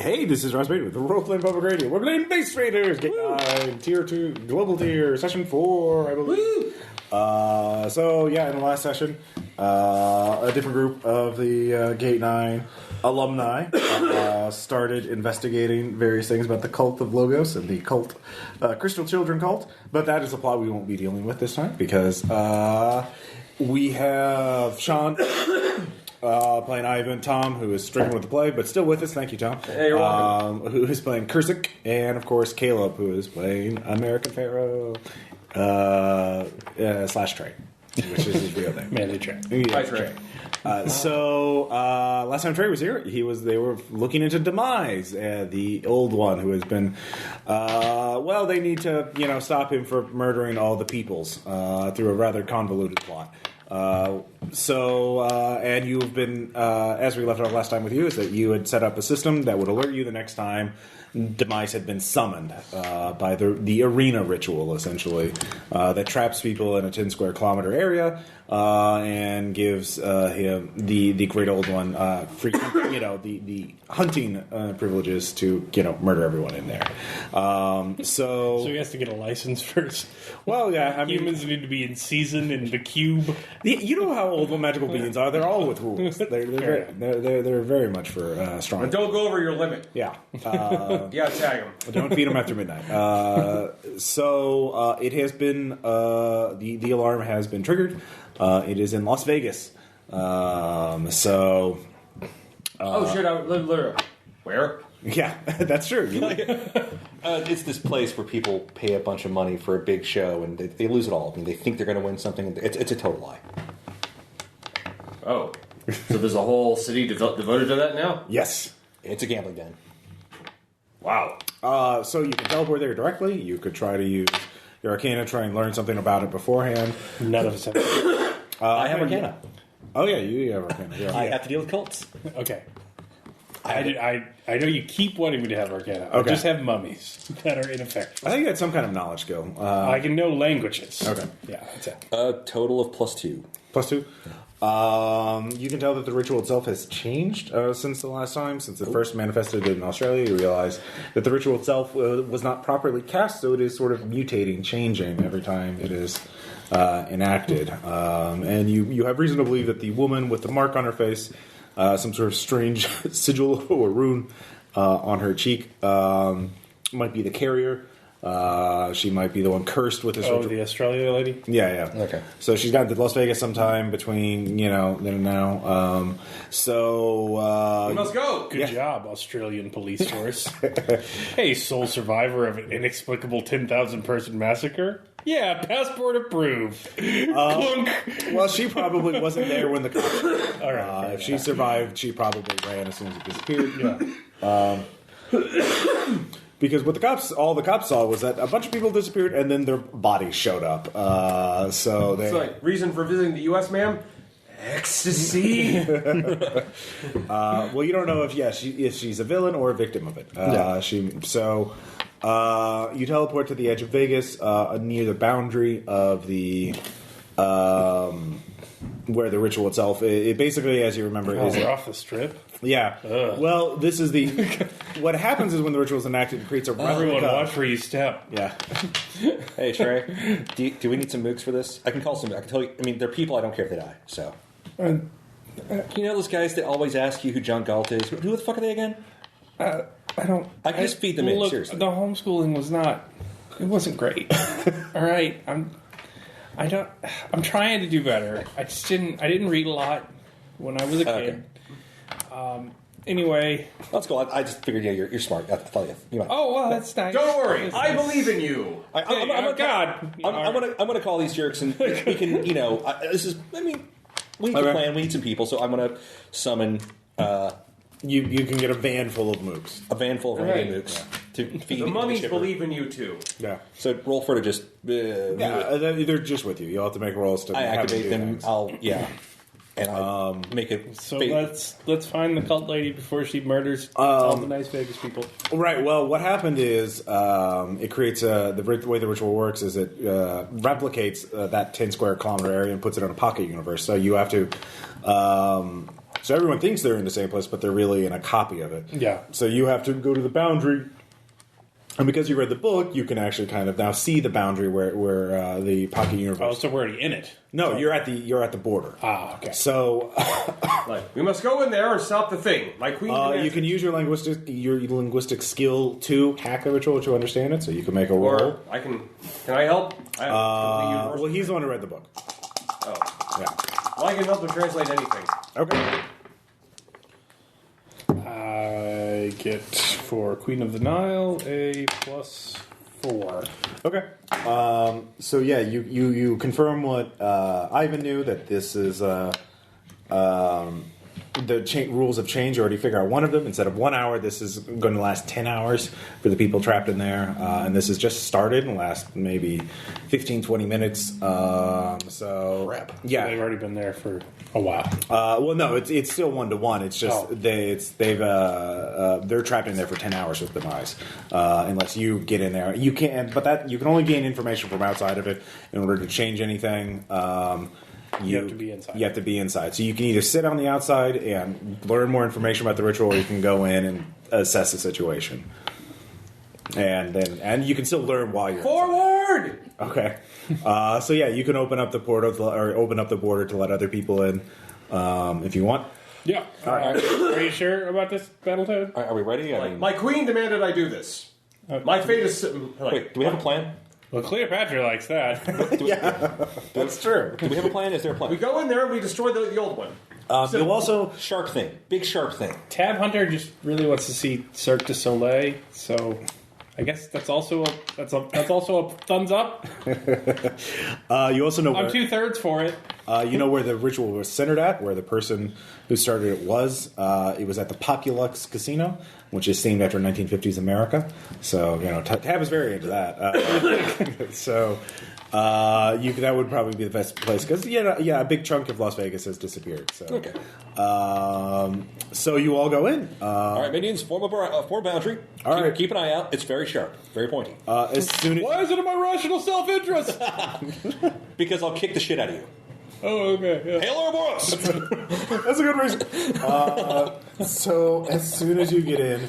Hey, this is Ross Bader with the Role Playing Public Radio. We're playing Base Raiders, Gate 9, Tier 2, Global Tier, Session 4, I believe. In the last session, a different group of the Gate 9 alumni started investigating various things about the cult of Logos and the cult, Crystal Children cult. But that is a plot we won't be dealing with this time because we have Sean playing Ivan, Tom, who is stricken with the plague, but still with us. Thank you, Tom. Hey, you're welcome. Who is playing Kurzik, and of course Caleb, who is playing American Pharaoh slash Trey, which is his real name. Manly Trey. Hi, Trey. Last time Trey was here, they were looking into Demise, the old one who has been. They need to stop him for murdering all the peoples through a rather convoluted plot. And you've been, as we left off last time with you, is that you had set up a system that would alert you the next time Demise had been summoned by the arena ritual, essentially, that traps people in a 10 square kilometer area and gives him, the great old one, free, the hunting privileges to, murder everyone in there. So he has to get a license first. Well, yeah, humans need to be in season in the cube. You know how old magical beings are. They're all with rules. They're very much for strong. But don't go over your limit. Yeah. Yeah, tag them. Don't feed them after midnight. It has been the alarm has been triggered. It is in Las Vegas. Oh shit! I literally. Where? Yeah, that's true. It's this place where people pay a bunch of money for a big show and they lose it all. I mean, they think they're going to win something. It's a total lie. Oh, so there's a whole city devoted to that now? Yes, it's a gambling den. Wow. So you can teleport there directly. You could try to use your Arcana, try and learn something about it beforehand. None of us have. I have Arcana. Oh yeah, you have Arcana. Yeah. I have to deal with cults. Okay. I know you keep wanting me to have Arcana. Okay. I just have mummies that are ineffective. I think you had some kind of knowledge skill. I can know languages. Okay. Yeah, that's it. A total of +2. +2? You can tell that the ritual itself has changed since the last time. Since it first manifested in Australia, you realize that the ritual itself was not properly cast, so it is sort of mutating, changing every time it is enacted. And you have reason to believe that the woman with the mark on her face, some sort of strange sigil or rune on her cheek, might be the carrier. She might be the one cursed with this. The Australia lady? Yeah. Okay. So she's gotten to Las Vegas sometime between, then and now. We must go! Good job, Australian police force. Hey, sole survivor of an inexplicable 10,000 person massacre? Yeah, passport approved. Clunk! Well, she probably wasn't there when the cops were. All right. If she survived, she probably ran as soon as it disappeared. Yeah. Because what all the cops saw was that a bunch of people disappeared and then their bodies showed up. It's like, reason for visiting the U.S., ma'am? Ecstasy. Well, you don't know if she's a villain or a victim of it. You teleport to the edge of Vegas, near the boundary of the where the ritual itself. It basically, as you remember, is we're off the strip. Yeah. Ugh. Well, this is the. What happens is when the ritual is enacted, it creates a Everyone, watch where you step. Yeah. Hey Trey, do we need some mooks for this? I can call some. I can tell you. I mean, they're people. I don't care if they die. So. You know those guys that always ask you who John Galt is? Who the fuck are they again? I don't. I can just feed them in. Seriously, the homeschooling was not. It wasn't great. All right, I'm trying to do better. I didn't read a lot when I was a kid. Anyway, let's go. I just figured, you're smart. I thought you might. Oh well, that's nice. Don't worry, I believe in you. I'm gonna call these jerks, and we can. This is. I mean, we need to plan. We need some people, so I'm gonna summon. You can get a van full of mooks. A van full of mooks to feed the mummies believe in you too. Yeah. So roll for to just. They're just with you. You'll have to make rolls to. I activate them. And I make it. So let's find the cult lady before she murders all the nice Vegas people. Right. Well, what happened is it creates the way the ritual works is it replicates that 10 square kilometer area and puts it in a pocket universe. So you have to So everyone thinks they're in the same place, but they're really in a copy of it. Yeah. So you have to go to the boundary. And because you read the book, you can actually kind of now see the boundary where the pocket universe. Oh, so we're already in it. No, you're at the border. Ah, okay. So Like, we must go in there and stop the thing. My queen. you can use your linguistic skill to hack the ritual to understand it. So you can make a roll. Or I can. Can I help? Well, he's the one who read the book. Oh. Yeah. Well, I can help him translate anything. Okay. I get for Queen of the Nile a +4. Okay. So yeah, you confirm what Ivan knew, that this is the rules have changed. You already figure out one of them. Instead of 1 hour, this is going to last 10 hours for the people trapped in there. And this has just started and last maybe 15, 20 minutes. So Crap. yeah, So they've already been there for a while. well, no, it's still 1-to-1. It's just they're trapped in there for 10 hours with demise, unless you get in there. You can't, but you can only gain information from outside of it in order to change anything. You have to be inside. You have to be inside. So you can either sit on the outside and learn more information about the ritual, or you can go in and assess the situation. And you can still learn while you're Forward! inside. Okay. So yeah, you can open up the portal or open up the border to let other people in if you want. Yeah. All right. Are you sure about this, Battletoad? Are we ready? Like, my queen demanded I do this. My fate is... Like, Wait, do we have a plan? Well, Cleopatra likes that. That's true. Do we have a plan? Is there a plan? we go in there and we destroy the old one. You'll also Shark thing. Big shark thing. Tab Hunter just really wants to see Cirque du Soleil, so I guess that's also a thumbs up. you also know I'm where, 2/3 for it. you know where the ritual was centered at, where the person who started it was. It was at the Populux Casino, which is themed after 1950s America. So Tab is very into that. So that would probably be the best place because a big chunk of Las Vegas has disappeared. So Okay. So you all go in. All right, minions, form a boundary. All right. Keep an eye out. It's very sharp, very pointy. As soon as Why is it in my rational self-interest? Because I'll kick the shit out of you. Oh, okay. Yeah. Hail Ouroboros! that's a good reason. So as soon as you get in,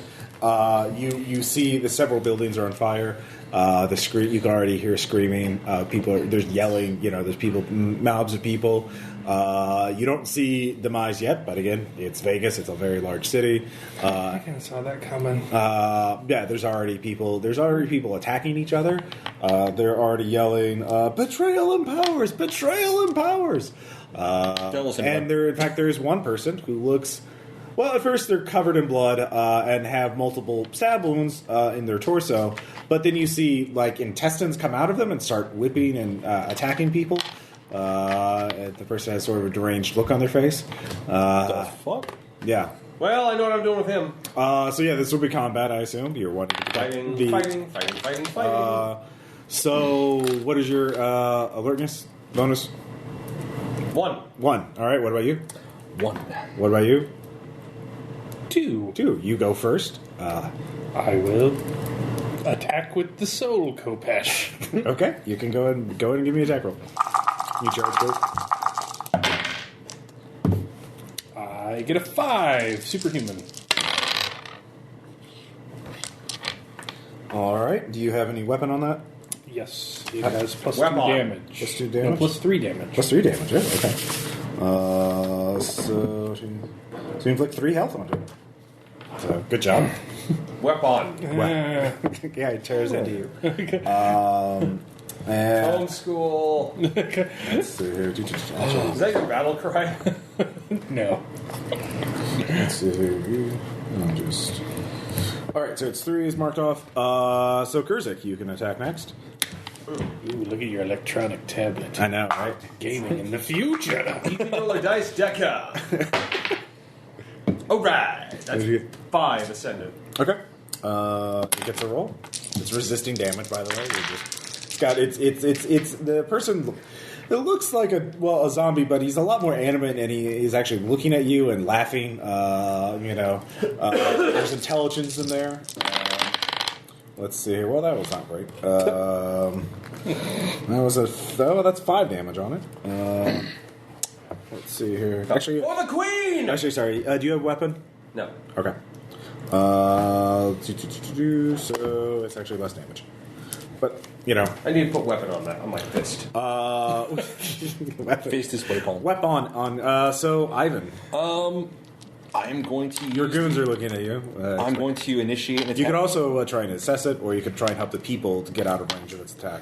you see the several buildings are on fire. You can already hear screaming. There's yelling. There's people, mobs of people. You don't see demise yet, but again, it's Vegas. It's a very large city. I kind of saw that coming. There's already people. There's already people attacking each other. They're already yelling, "Betrayal empowers! Betrayal empowers!" Don't listen to And them. there is one person who looks. Well, at first they're covered in blood and have multiple stab wounds in their torso, but then you see intestines come out of them and start whipping and attacking people. And the person has sort of a deranged look on their face. The fuck? Yeah. Well, I know what I'm doing with him. This will be combat, I assume. You're wanting to protect Fighting. So, what is your alertness bonus? 1. 1. All right. What about you? 1. What about you? 2. 2. You go first. I will attack with the Soul Kopesh. Okay. You can go and give me an attack roll. You charge first. I get a 5, superhuman. All right. Do you have any weapon on that? Yes, it has +2 Weapon. damage. +2 damage? No, +3 damage. +3 damage. Yeah. Okay. So you inflict 3 health on it. So good job. Weapon. Yeah, it tears into you. Homeschool. Let's see here. Is that your battle cry? No. Let's see here. All right, so it's 3 is marked off. So Kurzik, you can attack next. Ooh, look at your electronic tablet. I know, right? Gaming in the future. Easy roller dice decker. Alright. That's 5 ascendant. Okay. It gets a roll. It's resisting damage, by the way. It's the person. It looks like a zombie, but he's a lot more animate, and he's actually looking at you and laughing. There's intelligence in there. Let's see here. Well, that was not great. That's 5 damage on it. Let's see here. Actually, For the queen! Actually, sorry. Do you have a weapon? No. Okay. So it's actually less damage. But, you know. I need to put weapon on that, on my fist. Fist is weapon. Weapon on. So, Ivan. I am going to Your goons are looking at you. I'm going to initiate an attack. You could also try and assess it, or you could try and help the people to get out of range of its attack.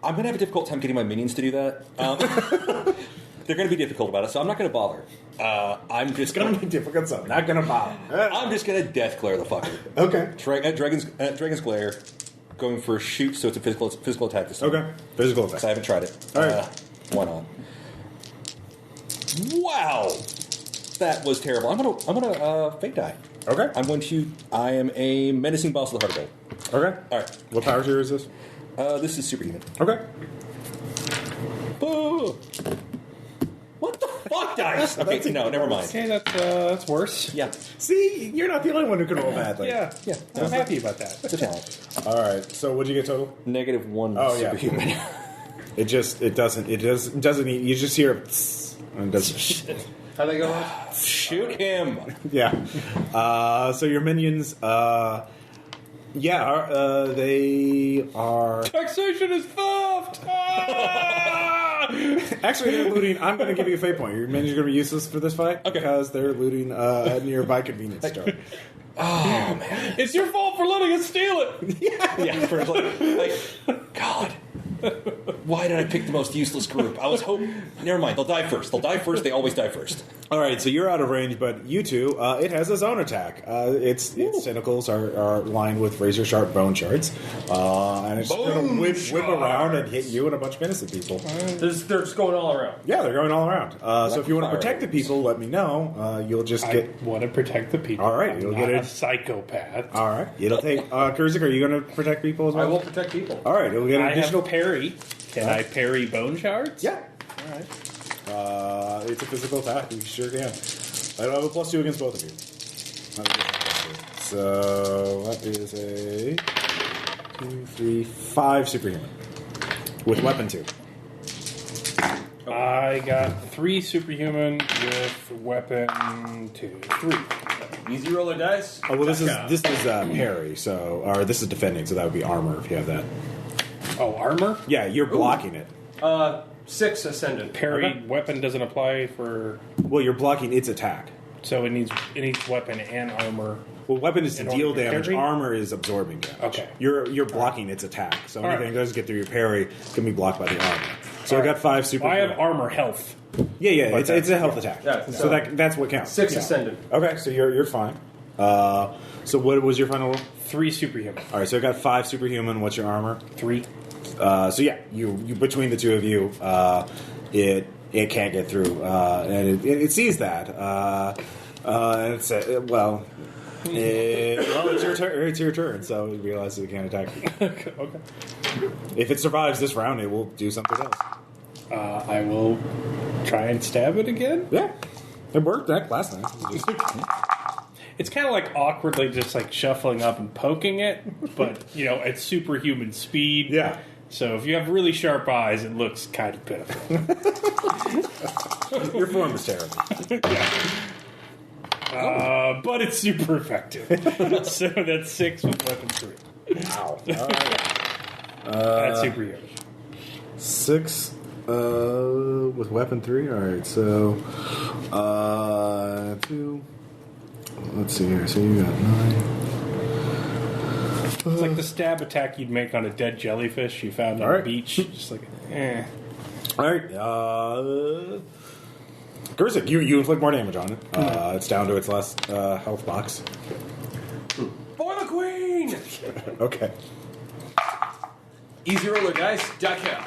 I'm going to have a difficult time getting my minions to do that. They're going to be difficult about it, so I'm not going to bother. I'm just going to be difficult, so I'm not going to bother. I'm just going to death glare the fucker. Okay. Dragon's glare, going for a shoot, so it's a physical attack this time. Okay. Physical attack. So I haven't tried it. All right. Why not? Wow, that was terrible. I'm gonna fake die. Okay. I am a menacing boss of the heart of gold. Okay. All right. What power tier is this? This is superhuman. Okay. Boo! What the fuck, dice? Okay, no, never mind. Okay, that's worse. Yeah, See, you're not the only one who can roll badly. Yeah, I'm happy about that. it's a talent. All right. So, what'd you get total? -1 Oh, yeah. superhuman. It doesn't. You just hear. Psst, and it doesn't. How'd they go off? Shoot him! Yeah. So your minions. They are. Taxation is theft! Actually, they're looting. I'm going to give you a fate point. Your minions are going to be useless for this fight because they're looting a nearby convenience store. Oh man, It's your fault for letting us steal it! yeah. For like, God, why did I pick the most useless group? I was hoping. Never mind. They'll die first. They always die first. All right, so you're out of range, but you two, it has a zone attack. Its tentacles are lined with razor sharp bone shards, and it's going to whip around and hit you and a bunch of innocent people. They're just going all around. Yeah, they're going all around. So if you want to protect the people, let me know. You'll just I get. want to protect the people. All right, you'll I'm get not it. a psychopath. All right, it'll take. Kurzik, are you going to protect people as well? I will protect people. All right, it'll get an I additional. have parry. Can I parry bone shards? Yeah, All right. it's a physical attack. You sure can. I have a +2 against both of you. So that is a 2, 3, 5 superhuman with weapon 2. I got 3 superhuman with weapon 2. 3. Easy roller dice. Oh well, this is parry. So or this is defending. So that would be armor if you have that. Oh, armor? Yeah, you're blocking it. 6 ascendant. Parry Okay. weapon doesn't apply for. Well, you're blocking its attack. So it needs weapon and armor. Well, weapon is to In deal order to damage. parry? Armor is absorbing damage. Okay. You're blocking its attack. So All anything right. that doesn't get through your parry can be blocked by the armor. So I got 5 super. I have armor health. Yeah. But It's a health attack. Yeah, so that's what counts. 6 Yeah. ascendant. Okay, so you're fine. So what was your final roll? 3 superhuman. All right, so I got 5 superhuman. What's your armor? 3. So yeah, you between the two of you, it can't get through, and it sees that, and it's it's your turn. It's your turn. So it realizes it can't attack you. Okay. If it survives this round, it will do something else. I will try and stab it again. Yeah, it worked that last time. It's kind of like awkwardly just like shuffling up and poking it, but at superhuman speed. Yeah. So if you have really sharp eyes, it looks kind of pitiful. Your form is terrible. But it's super effective. So that's 6 with weapon 3. Wow. All right. That's superhuman. 6 with weapon 3. All right, so 2. Let's see here. So you got 9. It's like the stab attack you'd make on a dead jellyfish you found on All right. the beach. Just like, All right. Kurzik, you inflict more damage on it. It's down to its last health box. For the queen! Okay. Easy roller dice. Duck out.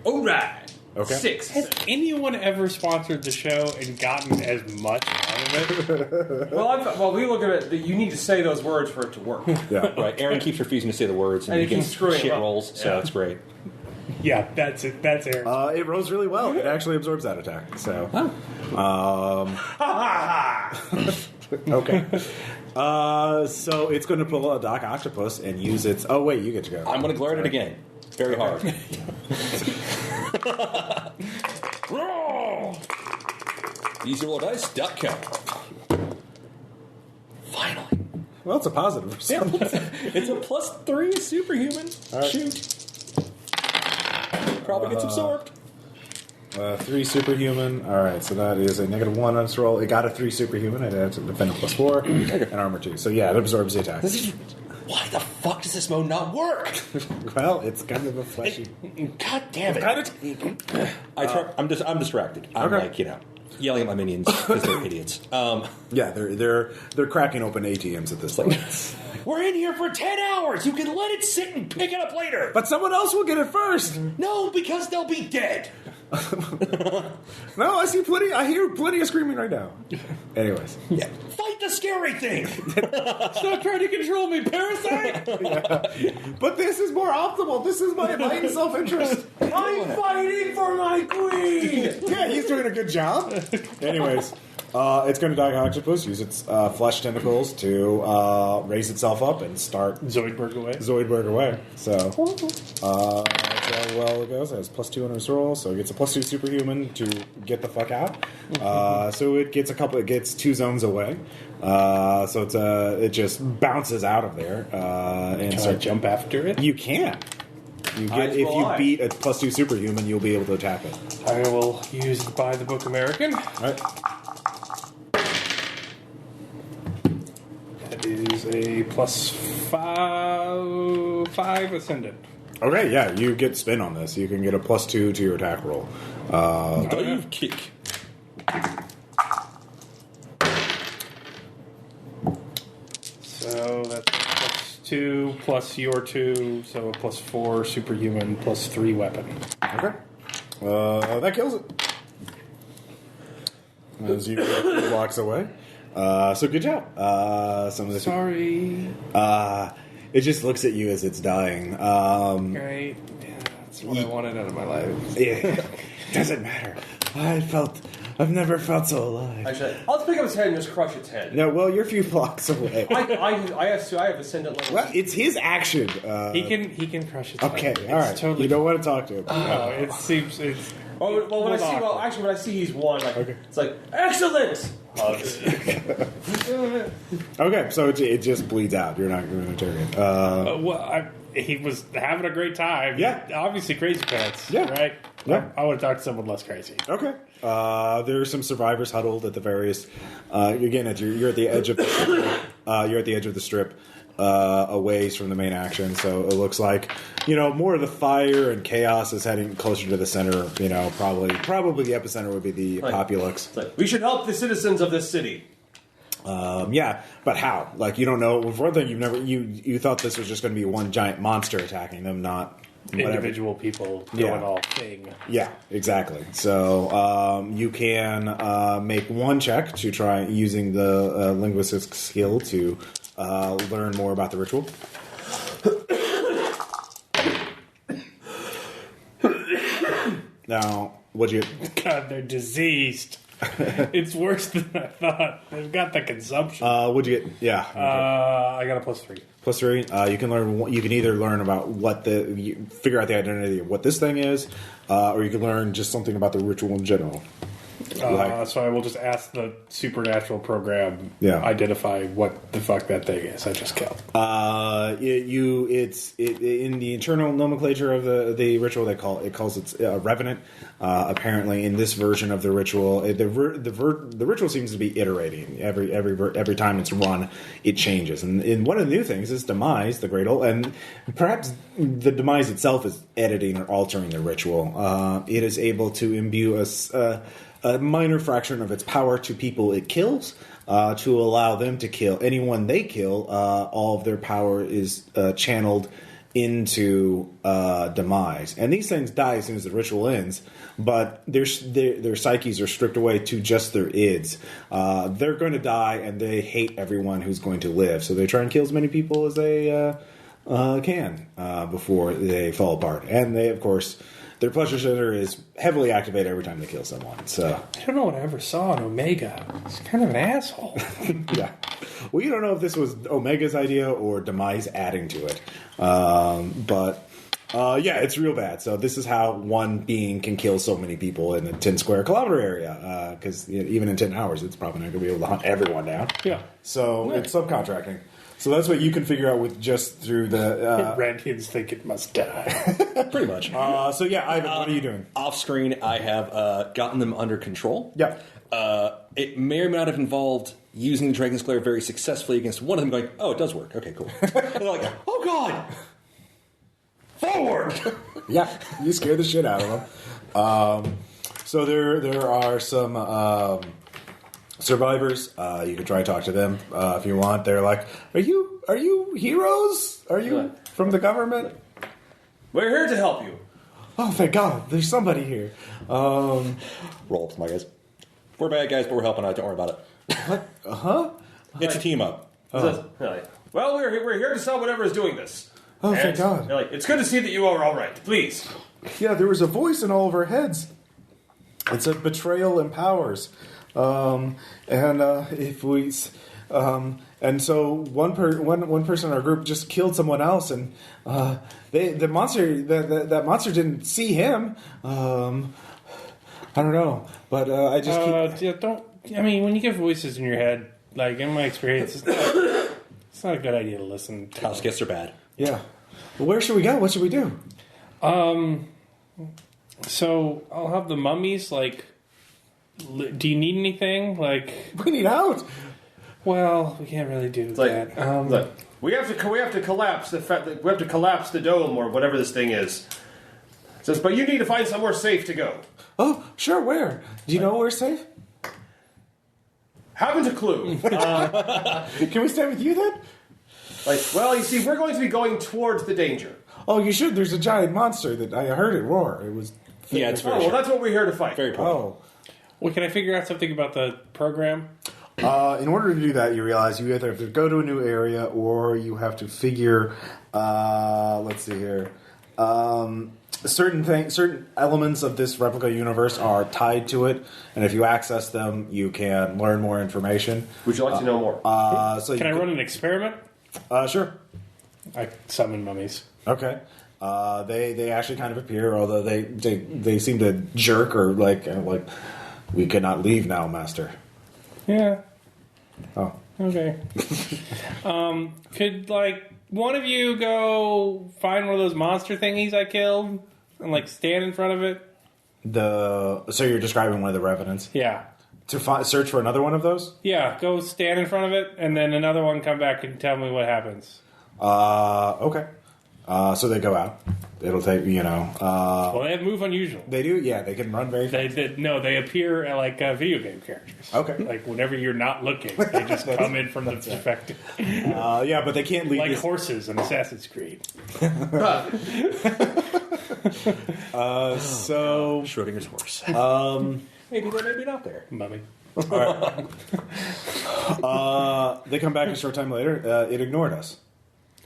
Alright. Okay. 6. Has anyone ever sponsored the show and gotten as much out of it? Well, we look at it. You need to say those words for it to work. Yeah. Right. Aaron keeps refusing to say the words, and And he he keeps gets screwing shit up. rolls. So Yeah. it's great. Yeah, that's it. That's Aaron. It rolls really well. It actually absorbs that attack. So. Okay. So it's going to pull a Doc Octopus and use its. Oh wait, you get to go. I'm going to glare at it again, very hard. EasyRollDice.com. Finally. Well, it's a positive result. It's a +3 superhuman. Right. Shoot. Probably gets absorbed. 3 superhuman. All right, so that is a -1 on its roll. It got a 3 superhuman. It had to defend a +4 and armor 2. So yeah, it absorbs the attack. Why the fuck does this mode not work? Well, it's kind of a fleshy. God damn it! I'm distracted. I'm Okay. yelling at my minions because they're idiots. Yeah, they're cracking open ATMs at this point. We're in here for 10 hours. You can let it sit and pick it up later. But someone else will get it first. No, because they'll be dead. No, I hear plenty of screaming right now. Anyways. Yeah. Fight the scary thing. Stop trying to control me, parasite! But this is more optimal. This is my enlightened self-interest. I'm fighting for my queen! Yeah, he's doing a good job. Anyways, it's going to die octopus, use its flesh tentacles to raise itself up and start Zoidberg away. So, that's how well it goes. It has +2 on its roll, so it gets a +2 superhuman to get the fuck out. So it gets it gets 2 zones away. So it just bounces out of there. And Can I jump after it? You can. If you beat a +2 superhuman, you'll be able to attack it. I will use Buy the Book American. All right. That is a +5 ascendant. Okay, yeah, you get spin on this. You can get a +2 to your attack roll. Dive kick. So that's +2 plus your 2, so a +4 superhuman +3 weapon. Okay. That kills it. As you walks away. So good job. Sorry. It just looks at you as it's dying. Right. Yeah, that's what I wanted out of my life. Yeah. Doesn't matter. I've never felt so alive. Actually, I'll just pick up his head and just crush its head. No, well, you're a few blocks away. I have ascendant level. Well, it's his action. He can crush his Okay, head. all right. It's totally You don't want to talk to him. No, it seems it's. When I awkward. see he's won, Okay. it's like excellent. Hugs. Okay, so it just bleeds out. You're not going to turn it. He was having a great time. Yeah. Obviously crazy pants. Yeah. Right? Yeah. I would have talked to someone less crazy. Okay. There are some survivors huddled at the various. Again, you're at the edge of the strip. You're at the edge of the strip, a ways from the main action. So it looks like more of the fire and chaos is heading closer to the center. Probably the epicenter would be the Populux. We should help the citizens of this city. Yeah, but how? You don't know. For one thing, you thought this was just going to be one giant monster attacking them, not. Whatever. Individual people going all thing. Yeah, exactly. So you can make one check to try using the linguistic skill to learn more about the ritual. Now, what'd you... God, they're diseased. It's worse than I thought. They've got the consumption. What'd you get? Yeah. I got a +3. +3. You can learn. You can either learn about figure out the identity of what this thing is, or you can learn just something about the ritual in general. So I will just ask the supernatural program. Yeah. Identify what the fuck that thing is. I just killed. It's in the internal nomenclature of the ritual. It calls it revenant. Apparently, in this version of the ritual, the ritual seems to be iterating every time it's run. It changes, and one of the new things is demise, the great old, and perhaps the demise itself is editing or altering the ritual. It is able to imbue a minor fraction of its power to people it kills, to allow them to kill anyone they kill. All of their power is channeled into demise, and these things die as soon as the ritual ends. But their psyches are stripped away to just their ids. They're going to die, and they hate everyone who's going to live. So they try and kill as many people as they can before they fall apart. And they, of course. Their pleasure center is heavily activated every time they kill someone. So I don't know what I ever saw in Omega. He's kind of an asshole. Yeah. Well, you don't know if this was Omega's idea or Demise adding to it. But Yeah, it's real bad. So this is how one being can kill so many people in a 10 square kilometer area. Because even in 10 hours, it's probably not going to be able to hunt everyone down. Yeah. So it's subcontracting. So that's what you can figure out with just through the... Randians think it must die. Pretty much. so yeah, Ivan, what are you doing? Off screen, I have gotten them under control. Yeah. It may or may not have involved using the Dragon's Glare very successfully against one of them going, oh, it does work. Okay, cool. And they're like, oh, God! Forward! Yeah, you scare the shit out of them. So there are some survivors. You can try to talk to them if you want. They're like, are you heroes? Are you from the government? We're here to help you. Oh, thank God, there's somebody here. Roll up to my guys. We're bad guys, but we're helping out. Don't worry about it. What? Uh-huh. It's a team up. Well, we're here to solve whatever is doing this. Oh, thank God. They're like, it's good to see that you are all right. Please. Yeah, there was a voice in all of our heads. It said betrayal empowers. If we... and so one person in our group just killed someone else, and the monster that monster didn't see him. I don't know, but I just keep... don't. I mean, when you get voices in your head, like in my experience, it's not a good idea to listen. House guests are bad. Yeah. Well, where should we go? What should we do? So I'll have the mummies. Like, do you need anything? Like, We need out. well, we can't really do that. Look, we have to collapse the dome or whatever this thing is. It says, but you need to find somewhere safe to go. Oh, sure. Where? Do you know where we're safe? Haven't a clue. Can we stay with you then? Well, you see, we're going to be going towards the danger. Oh, you should. There's a giant monster that I heard it roar. It was... Yeah, it's very Well, that's what we're here to fight. very important. Oh. Well, can I figure out something about the program? In order to do that, you realize you either have to go to a new area or you have to figure... let's see here. Certain elements of this replica universe are tied to it, and if you access them, you can learn more information. Would you like to know more? Can I run an experiment? Sure. I summon mummies. Okay. They actually kind of appear, although they seem to jerk or like we cannot leave now, Master. Yeah. Oh. Okay. Could one of you go find one of those monster thingies I killed and stand in front of it? So you're describing one of the revenants? Yeah. To search for another one of those? Yeah, go stand in front of it, and then another one come back and tell me what happens. Okay. So they go out. It'll take, well, they have move unusual. They do? Yeah, they can run very fast. They appear like video game characters. Okay. Whenever you're not looking, they just come in from the perspective. Yeah, but they can't leave Like horses in Assassin's Creed. So... Schrodinger's horse. Maybe there, maybe not there. Mummy. They come back a short time later. It ignored us.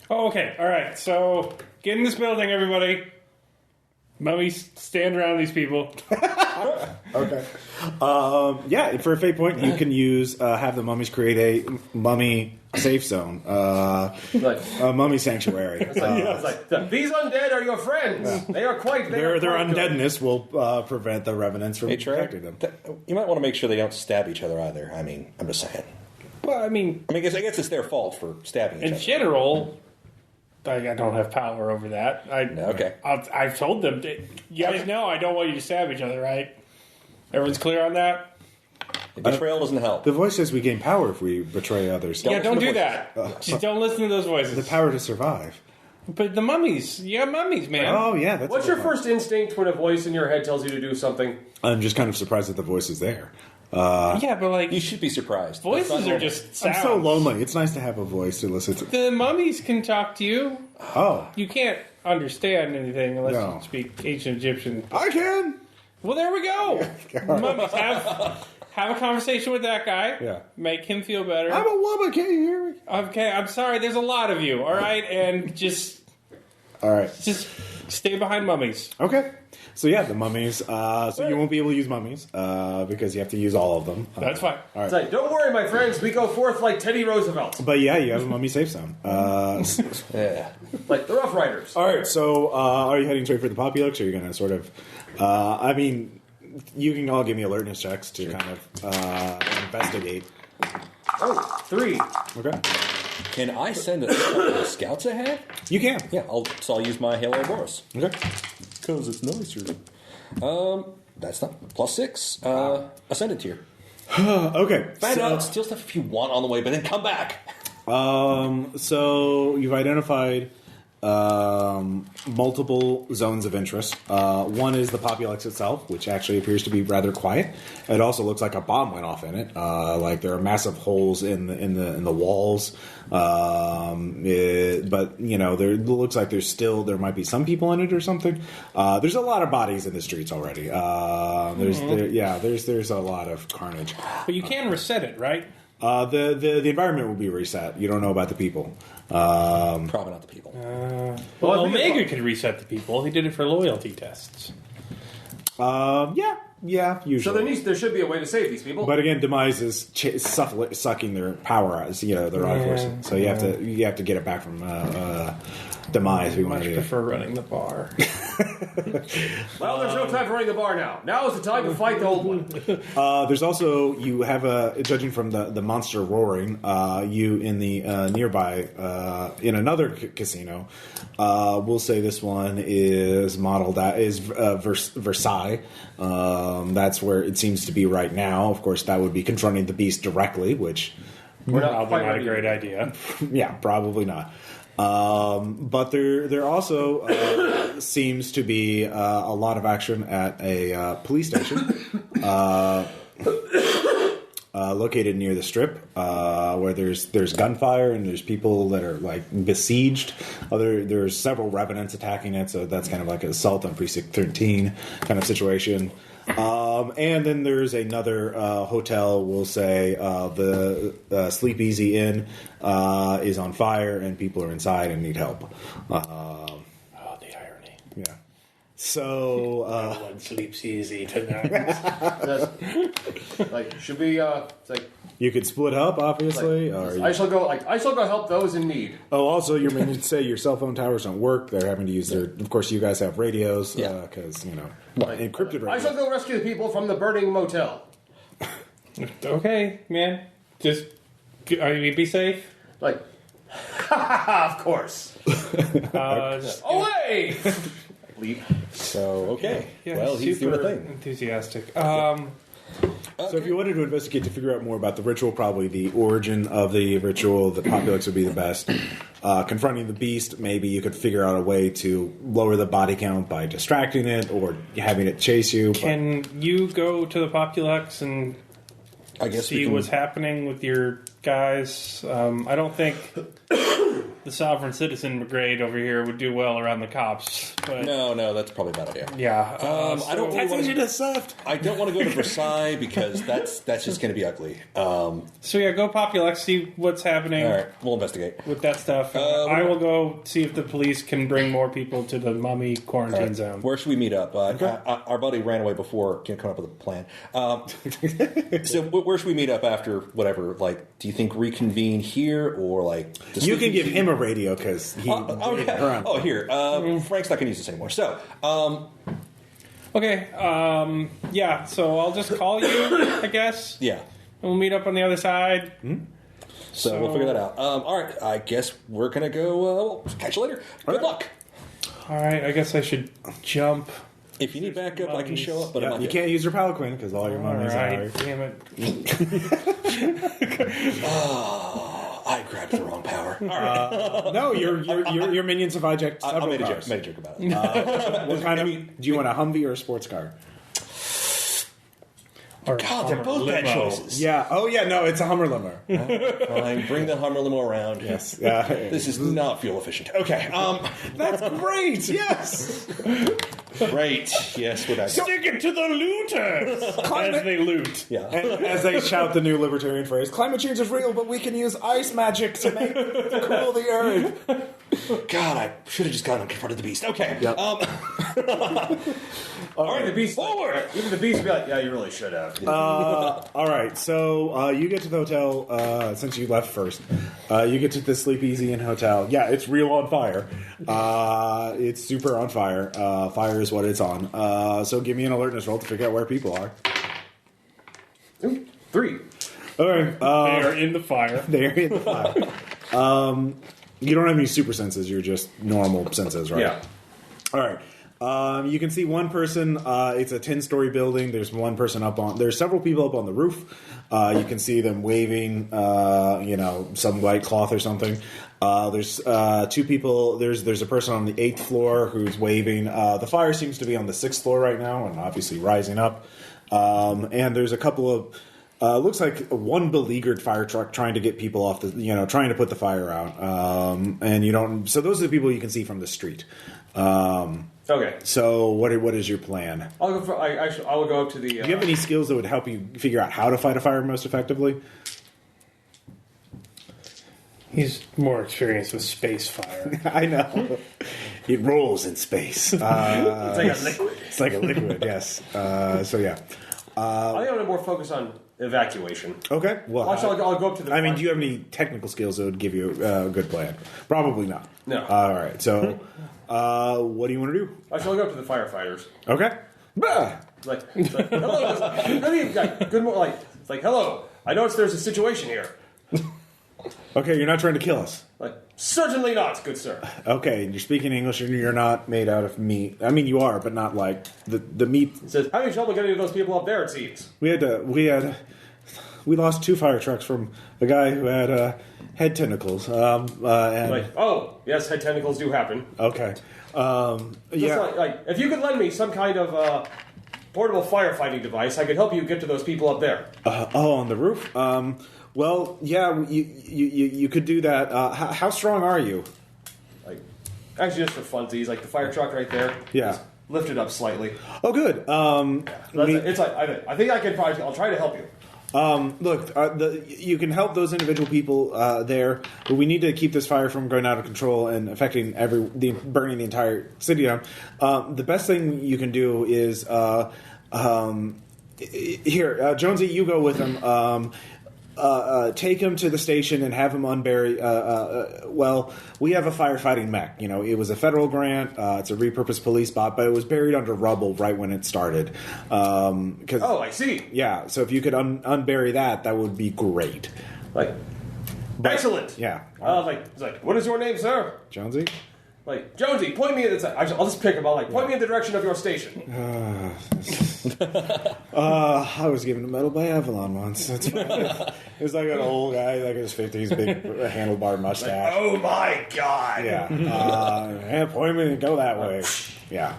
Oh, okay. All right. So get in this building, everybody. Mummies stand around these people. Okay. Yeah, for a fate point, you can use have the mummies create a mummy safe zone, a mummy sanctuary. These undead are your friends. Yeah. They are quite. Their undeadness will prevent the revenants from protecting them. You might want to make sure they don't stab each other either. I mean, I'm just saying. Well, I guess it's their fault for stabbing each other. In general, I don't have power over that. Okay. I've told them. You guys know I don't want you to stab each other, right? Everyone's clear on that? Betrayal doesn't help. The voice says we gain power if we betray others. Don't do that. Just don't listen to those voices. The power to survive. But the mummies. You got mummies, man. Oh, yeah. That's What's your first instinct when a voice in your head tells you to do something? I'm just kind of surprised that the voice is there. Yeah, but you should be surprised. Voices are just sounds. I'm so lonely. It's nice to have a voice to listen to. The mummies can talk to you. Oh. You can't understand anything unless you speak ancient Egyptian. I can. Well, there we go. Mummies, have a conversation with that guy. Yeah. Make him feel better. I'm a woman. Can't you hear me? Okay, I'm sorry. There's a lot of you. All right, and just. All right. Just Stay behind mummies. Okay. So yeah, the mummies. So you won't be able to use mummies because you have to use all of them. That's fine. All right. It's like, don't worry, my friends. We go forth like Teddy Roosevelt. But yeah, you have a mummy safe zone. Yeah. Like the Rough Riders. All right. So are you heading straight for the Populux, or are you going to sort of? I mean, you can all give me alertness checks to kind of investigate. Oh, 3. Okay. Can I send a scouts ahead? You can. Yeah, I'll use my Halo Boros. Okay. Because it's nicer. That's not +6. Ascended tier. Okay. Find out, steal stuff if you want on the way, but then come back. So you've identified multiple zones of interest. One is the Populux itself, which actually appears to be rather quiet. It also looks like a bomb went off in it. Like there are massive holes in the walls. But you know, there looks like there might be some people in it or something. There's a lot of bodies in the streets already. There's a lot of carnage. But you can reset it, right? The environment will be reset. You don't know about the people. Probably not the people. Well, Omega could reset the people. He did it for loyalty tests. Yeah, usually. So there should be a way to save these people. But again, Demise is sucking their power out. Their life force. So you have to get it back from Demise. We want I to do prefer running the bar. Well, there's no time for running the bar now. Now is the time to fight the old one. There's also, you have judging from the monster roaring, you in the nearby, in another casino, we'll say this one is modeled at, is Versailles. That's where it seems to be right now. Of course, that would be confronting the beast directly, which... Probably not a great idea. Yeah, probably not. But there also seems to be a lot of action at a police station located near the Strip, where there's gunfire and there's people that are like besieged. There's several revenants attacking it, so that's kind of like an assault on Precinct 13 kind of situation. And then there's another hotel, we'll say, the Sleep Easy Inn is on fire and people are inside and need help. Oh, the irony. Yeah. So... no one sleeps easy tonight. Like, should we, it's like... You could split up, obviously. I shall go help those in need. Oh, also, your minions say your cell phone towers don't work. They're having to use their... Of course, you guys have radios, because, encrypted radios. I shall go rescue the people from the burning motel. Okay, man. Just... be safe. Like, of course. Away! Leap. So, okay. Yeah, well, he's doing a thing. Enthusiastic. So if you wanted to investigate to figure out more about the ritual, probably the origin of the ritual, the Populux would be the best. Confronting the beast, maybe you could figure out a way to lower the body count by distracting it or having it chase you. Can you go to the Populux and see what's happening with your guys? I don't think the sovereign citizen brigade over here would do well around the cops. But No, that's probably a bad idea. yeah, I don't really want to. I don't want to go to Versailles because that's just going to be ugly. So yeah, go Populux, see what's happening. All right, we'll investigate With that stuff. I will go see if the police can bring more people to the mummy quarantine zone. Where should we meet up? Our buddy ran away before. Can't come up with a plan. So where should we meet up after whatever? Like, do you think reconvene here or like? You can give him a radio because he. Here. Frank's not going to use this anymore. So. Okay. Yeah. So I'll just call you, I guess. Yeah. And we'll meet up on the other side. Mm-hmm. So we'll figure that out. All right. I guess we're gonna go. Catch you later. Good luck. All right. I guess I should jump. If you need backup, I can show up. But I'm not you good. can't use your Palanquin because all your mummies are. Damn it. I grabbed the wrong power. All right. No, your minions have hijacked I several made cars. a joke about it. What kind of? Do you want a Humvee or a sports car? God, they're both bad choices. Yeah. Oh, yeah. No, it's a Hummer limo. Fine, bring the Hummer limo around. Yes. This is not fuel efficient. Okay. That's great. Yes. Great. Yes. What I Stick it to the looters as they loot. Yeah. And as they shout the new libertarian phrase, climate change is real, but we can use ice magic to make to cool the earth. God, I should have just gone and confronted the beast. Okay. Yep. All right, the beast forward. Even the beast would be like, yeah, you really should have. All right, so you get to the hotel since you left first. You get to the Sleep Easy Inn hotel. Yeah, it's real on fire. It's super on fire. Fire is what it's on. So give me an alertness roll to figure out where people are. Ooh, 3. All right, They are in the fire. they're in the fire. You don't have any super senses. You're just normal senses, right? Yeah. All right. You can see one person. It's a 10-story building. There's one person up on. There's several people up on the roof. You can see them waving. Some white cloth or something. There's 2 people. There's a person on the 8th floor who's waving. The fire seems to be on the 6th floor right now, and obviously rising up. And there's a couple of. Looks like one beleaguered fire truck trying to get people off the. Trying to put the fire out. And you don't. So those are the people you can see from the street. Okay. So what is your plan? I'll go for. I will go up to the. Do you have any skills that would help you figure out how to fight a fire most effectively? He's more experienced with space fire. I know. It rolls in space. It's like a liquid. It's like a liquid, yes. So yeah. I think I'm going to more focus on evacuation. Okay. Well, Actually, I'll go up to the. I mean, do you have any technical skills that would give you a good plan? Probably not. No. All right. So, what do you want to do? Actually, I'll go up to the firefighters. Okay. Bah! It's like hello. Good morning. It's like hello. I noticed there's a situation here. Okay, you're not trying to kill us. Like certainly not, good sir. Okay, and you're speaking English and you're not made out of meat. I mean, you are, but not like the meat. It says, having trouble getting to those people up there, it seems. We lost 2 fire trucks from a guy who had head tentacles. Oh, yes, head tentacles do happen. Okay. Like, if you could lend me some kind of portable firefighting device, I could help you get to those people up there. On the roof. Well, yeah, you could do that. How strong are you? Like, actually, just for funsies, like the fire truck right there. Yeah. Just lift it up slightly. Oh, good. It's like I think I can probably. I'll try to help you. Look, you can help those individual people there, but we need to keep this fire from going out of control and affecting burning the entire city down. The best thing you can do is here, Jonesy, you go with him. Take him to the station and have him unbury. We have a firefighting mech. It was a federal grant. It's a repurposed police bot, but it was buried under rubble right when it started. I see. Yeah, so if you could unbury that would be great. Excellent. Yeah. It's like, what is your name, sir? Jonesy? Like, Jonesy, point me in the. I'll just pick him up. Point me in the direction of your station. I was given a medal by Avalon once. That's fine. It was like an old guy, like in his 50s, big handlebar mustache. Oh my god! Yeah. Point me and go that way. Yeah.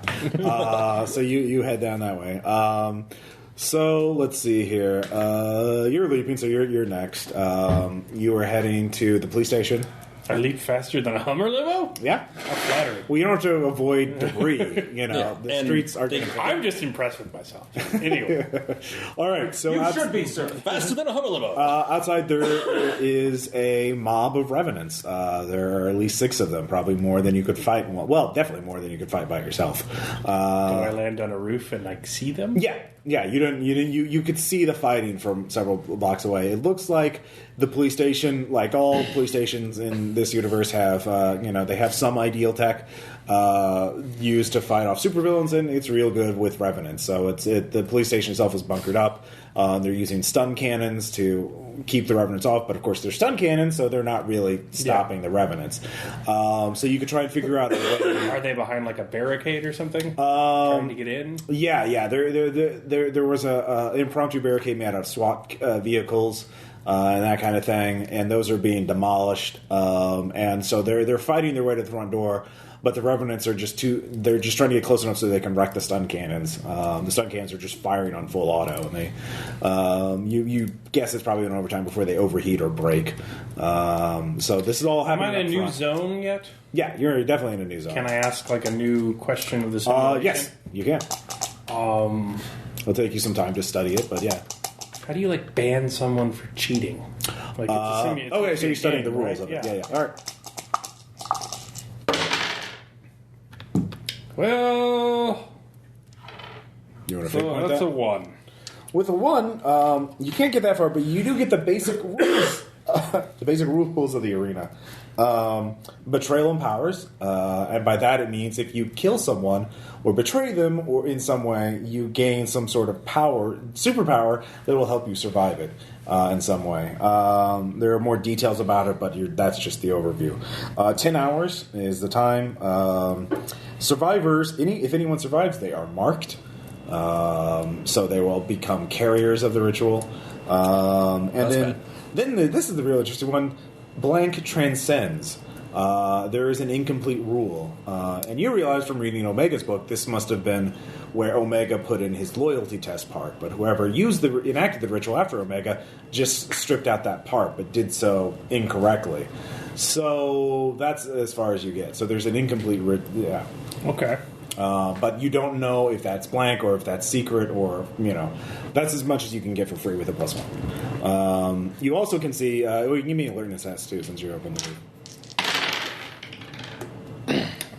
So you head down that way. So let's see here. You're leaping, so you're next. You are heading to the police station. I leap faster than a Hummer limo? Yeah. How flattering. Well, you don't have to avoid debris. The streets are going to... I'm just impressed with myself. Anyway. All right. So you should be, sir. Faster than a Hummer limo. Outside, there is a mob of revenants. There are at least 6 of them, probably more than you could fight. Well, definitely more than you could fight by yourself. Do I land on a roof and see them? Yeah. Yeah, you could see the fighting from several blocks away. It looks like the police station, like all police stations in this universe, have they have some ideal tech used to fight off supervillains, and it's real good with revenants. So the police station itself is bunkered up. They're using stun cannons to keep the revenants off, but of course they're stun cannons, so they're not really stopping the revenants. So you could try and figure out a way. Are they behind like a barricade or something? Trying to get in? Yeah. There was a impromptu barricade made out of SWAT vehicles and that kind of thing, and those are being demolished. And so they're fighting their way to the front door. but the Revenants are they're just trying to get close enough so they can wreck the stun cannons. The stun cannons are just firing on full auto, and they you guess it's probably an overtime before they overheat or break. So this is all happening. Am I in a new zone yet? Yeah, you're definitely in a new zone. Can I ask like a new question of the simulation? Yes, you can. It'll take you some time to study it, but yeah. How do you like ban someone for cheating? Like okay, so you're studying the rules of it. Yeah. All right. Well, You want to think about that's that? a 1. With a 1, you can't get that far, but you do get the basic rules. The basic rules of the arena. Betrayal empowers, and by that it means if you kill someone or betray them or in some way, you gain some sort of superpower that will help you survive it in some way. There are more details about it, but that's just the overview. 10 hours is the time. Survivors, if anyone survives, they are marked. So they will become carriers of the ritual. Then this is the real interesting one. Blank transcends. There is an incomplete rule. And you realize from reading Omega's book, this must have been where Omega put in his loyalty test part. But whoever enacted the ritual after Omega just stripped out that part, but did so incorrectly. So that's as far as you get. So there's an incomplete... yeah. Okay. But you don't know if that's blank or if that's secret or, that's as much as you can get for free with a +1. You also can see, you can give me alertness test too since you're open the roof.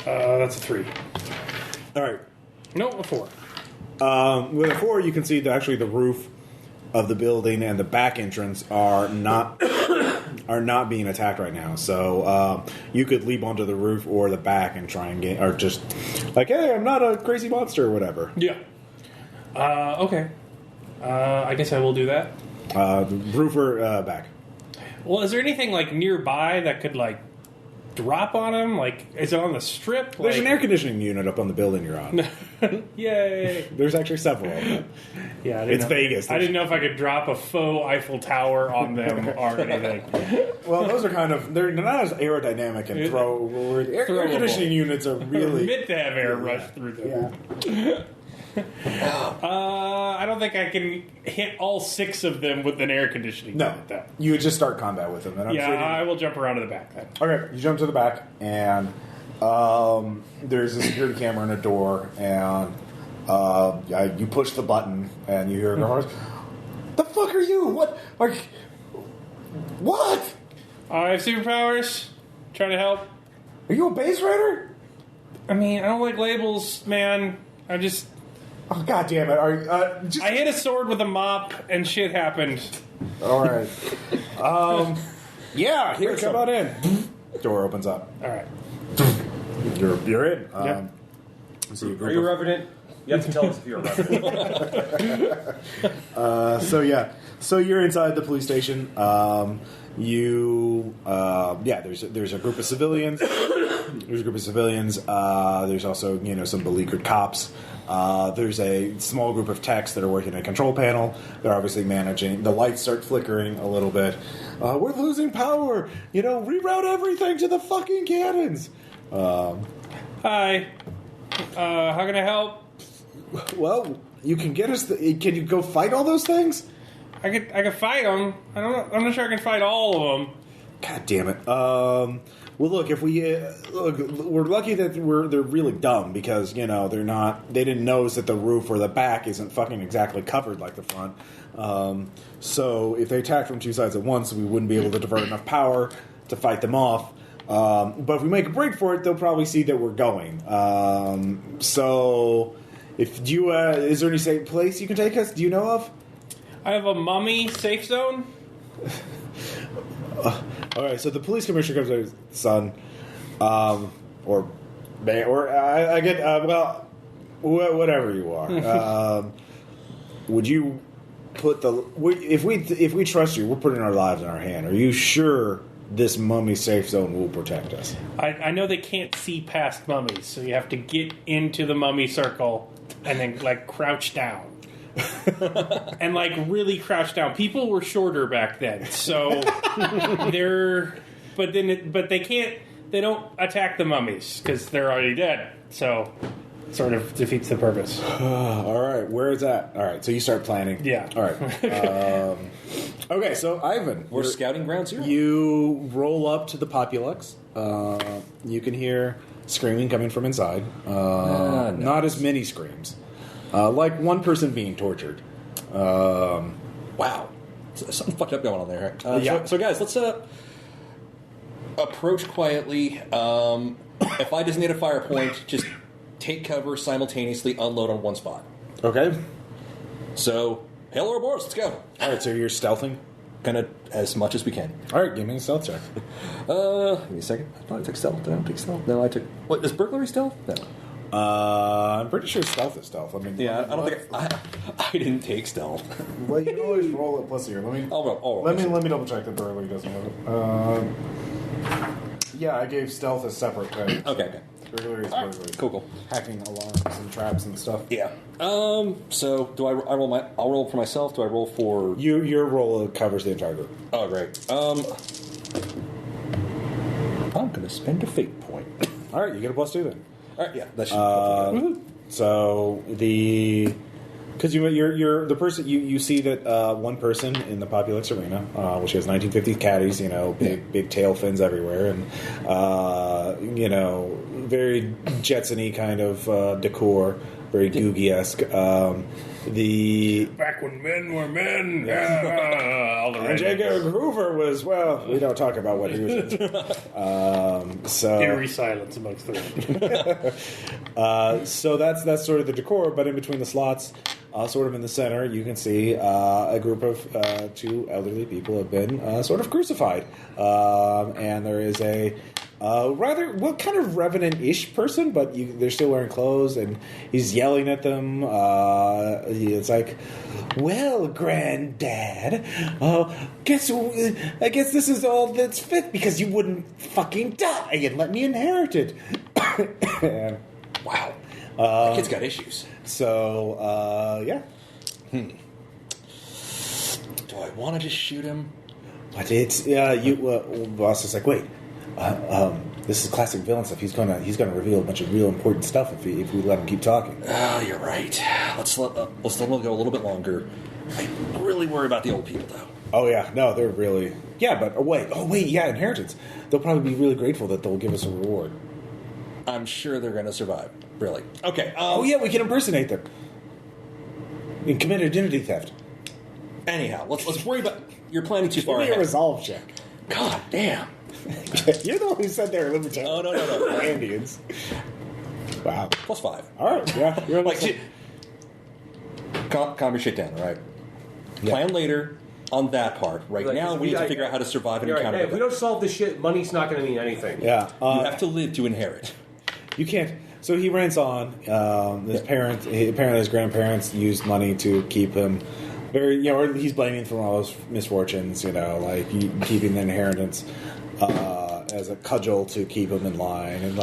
That's a 3. All right. No, a 4. With a 4, you can see that actually the roof of the building and the back entrance are not being attacked right now. So you could leap onto the roof or the back and try and or just like, hey, I'm not a crazy monster or whatever. Yeah. Okay. I guess I will do that. Roof or back. Well, is there anything like nearby that could like drop on him? Like, is it on the strip? There's an air conditioning unit up on the building you're on. Yay! There's actually several of them. Yeah, it's Vegas. I didn't know if I could drop a faux Eiffel Tower on them or anything. Well, those are they're not as aerodynamic and air conditioning units are really meant to have air rush through them. Yeah. I don't think I can hit all 6 of them with an air conditioning unit, though. You would just start combat with them. And I will jump around to the back then. Okay, you jump to the back, and there's a security camera and a door, and you push the button, and you hear the horse. The fuck are you? What? What? I have superpowers. Trying to help. Are you a base rider? I mean, I don't like labels, man. I just... Oh, God damn it. I hit a sword with a mop, and shit happened. All right. Yeah, here, come on in. Door opens up. All right. You're in. Yep. Are you a Revenant? You have to tell us if you're a Revenant. So you're inside the police station. There's a group of civilians. There's also some beleaguered cops. There's a small group of techs that are working a control panel. They're obviously managing. The lights start flickering a little bit. We're losing power. Reroute everything to the fucking cannons. Hi. How can I help? Well, you can get us. Can you go fight all those things? I could fight them. I'm not sure I can fight all of them. God damn it. Well, look, if we we're lucky that they're really dumb because they didn't notice that the roof or the back isn't fucking exactly covered like the front. So if they attack from 2 sides at once, we wouldn't be able to divert enough power to fight them off. But if we make a break for it, they'll probably see that we're going. So if you is there any safe place you can take us? Do you know of? I have a mummy safe zone. All right, so the police commissioner comes out, son, or I get whatever you are. Would you put if we trust you, we're putting our lives in our hand. Are you sure this mummy safe zone will protect us? I know they can't see past mummies, so you have to get into the mummy circle and then crouch down. And really crouch down. People were shorter back then, so but they can't they don't attack the mummies because they're already dead. So, it sort of defeats the purpose. All right, where is that? All right, so you start planning. Yeah. All right. Okay, so Ivan, We're scouting ground zero. you roll up to the Populux. You can hear screaming coming from inside. Nice. Not as many screams. Like one person being tortured. Wow. Something fucked up going on there. Yeah. So guys, let's approach quietly. If I designate a fire point, just take cover simultaneously, unload on one spot. Okay. So, hail Ouroboros, let's go. All right, so you're stealthing. Gonna as much as we can. All right, give me a stealth check. Give me a second. I thought I took stealth. Did I not take stealth? No, I took. What is burglary stealth? No. I'm pretty sure stealth is stealth. I mean, Yeah, I don't think I didn't take stealth. Well, you can always roll it plus here. Let me I'll let me double check that burglary doesn't have it. Yeah, I gave stealth a separate thing. Okay. Burglary is All right, burglary. cool. Hacking alarms and traps and stuff. Yeah. So do I roll my? I'll roll for myself. Do I roll for? Your roll covers the entire group. Oh, great. I'm gonna spend a fate point. All right, you get a +2 then. All right. Yeah. That should. So because you're the person you see that one person in the Populux arena, which has 1950s caddies, big tail fins everywhere, and very Jetson-y kind of decor, very Googie-esque. Back when men were men. All the And J. Garrett Hoover was, well, we don't talk about what he was into. Eerie silence amongst the So that's sort of the decor, but in between the slots, sort of in the center, you can see a group of two elderly people have been sort of crucified. And there is a kind of revenant-ish person, but they're still wearing clothes, and he's yelling at them. It's like, well, Granddad, I guess this is all that's fit because you wouldn't fucking die and let me inherit it. Wow. That kid's got issues. So, yeah. Do I want to just shoot him? But it's boss is like, wait. This is classic villain stuff. He's gonna reveal a bunch of real important stuff if we let him keep talking. Oh, you're right. Let's let him go a little bit longer. I really worry about the old people, though. Oh yeah, no, they're really but inheritance. They'll probably be really grateful that they'll give us a reward. I'm sure they're going to survive. Really? Okay. We can impersonate them and commit identity theft. Anyhow, let's worry about. You're planning too far Give me a ahead. resolve check. God damn. You're the one who said they were libertarian. Oh no. Indians. Wow. +5. All right. Yeah. You're Calm your shit down, all right? Yeah. Plan later on that part. Right now, we need to figure out how to survive and encounter. Hey, if we don't solve this shit, money's not going to mean anything. Yeah. You have to live to inherit. You can't. So he rants on. Apparently his grandparents used money to keep him or he's blaming for all his misfortunes. Keeping the inheritance as a cudgel to keep him in line, and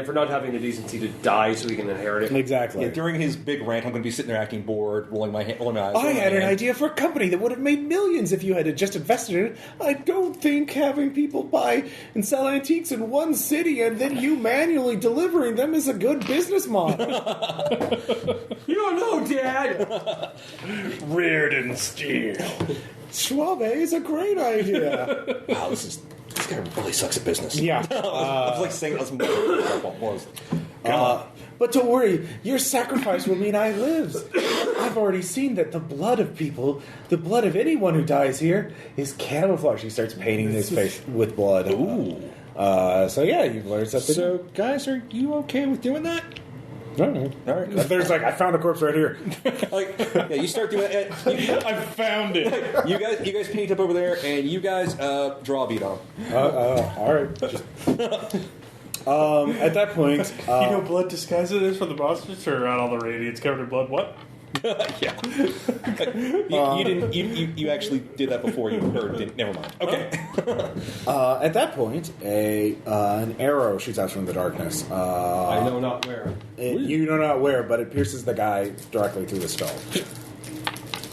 for not having the decency to die so he can inherit it. Exactly. Yeah, during his big rant, I'm going to be sitting there acting bored, rolling my eyes. I had an idea for a company that would have made millions if you had just invested in it. I don't think having people buy and sell antiques in one city and then you manually delivering them is a good business model. You don't know, Dad! Reardon Steel. Schwabe is a great idea. Wow, this guy really sucks at business. Yeah. I was like saying that's was. But don't worry, your sacrifice will mean I live. I've already seen that the blood of anyone who dies here is camouflage. He starts painting his face with blood. Ooh. You've learned something. So, guys, are you okay with doing that? No. All right. There's I found a corpse right here. You start doing it. I found it. You guys paint up over there, and you guys draw a bead on. All right. At that point, blood disguises is for the monsters, or on all the radiance covered in blood. What? Yeah. You didn't. You actually did that before you heard. Never mind. Okay. At that point, an arrow shoots out from the darkness. I know not where. You know not where, but it pierces the guy directly through the skull.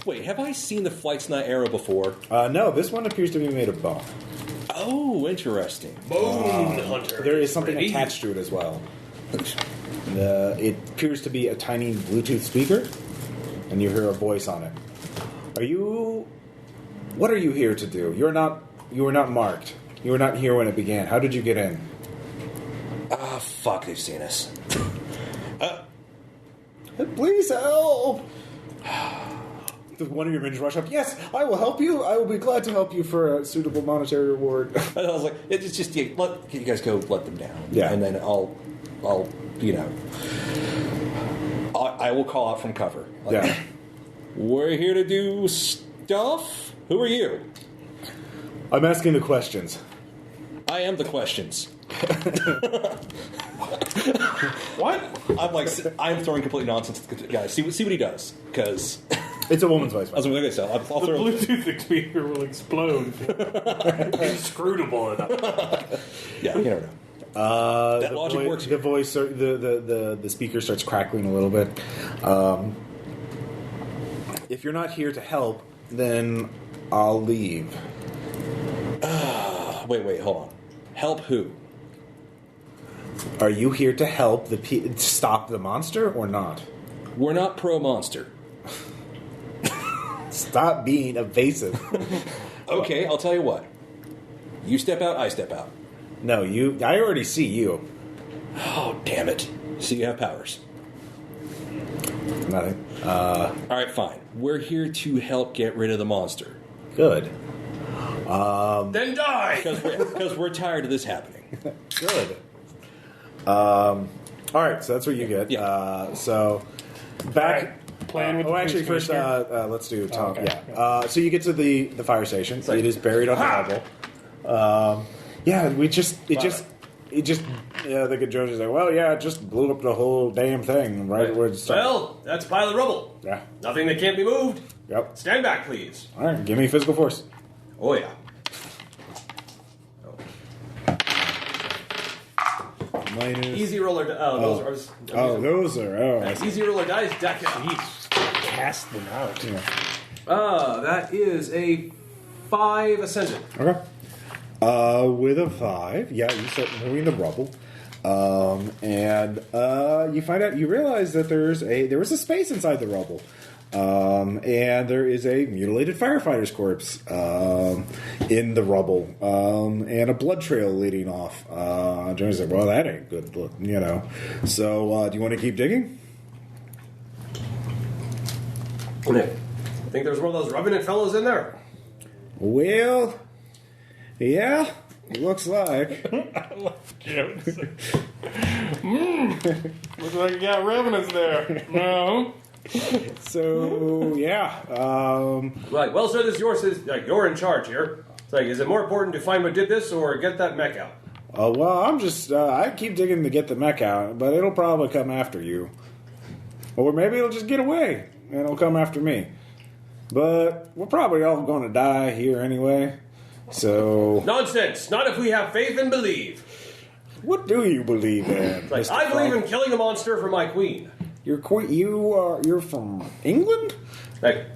Wait, have I seen the Flight's Night arrow before? No, this one appears to be made of bone. Oh, interesting. Bone hunter. There is something Ready? attached to it as well. It appears to be a tiny Bluetooth speaker, and you hear a voice on it. What are you here to do? You were not marked. You were not here when it began. How did you get in? Ah, fuck, they've seen us. Please help! Does one of your minions rush up? Yes, I will help you. I will be glad to help you for a suitable monetary reward. I was like, it's just, let you guys go let them down. Yeah. And then I'll I will call out from cover. Like, Yeah. We're here to do stuff? Who are you? I'm asking the questions. I am the questions. What? I'm throwing complete nonsense at the guy. See what he does. Because It's a woman's voice. I was going to say, I'll The throw. Bluetooth speaker will explode. Inscrutable enough. Yeah, you never know. That logic works The here. voice, the speaker starts crackling a little bit. If you're not here to help, then I'll leave. Wait, hold on. Help who? Are you here to help stop the monster or not? We're not pro-monster. Stop being evasive. Okay, I'll tell you what. You step out, I step out. No, I already see you. Oh, damn it. So you have powers. Nothing. All right, fine. We're here to help get rid of the monster. Good. Then die! Because we're tired of this happening. Good. All right, so that's what you get. Yeah. So back. Plan with the Actually, police first, commissioner? let's do Tom. okay. Yeah. So you get to the fire station. like, it is buried on ha! the rubble. Yeah, the good Jones is like, well, yeah, it just blew up the whole damn thing right where it started. Well, that's a pile of rubble. Yeah. Nothing that can't be moved. Yep. Stand back, please. All right, give me physical force. Oh, yeah. Minus. Easy roller. Those are. I see. Easy roller dice. Deck it. Cast them out. That is a 5 ascendant. Okay. With a 5, yeah, you start moving the rubble, and you realize that there was a space inside the rubble, and there is a mutilated firefighter's corpse in the rubble, and a blood trail leading off. Johnny's like, well, that ain't good, look, So, do you want to keep digging? I think there's one of those Revenant fellows in there. Well, yeah, looks like. Jokes. Looks like you got revenants there. No. So, yeah. Like, well, sir, this is yours. Like, you're in charge here. It's like, is it more important to find what did this or get that mech out? Well, I'm just, I keep digging to get the mech out, but it'll probably come after you. Or maybe it'll just get away, and it'll come after me. But we're probably all going to die here anyway, so... Nonsense! Not if we have faith and believe. What do you believe in, Like, Mr. I believe in Frog? killing a monster for my queen. You're you're from England? Like,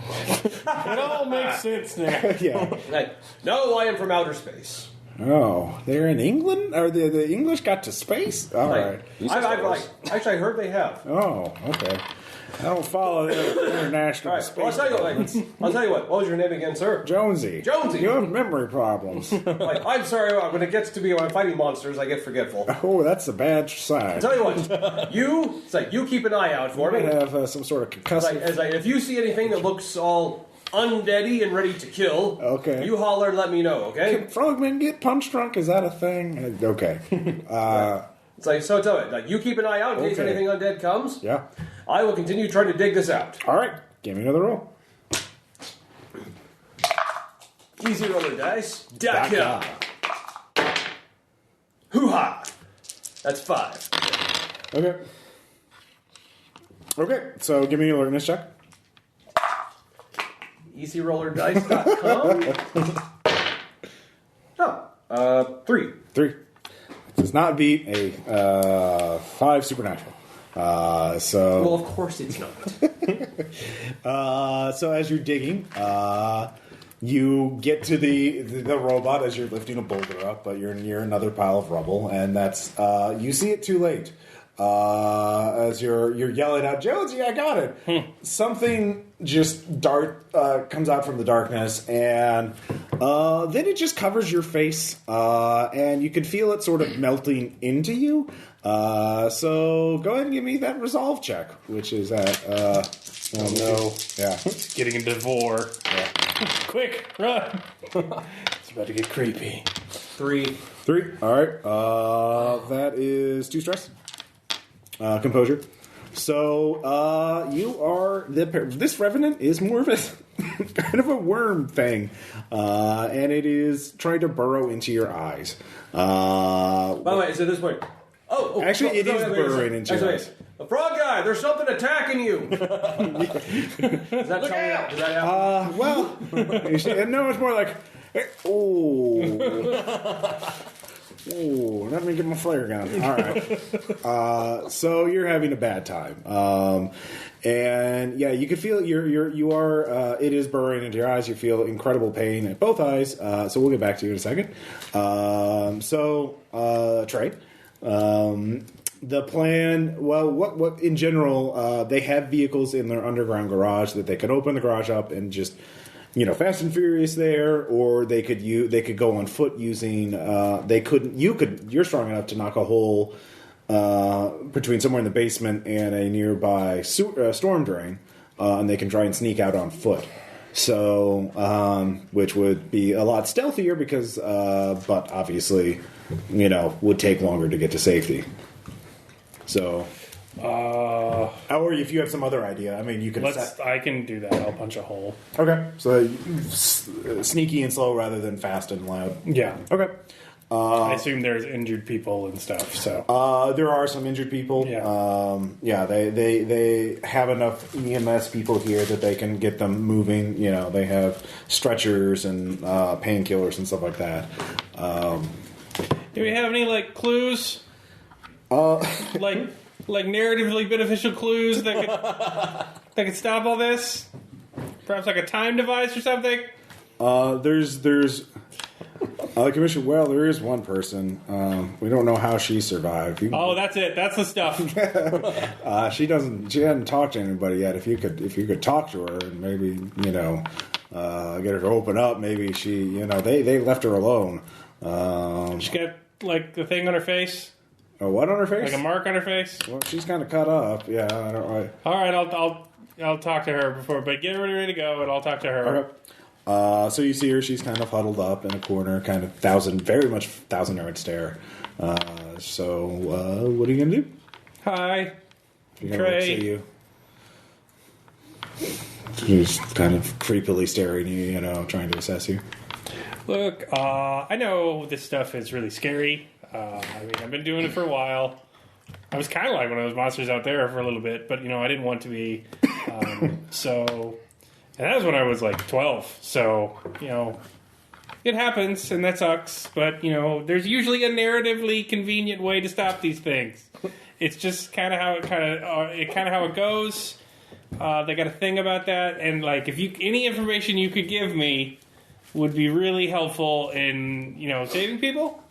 It all makes sense now. Yeah. No, I am from outer space. Oh, they're in England? Or the English got to space? All right. Actually, I heard they have. Oh, okay. I don't follow the international All right. space. Well, I'll tell you what. What was your name again, sir? Jonesy. Jonesy. You have memory problems. Like, I'm sorry. When it gets to be when I'm fighting monsters, I get forgetful. Oh, that's a bad sign. I'll tell you what. You keep an eye out for You me. might have some sort of concussive... If you see anything that looks all undeady and ready to kill, Okay. you holler and let me know, okay? Can frogmen get punch drunk? Is that a thing? Okay. It's like, so tell it. Like, you keep an eye out in case Okay. anything undead comes. Yeah. I will continue trying to dig this out. All right. Give me another roll. Easy roller dice. Back Daka. Hoo-ha. That's 5. Okay. Okay. So give me your alertness check. EasyRollerDice.com. 3. 3. Does not beat a 5 supernatural. Well, of course it's not. So as you're digging, You get to the robot as you're lifting a boulder up, but you're near another pile of rubble, and that's you see it too late. As you're yelling out, Jonesy, I got it. Something just comes out from the darkness, and then it just covers your face, and you can feel it sort of melting into you. So go ahead and give me that resolve check, which is at oh no, yeah, Getting a devour. yeah. Quick, run! It's about to get creepy. 3. All right, that is 2 stress. Composure. So you are this revenant is more of a kind of a worm thing, and it is trying to burrow into your eyes. By the way, so this point. Oh, actually, it is burrowing into your eyes. The frog guy, there's something attacking you. Does that Look out! Does that happen? Well, no, it's more like, oh, let me get my flare gun. All right. So you're having a bad time, and yeah, you can feel it. You are. It is burrowing into your eyes. You feel incredible pain at both eyes. So we'll get back to you in a second. Trey. The plan, well, what in general, they have vehicles in their underground garage that they could open the garage up and just, Fast and Furious there, or they could go on foot using. You're strong enough to knock a hole between somewhere in the basement and a nearby storm drain, and they can try and sneak out on foot. So, which would be a lot stealthier because, but obviously, would take longer to get to safety. So, or if you have some other idea, I mean, you can. I can do that. I'll punch a hole. Okay, so sneaky and slow rather than fast and loud. Yeah. Okay. I assume there's injured people and stuff. So there are some injured people. Yeah. They have enough EMS people here that they can get them moving. They have stretchers and painkillers and stuff like that. Do we have any clues? Like narratively beneficial clues that could stop all this? Perhaps like a time device or something? There's Commissioner. Well, there is one person. We don't know how she survived. That's it. That's the stuff. She hasn't talked to anybody yet. If you could talk to her and maybe get her to open up, maybe she they left her alone. She got the thing on her face. A what on her face? Like a mark on her face? Well, she's kind of cut up. Yeah, I don't. All right, I'll talk to her before, but get ready to go, and I'll talk to her. Okay. So you see her. She's kind of huddled up in a corner, kind of very much thousand-yard stare. So what are you gonna do? Hi, Trey. See you. She's kind of creepily staring at you, trying to assess you. Look, I know this stuff is really scary. I've been doing it for a while. I was kind of like one of those monsters out there for a little bit, but, I didn't want to be. And that was when I was 12. So, it happens, and that sucks. But, there's usually a narratively convenient way to stop these things. It's just kind of how it goes. They got a thing about that, and any information you could give me would be really helpful in saving people.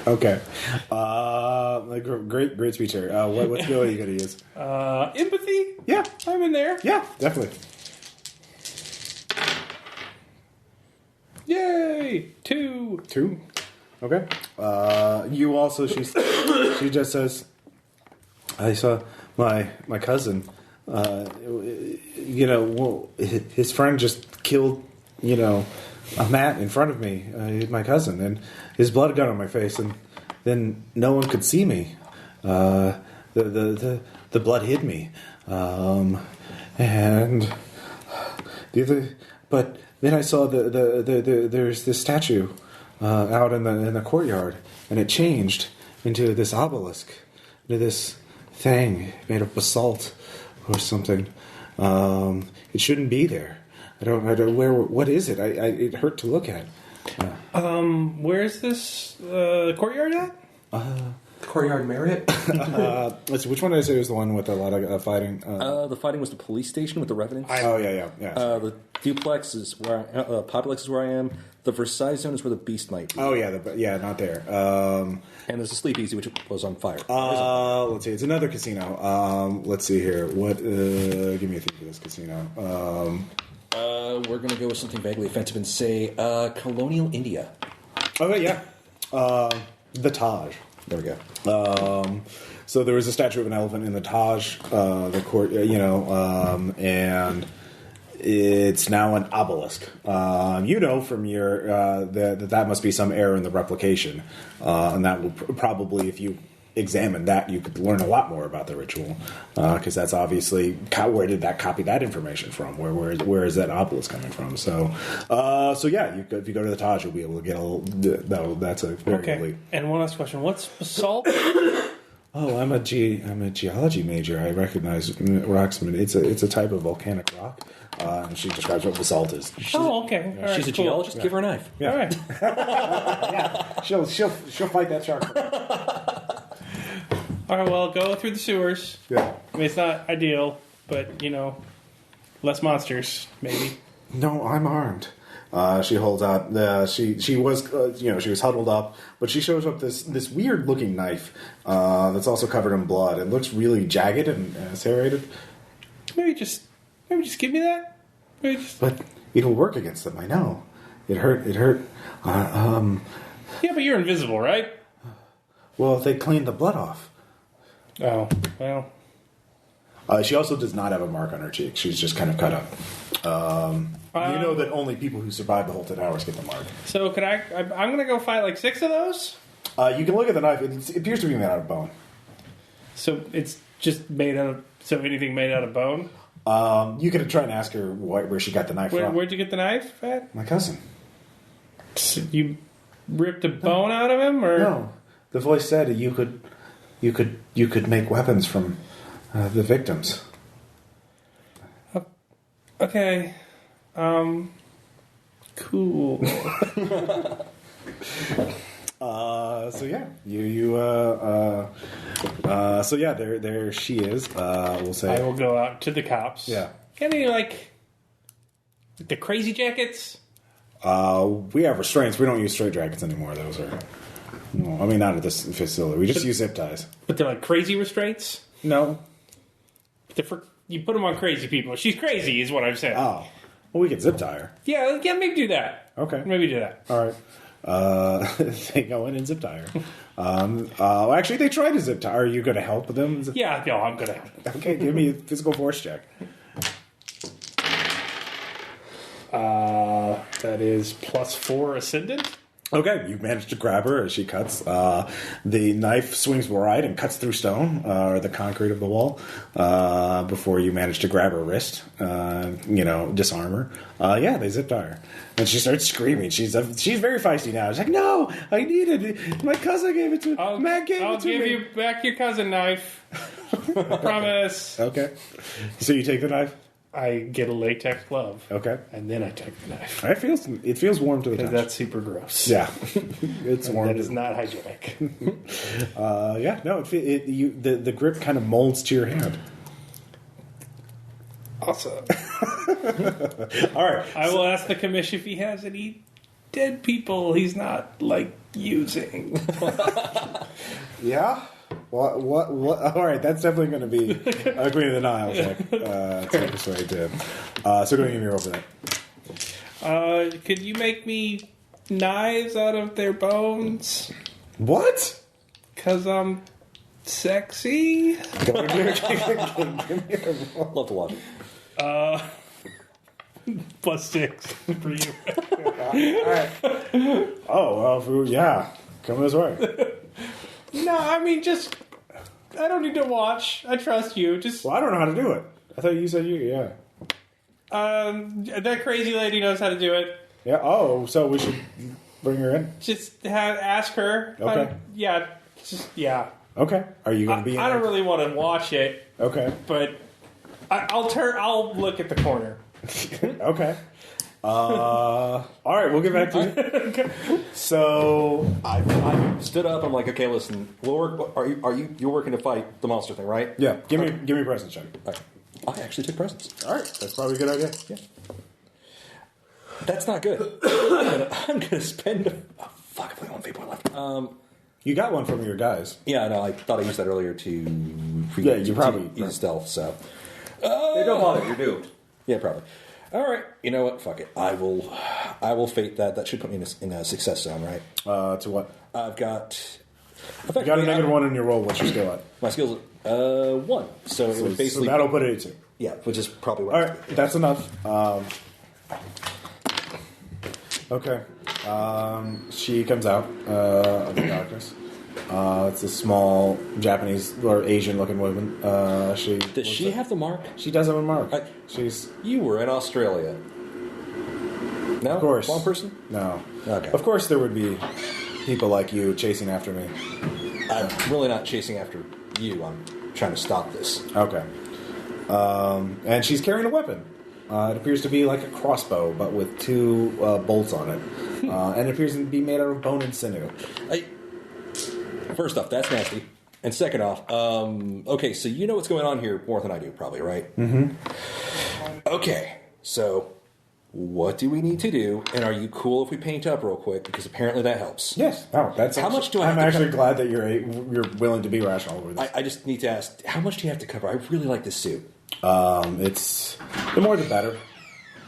Okay. Great speech here. What skill are you going to use? Empathy? Yeah. I'm in there. Yeah, definitely. Yay! 2. Okay. You also, she just says, I saw my cousin, his friend just killed, a mat in front of me, my cousin, and his blood got on my face, and then no one could see me. The blood hid me, and but then I saw there's this statue out in the courtyard, and it changed into this obelisk, into this thing made of basalt or something. It shouldn't be there. I don't. What is it? It hurt to look at. Where's this courtyard at? Courtyard Marriott? Let's see, which one did I say was the one with a lot of fighting? The fighting was the police station with the revenants. Yeah. The duplex is where Poplex is where I am. The Versailles zone is where the Beast might be. Oh, yeah, not there. And there's a Sleepeasy, which was on fire. Let's see, it's another casino. Let's see here. What? Give me a thing for this casino. We're going to go with something vaguely offensive and say Colonial India. Okay, yeah. The Taj. There we go. So there was a statue of an elephant in the Taj, the court, and it's now an obelisk. From your that must be some error in the replication, and that will probably, if you examine that, you could learn a lot more about the ritual, because that's obviously where did that copy that information from? Where is that obelisk coming from? So yeah, if you go to the Taj, you'll be able to get a little. That's a very good lead. And one last question: what's basalt? Oh, I'm a geology major. I recognize rocks. It's a type of volcanic rock. And she describes what basalt is. Okay. All right, she's a geologist. Give her a knife. Yeah. All right. Yeah. She'll fight that shark. All right. Well, go through the sewers. Yeah. I mean, it's not ideal, but less monsters, maybe. No, I'm armed. She holds out. She was she was huddled up, but she shows up this weird looking knife that's also covered in blood. It looks really jagged and serrated. Maybe just give me that. But it'll work against them. I know. It hurt. Yeah, but you're invisible, right? Well, they cleaned the blood off. Oh, well. She also does not have a mark on her cheek. She's just kind of cut up. You know that only people who survive the Holton Hours get the mark. So could I'm going to go fight like 6 of those? You can look at the knife. It appears to be made out of bone. So it's just made out of... So anything made out of bone? You could try and ask her where she got the knife from. Where'd you get the knife at? My cousin. So you ripped a bone out of him, or no? The voice said you could make weapons from the victims. Okay. Cool. So yeah, so yeah, there she is. We'll say I will go out to the cops. Yeah. Any the crazy jackets? We have restraints. We don't use straight jackets anymore. Those are, not at this facility. We just use zip ties. But they're like crazy restraints? No. You put them on crazy people. She's crazy, is what I'm saying. Oh, well, we could zip tie her. Yeah, maybe do that. Okay, maybe do that. All right. They go in and zip tie her. Actually, they tried to zip tie. Are you going to help them? Yeah, no, I'm going to help. Okay, give me a physical force check. That is +4 ascendant. Okay, you managed to grab her as she cuts. The knife swings wide and cuts through stone, or the concrete of the wall, before you manage to grab her wrist, disarm her. Yeah, they zip tie her. And she starts screaming. She's very feisty now. She's like, no, I need it. My cousin gave it to me. Matt gave it to me. I'll give you back your cousin knife. I promise. Okay. So you take the knife? I get a latex glove. Okay. And then I take the knife. It feels warm to the touch. That's super gross. Yeah. It's warm. That is not hygienic. Yeah. No, the grip kind of molds to your hand. Awesome. All right. I will ask the commish if he has any dead people he's not, using. Yeah? What? All right, that's definitely going to be a Queen of the Nile check. To persuade him. So go ahead and give me a roll for that. Could you make me knives out of their bones? What? Because I'm sexy? Give me a roll. Love to watch it. +6 for you. All right. Oh, well, yeah. Come this way. No, I mean, I don't need to watch. I trust you. Well, I don't know how to do it. I thought you said yeah. That crazy lady knows how to do it. Yeah. Oh, so we should bring her in? Just ask her. Okay. Yeah. Okay. Are you going to be in I don't there? really want to watch it. Okay. But I'll look at the corner. Okay. All right, we'll get back to you. So I stood up. I'm like, okay, listen. You're working to fight the monster thing, right? yeah, give me a presence check. All right. I actually took presents. All right, that's probably a good idea. Yeah. That's not good. I'm gonna spend. Oh, fuck! I've only one fate point left. You got one from your guys. Yeah, no, I thought I used that earlier to. Yeah, you probably use stealth. So. Hey, don't bother. You're doomed. Yeah, probably. All right. You know what? Fuck it. I will fate that. That should put me in a success zone, right? To what? I've got. You got a -1 in your roll. What's your skill at? My skill's 1. So it would basically. So that'll put it at 2. Yeah, which is probably what. All right, that's enough. Okay. She comes out of the darkness. It's a small Japanese or Asian-looking woman. Does she have the mark? She does have a mark. She's. You were in Australia. No, of course. Wrong person. No. Okay. Of course, there would be people like you chasing after me. I'm really not chasing after you. I'm trying to stop this. Okay. And she's carrying a weapon. It appears to be like a crossbow, but with 2 bolts on it. And it appears to be made out of bone and sinew. First off, that's nasty. And second off, okay, so you know what's going on here more than I do, probably, right? Mm-hmm. Okay, so what do we need to do? And are you cool if we paint up real quick? Because apparently that helps. Yes. No, that's how much do I? I'm actually glad that you're willing to be rational with this. I just need to ask, how much do you have to cover? I really like this suit. It's the more the better.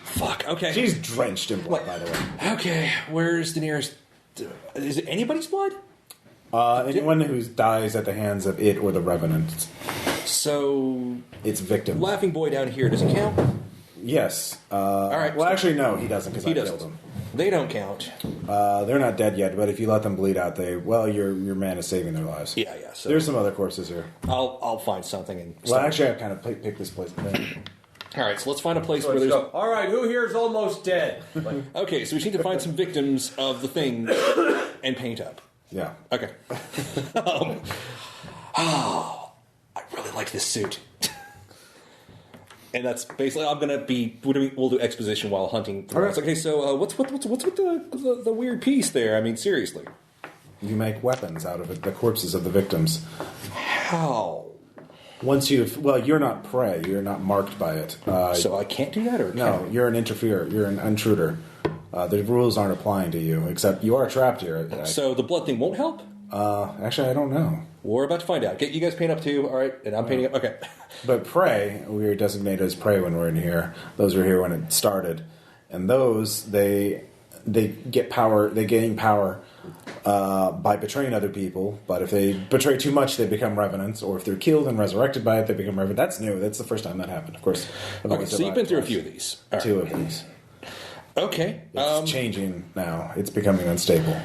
Fuck. Okay. She's drenched in blood, by the way. Okay. Where's the nearest? Is it anybody's blood? Anyone who dies at the hands of it or the Revenant. So it's victim. Laughing boy down here, does it count? Yes. All right. Well, actually, no, he doesn't because I killed him. They don't count. They're not dead yet, but if you let them bleed out, your man is saving their lives. Yeah, yeah. So there's some other corpses here. I'll find something and. Well, actually, I kind of picked this place. All right, so let's find a place where there's. All right, who here is almost dead? Okay, so we need to find some victims of the thing and paint up. Yeah. Okay. I really like this suit. And that's basically I'm gonna be. We'll do exposition while hunting. Okay, so what's with the weird piece there? I mean, seriously. You make weapons out of it, the corpses of the victims. How? Once you're not prey. You're not marked by it. So I can't do that, or no? You're an interferer. You're an intruder. The rules aren't applying to you, except you are trapped here. So the blood thing won't help? Actually, I don't know. We're about to find out. You guys paint up too, all right? And I'm painting up. Okay. But prey, we are designated as prey when we're in here. Those were here when it started, and those they get power. They gain power by betraying other people. But if they betray too much, they become revenants. Or if they're killed and resurrected by it, they become revenants. That's new. That's the first time that happened. Of course. Okay, so you've been through a few of these. All right. 2 of these. Okay. It's changing now. It's becoming unstable.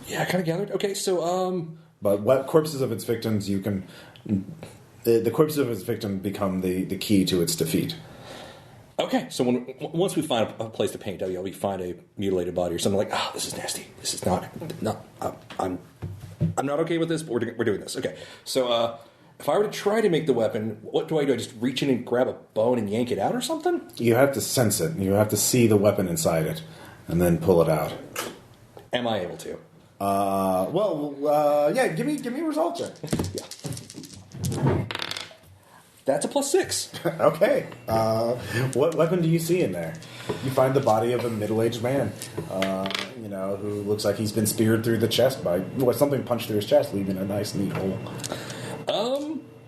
Yeah, I kind of gathered. Okay, so But what corpses of its victims you can. The corpses of its victim become the key to its defeat. Okay, so once we find a place to paint, we find a mutilated body or something like, this is nasty. This is not. I'm not okay with this, but we're doing this. Okay, so if I were to try to make the weapon, what do? I just reach in and grab a bone and yank it out or something? You have to sense it. You have to see the weapon inside it, and then pull it out. Am I able to? Yeah. Give me a result check. Yeah. That's a +6. Okay. What weapon do you see in there? You find the body of a middle-aged man, who looks like he's been speared through the chest by something punched through his chest, leaving a nice, neat hole.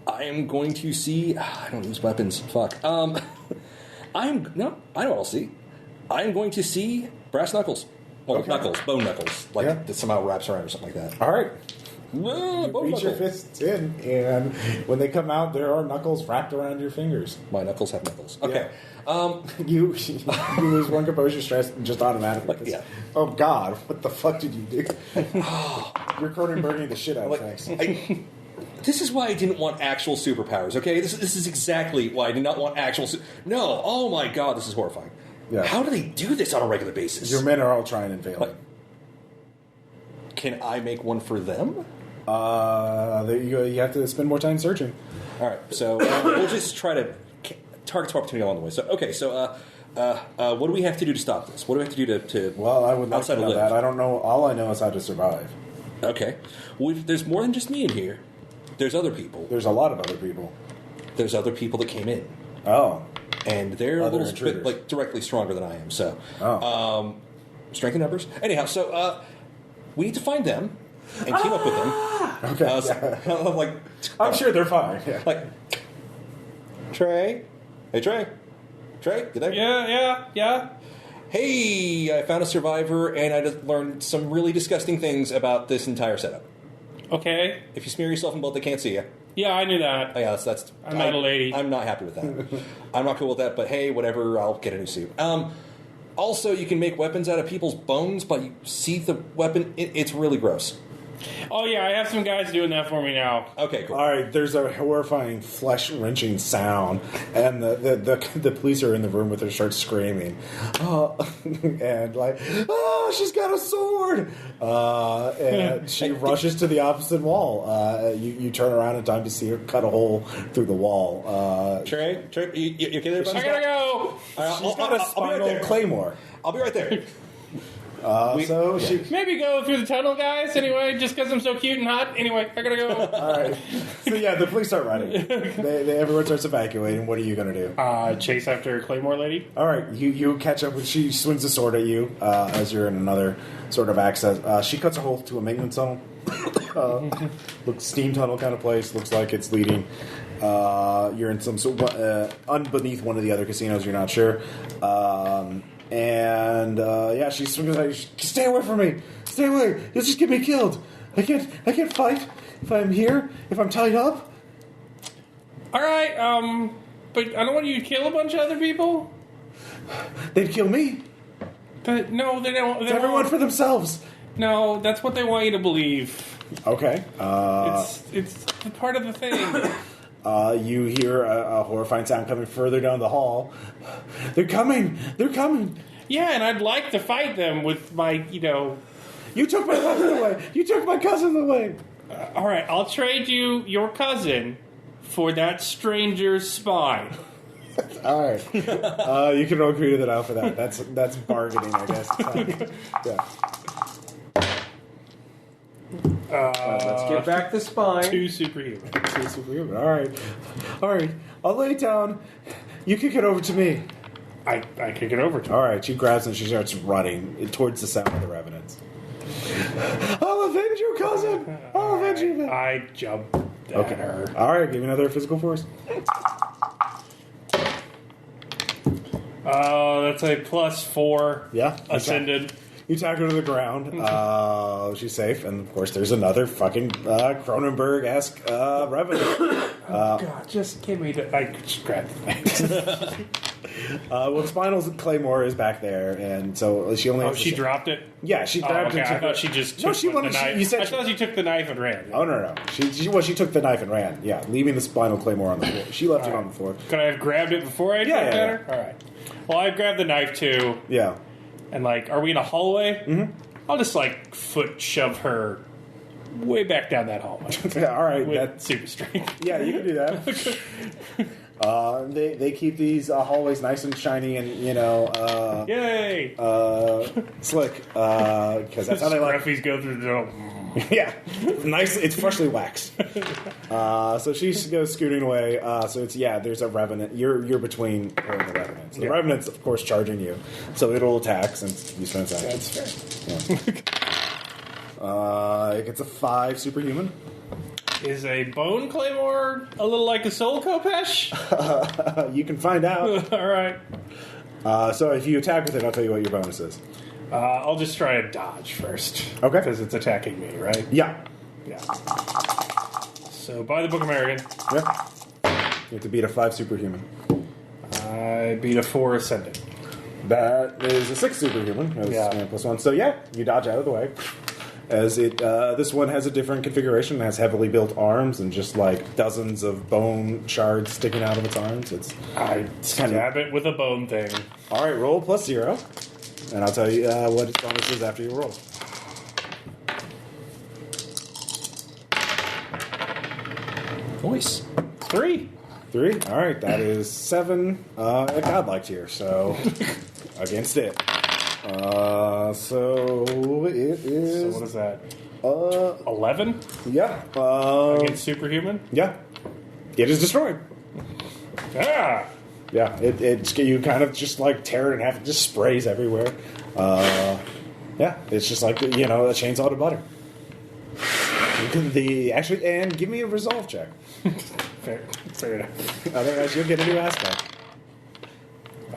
I am going to see. I don't use weapons. Fuck. I know what I'll see. I am going to see brass knuckles. Well, okay. Knuckles, bone knuckles, that somehow wraps around or something like that. All right. You reach your fists in, and when they come out, there are knuckles wrapped around your fingers. My knuckles have knuckles. Okay. Yeah. You lose one composure stress just automatically. Yeah. Oh, God. What the fuck did you do? You're Cronenberging the shit out of things. This is why I didn't want actual superpowers, okay? This is exactly why I did not want actual... No. Oh, my God. This is horrifying. Yeah. How do they do this on a regular basis? Your men are all trying and failing. Can I make one for them? You have to spend more time searching. All right, so we'll just try to target some opportunity along the way. So, okay, so what do we have to do to stop this? What do we have to do to Well, I would like outside to of know live? that. I don't know. All I know is how to survive. Okay. Well, there's more than just me in here. There's other people. There's a lot of other people. There's other people that came in. Oh. And they're a Other little bit intruders. like directly stronger than I am. So, Oh. strength in numbers. Anyhow, so we need to find them and team up with them. Okay. I'm like, I'm sure they're fine. Yeah. like Trey. Hey, Trey. Trey, you there? Yeah. Hey, I found a survivor, and I just learned some really disgusting things about this entire setup. Okay. If you smear yourself in blood, they can't see you. Yeah, I knew that. Oh, yeah, that's. I'm not a lady. I'm not happy with that. I'm not cool with that. But hey, whatever. I'll get a new suit. Also, you can make weapons out of people's bones, but you see the weapon. It's really gross. Oh, yeah, I have some guys doing that for me now. Okay, cool. All right, there's a horrifying, flesh-wrenching sound, and the police are in the room with her, start screaming, and like, oh, she's got a sword, and she rushes to the opposite wall. You turn around in time to see her cut a hole through the wall. Trey, you okay there, buddy? I gotta go! She's got a spinal claymore. I'll be right there. She. Maybe go through the tunnel, guys, anyway, just because I'm so cute and hot. Anyway, I gotta go. All right. So yeah, the police start running. Everyone starts evacuating. What are you going to do? Chase after Claymore Lady. All right, you catch up with. She swings a sword at you as you're in another sort of access. She cuts a hole to a maintenance tunnel. Looks steam tunnel kind of place. Looks like it's leading. You're in some sort of beneath one of the other casinos. You're not sure. She swings at you. Stay away from me. Stay away. You'll just get me killed. I can't fight if I'm here. If I'm tied up. All right, but I don't want you to kill a bunch of other people. They'd kill me. But no, they don't. It's everyone for themselves. No, that's what they want you to believe. Okay. It's part of the thing. You hear a horrifying sound coming further down the hall. They're coming. They're coming. Yeah, and I'd like to fight them with my, You took my cousin away. You took my cousin away. all right, I'll trade you your cousin for that stranger's spine. All right. You can roll creative out for that. That's bargaining, I guess. Yeah. Let's get back the spine. 2 superhuman. All right. I'll lay down. You kick it over to me. I kick it over to her. All right. She grabs and she starts running towards the sound of the revenants. I'll avenge you, cousin. I'll avenge you. I jump at her. All right. Give me another physical force. That's a +4. Yeah. Ascended. You tack her to the ground. She's safe, and of course, there's another fucking Cronenberg-esque revenant. God, just give me the. I just grabbed the thing. Spinal's Claymore is back there, and so she only. Oh, has to she dropped it. Yeah, she grabbed okay. it. I thought she just took No, she the wanted. knife. You said. I thought she took the knife and ran. Oh no! She took the knife and ran. Yeah, leaving the Spinal Claymore on the floor. She left it on the floor. Could I have grabbed it before I jumped at her? All right. Well, I grabbed the knife too. Yeah. And are we in a hallway? Mm-hmm. I'll just foot shove her way back down that hallway. All right. With super strength. Yeah, you can do that. They keep these hallways nice and shiny and Yay! slick because that's how they like. Scruffies go through the door. Yeah, nice. It's freshly waxed. So she goes scooting away. There's a revenant. You're between her and the revenants. The revenant's of course charging you, so it'll attack since you spent action. That's fair. Yeah. It gets a 5 superhuman. Is a bone claymore a little like a soul Kopesh? You can find out. All right. So if you attack with it, I'll tell you what your bonus is. I'll just try to dodge first. Okay. Because it's attacking me, right? Yeah. Yeah. So, by the Book American. Yeah. You have to beat a 5 superhuman. I beat a 4 ascending. That is a 6 superhuman. +1. So yeah, you dodge out of the way. As it, this one has a different configuration. It has heavily built arms and just dozens of bone shards sticking out of its arms. I stab it with a bone thing. All right, roll +0, and I'll tell you what its bonus is after you roll. Voice. 3. 3. All right, that is 7 at godlike tier. So against it. So it is. So what is that? 11 Yeah. against superhuman. Yeah. It is destroyed. Ah. Yeah. It's you kind of just like tear it in half. It just sprays everywhere. Yeah. It's just like a chainsaw to butter. And give me a resolve check. Fair enough. Otherwise, you'll get a new aspect.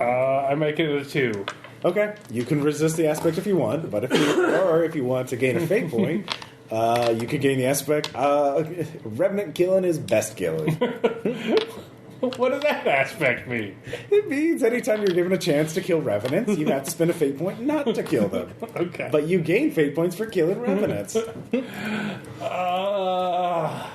I make it a 2. Okay, you can resist the aspect if you want, but if you want to gain a fate point, you can gain the aspect. Revenant killing is best killing. What does that aspect mean? It means anytime you're given a chance to kill revenants, you have to spend a fate point not to kill them. Okay, but you gain fate points for killing revenants. I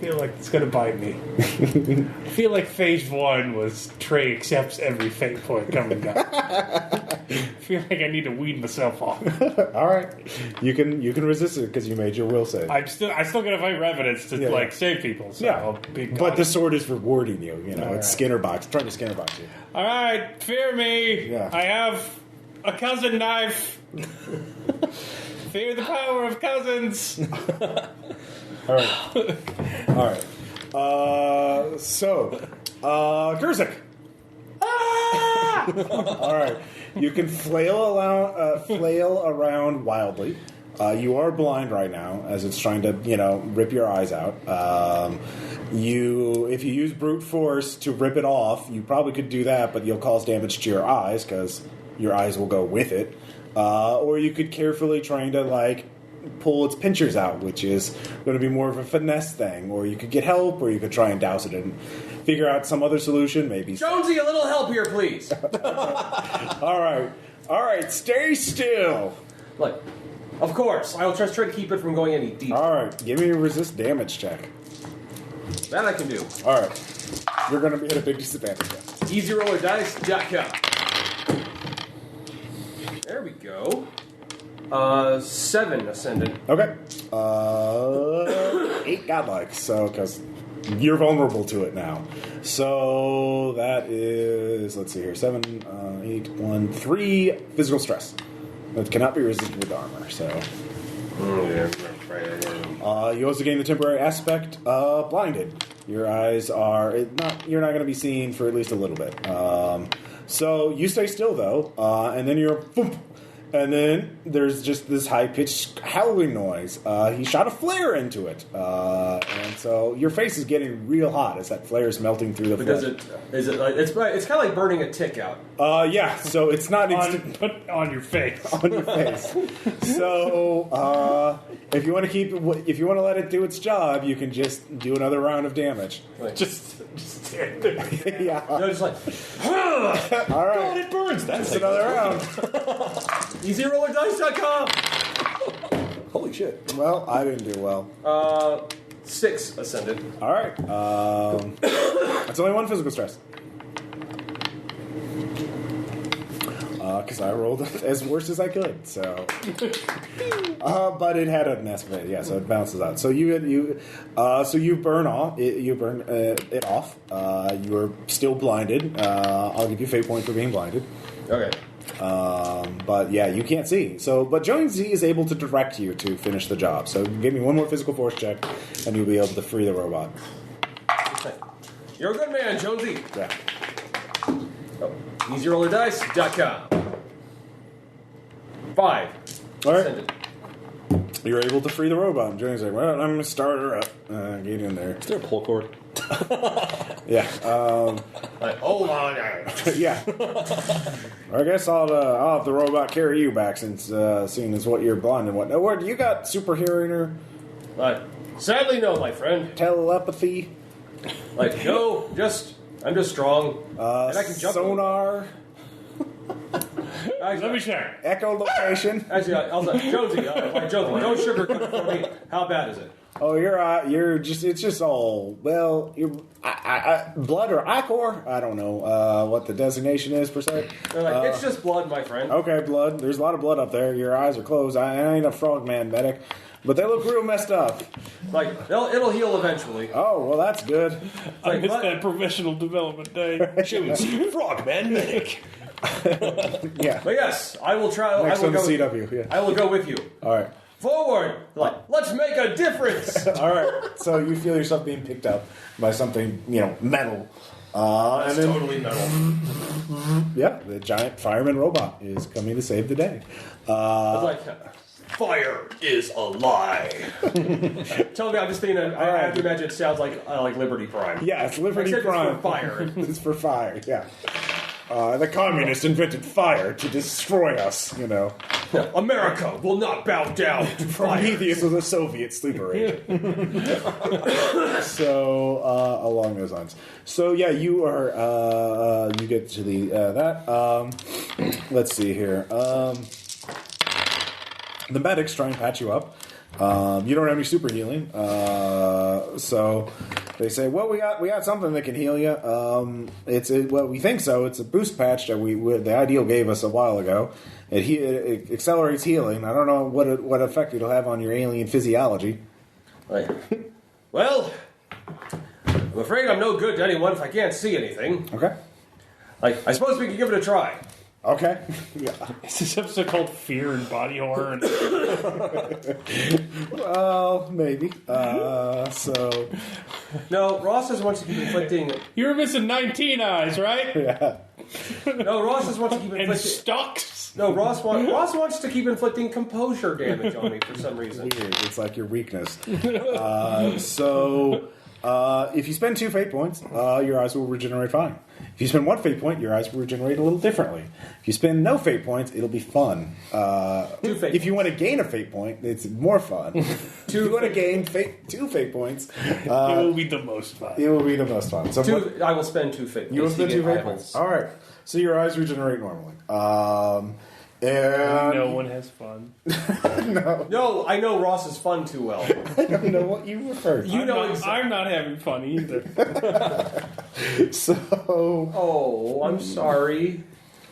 feel like it's gonna bite me. I feel like phase 1 was Trey accepts every fate point coming down. I feel like I need to weed myself off. All right, you can resist it because you made your will save. I still gotta fight revenants to save people. So I'll be but the sword is rewarding you. It's right. Skinner box, trying to Skinner box you. All right, fear me. Yeah. I have a cousin knife. Fear the power of cousins. All right. So, Kurzik. All right. You can flail around wildly. You are blind right now, as it's trying to, rip your eyes out. If you use brute force to rip it off, you probably could do that, but you'll cause damage to your eyes because your eyes will go with it. Or you could carefully trying to pull its pinchers out, which is going to be more of a finesse thing. Or you could get help, or you could try and douse it and figure out some other solution. Maybe Jonesy, a little help here, please. All right, stay still. Look, of course, I'll just try to keep it from going any deeper. All right, give me a resist damage check. That I can do. All right, you're going to be at a big disadvantage. EasyRollerDice.com. There we go. 7 ascendant. Okay. 8 godlike. So, because you're vulnerable to it now. So that is, let's see here, 7, 8, 1, 3 physical stress. That cannot be resisted with armor. So. You also gain the temporary aspect, blinded. Your eyes are you're not going to be seen for at least a little bit. So you stay still though, and then you're. Boom, and then there's just this high-pitched howling noise. He shot a flare into it. And so your face is getting real hot as that flare is melting through the flesh. It's kind of like burning a tick out. Yeah, so it's not on your face. On your face. So, if you want to let it do its job, you can just do another round of damage. Just stand there. Yeah. No, just like, all right. God, it burns. That's Just another round. EasyRollerDice.com. Holy shit. Well, I didn't do well. 6 ascendant. All right. That's only 1 physical stress. Because I rolled as worse as I could, so. But it had an aspect, yeah. So it bounces out. So you burn off. You burn it off. You are still blinded. I'll give you a fate point for being blinded. Okay. But yeah, you can't see. So, but Jonesy is able to direct you to finish the job. So give me one more physical force check, and you'll be able to free the robot. You're a good man, Jonesy. Yeah. EasyRollerDice.com. 5. All right. Ascendant. You're able to free the robot. And Jonesy's like, well, I'm going to start her up. Get in there. Is there a pull cord? Yeah. Hold on. Yeah. I guess I'll have the robot carry you back since seeing as what you're blind and whatnot. What you got? Super hearing or Sadly, no, my friend. telepathy? No, I'm just strong. And I can jump. Sonar, Let me check. echolocation. Actually, I was like, Jonesy, don't sugarcoat it for me. How bad is it? Oh, you're just, it's just all, well, blood or ichor? I don't know what the designation is per se. They're like, it's just blood, my friend. Okay, blood. There's a lot of blood up there. Your eyes are closed. I ain't a frogman medic, but they look real messed up. Like, it'll heal eventually. Oh, well, that's good. I missed that professional development day. Choose Frogman Medic. Yeah. But yes, I will try. Next I will on the go CW, yeah. I will go with you. All right. Forward! Like, let's make a difference! All right. So you feel yourself being picked up by something, metal. That's and then, totally metal. yeah, the giant fireman robot is coming to save the day. It's like, fire is a lie. Tell me, I'm just thinking, I have to imagine it sounds like Liberty Prime. Yeah, it's Liberty Except Prime. It's for fire. It's for fire, yeah. The communists invented fire to destroy us, America will not bow down to fire. Prometheus was a Soviet sleeper agent. So, along those lines. So, yeah, you are, you get to the, that. Let's see here. The medics try and patch you up. You don't have any super healing. So they say, well, we got something that can heal you. Well, we think so. It's a boost patch that the Ideal gave us a while ago. It accelerates healing. I don't know what effect it'll have on your alien physiology. Right. Well, I'm afraid I'm no good to anyone if I can't see anything. Okay. Like, I suppose we could give it a try. Okay. Yeah. Is this episode called Fear and Body Horror? Well, maybe. So. No, Ross just wants to keep inflicting. You were missing 19 eyes, right? Yeah. No, Ross just wants to keep And inflicting. stalks. No, Ross wants to keep inflicting composure damage on me for some reason. Weird. It's like your weakness. If you spend 2 fate points, your eyes will regenerate fine. If you spend 1 fate point, your eyes will regenerate a little differently. If you spend no fate points, it'll be fun. 2 fate If you want to gain a fate point, it's more fun. If you want to gain 2 fate points, It will be the most fun. it will be the most fun. So I will spend 2 fate points. you will spend to 2 get fate points. All right. So your eyes regenerate normally. And No one has fun. No, I know Ross is fun too well. I don't know what you refer to. You know exactly. I'm not having fun either. So Oh, I'm sorry.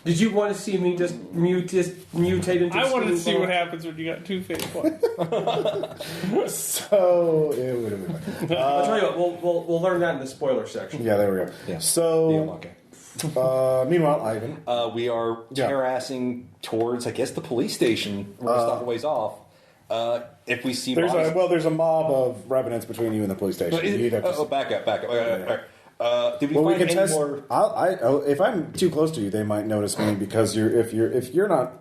Did you want to see me just mutate into? I wanted to see screwball? what happens when you got 2 fate points. so it would have been. I'll tell you what. We'll learn that in the spoiler section. Yeah, there we go. Yeah. So Okay. meanwhile, Ivan. We are terrassing towards, I guess, the police station. We're a stop ways off. If we see There's a mob of revenants between you and the police station. You'd have to back up. All right. Did we well, we find can any test. more? If I'm too close to you, they might notice me because if you're not.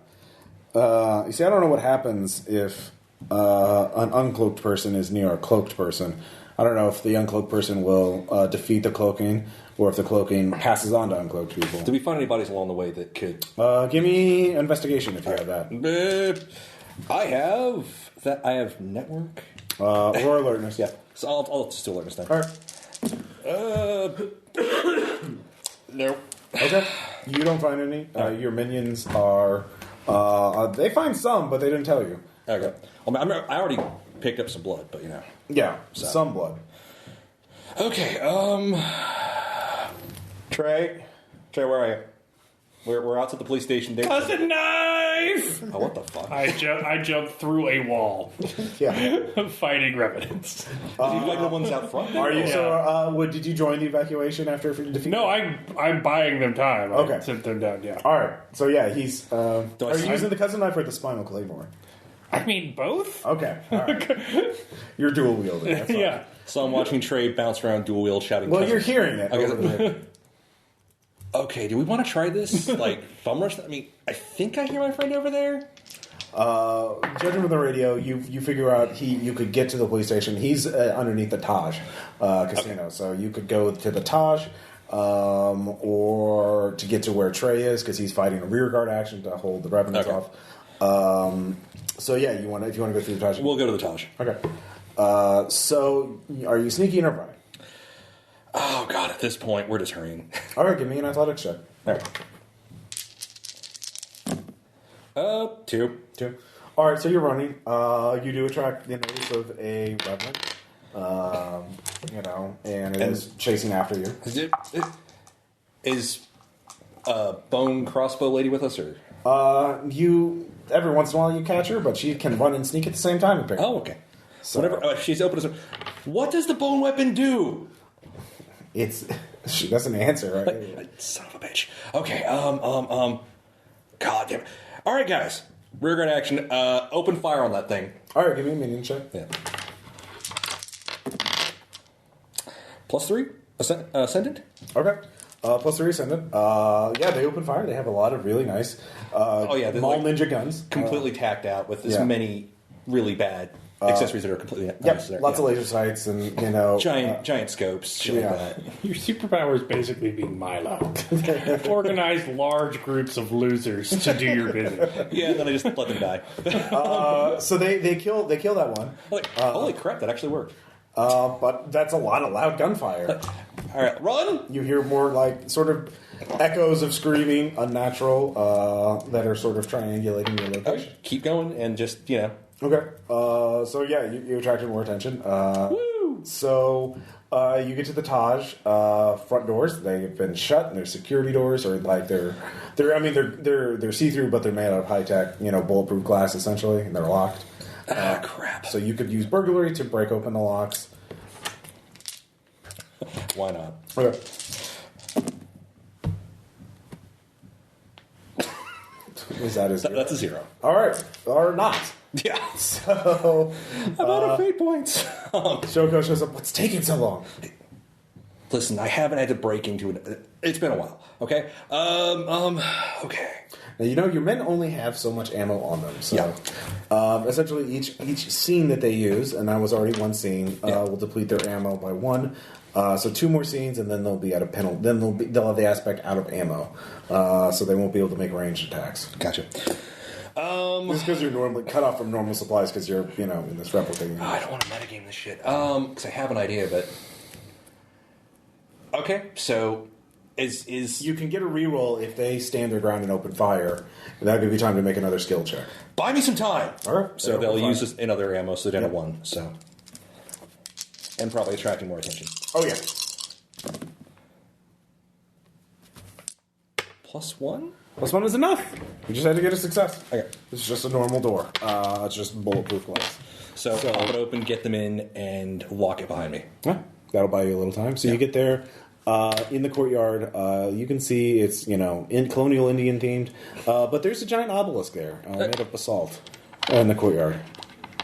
You see, I don't know what happens if an uncloaked person is near a cloaked person. I don't know if the uncloaked person will defeat the cloaking, or if the cloaking passes on to uncloaked people. Did we find any bodies along the way that could? Give me investigation if you have that, I have that. I have network. or alertness. Yeah. So I'll just do alertness then. All right. No. Okay. You don't find any. Your minions are. They find some, but they didn't tell you. Okay. I already picked up some blood, but Yeah, some blood. Okay. Trey, where are you? We're out to the police station. Cousin knife! Oh, what the fuck? I jumped through a wall, Yeah. fighting revenants. Is he like the ones out front? Are you? Yeah. So, did you join the evacuation after defeating? No, I'm buying them time. Okay. I sent them down. Yeah. All right. So yeah, he's. Are I you see- using the cousin knife or the spinal claymore? I mean both. Okay. All right. You're dual wielding. That's fine. Yeah. So I'm watching Trey bounce around dual wheel shouting. Well, cousin. you're hearing it. Okay. Over there. Okay, do we want to try this? Like, bum rush? I mean, I think I hear my friend over there. Judging from the radio, you figure out you could get to the police station. He's underneath the Taj casino, okay. So you could go to the Taj, or to get to where Trey is because he's fighting a rear guard action to hold the revenants off. So yeah, if you want to go through the Taj, we'll go to the Taj. Okay. So are you sneaking or prying? Oh god, at this point we're just hurrying. All right, give me an athletics check. There. 2. All right, so you're running. You do attract the notice of a revenant. and it is chasing after you. Is Bone Crossbow Lady with us, or? You every once in a while you catch her, but she can run and sneak at the same time. Apparently. Oh, okay. So, whenever she's open to, what does the bone weapon do? She doesn't answer. Right? Son of a bitch. Okay. God damn it. All right, guys. Rearguard action. Open fire on that thing. All right, give me a minion check. Yeah. +3 ascendant. Okay. +3 ascendant. They open fire. They have a lot of really nice small ninja guns. Completely tacked out with as many really bad accessories that are completely unnecessary. Lots of laser sights and, giant scopes, shit like that. Your superpower is basically being Milo. Organize large groups of losers to do your bidding. Yeah, and then I just let them die. So they kill that one. Holy crap, that actually worked. But that's a lot of loud gunfire. All right, run! You hear more like sort of echoes of screaming, unnatural, that are sort of triangulating your location. Keep going and just, Okay. You attracted more attention. Woo! So you get to the Taj front doors. They've been shut, and they're security doors, or like they're see through, but they're made out of high tech, bulletproof glass essentially, and they're locked. Crap. So you could use burglary to break open the locks. Why not? Okay. That's a 0. All right, or not. Yeah. So I'm out of fate points. Shoko shows up. What's taking so long? Listen, I haven't had to break into it. It's been a while. Okay. Okay. Now your men only have so much ammo on them. So essentially, each scene that they use, and that was already one scene, will deplete their ammo by 1. So 2 more scenes, and then they'll be at a penalty. Then they'll have the aspect out of ammo, so they won't be able to make ranged attacks. Gotcha. Just because you're normally cut off from normal supplies because you're in this replicating. I don't want to metagame this shit. Because I have an idea, but okay. So is you can get a reroll if they stand their ground and open fire. That'll give you time to make another skill check. Buy me some time. All right. So they'll use this in other ammo, so they don't have 1. So. And probably attracting more attention. Oh, yeah. +1? +1 is enough. You just had to get a success. Okay. It's just a normal door. It's just bulletproof glass. So pop it open, get them in, and lock it behind me. Yeah, that'll buy you a little time. So you get there. In the courtyard, you can see it's, in colonial Indian themed. But there's a giant obelisk there made of basalt in the courtyard.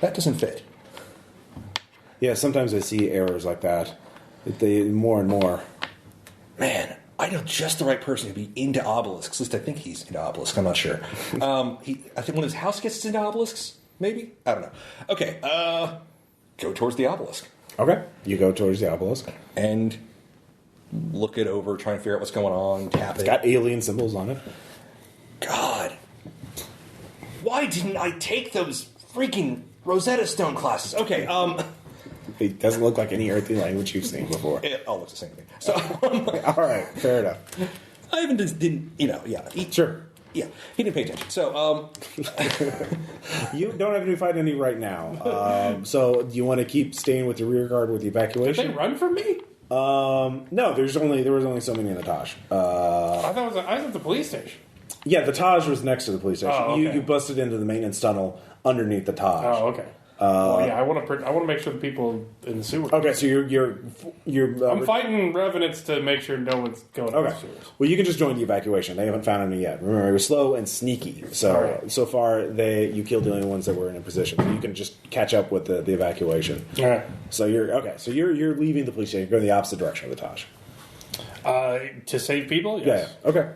That doesn't fit. Yeah, sometimes I see errors like that. They more and more. Man, I know just the right person to be into obelisks. At least I think he's into obelisks. I'm not sure. I think when his house gets into obelisks, maybe? I don't know. Okay, go towards the obelisk. Okay, you go towards the obelisk. And look it over, try and figure out what's going on, tap it. It's got alien symbols on it. God. Why didn't I take those freaking Rosetta Stone classes? Okay, It doesn't look like any earthly language you've seen before. It all looks the same thing. So, all right, fair enough. I even didn't, Sure. Yeah, he didn't pay attention. So, you don't have to fight any right now. So, do you want to keep staying with the rear guard with the evacuation? Did they run from me? No. There was only so many in the Taj. I was at the police station. Yeah, the Taj was next to the police station. Oh, okay. You busted into the maintenance tunnel underneath the Taj. Oh, okay. I want to make sure the people in the sewer. Okay, so you're I'm fighting revenants to make sure no one's going to the sewers. Well, you can just join the evacuation. They haven't found any yet. Remember, it was slow and sneaky. So far, you killed the only ones that were in a position. So you can just catch up with the evacuation. All right. So you're leaving the police station. You're going the opposite direction of the Taj. To save people. Yes. Yeah. Okay.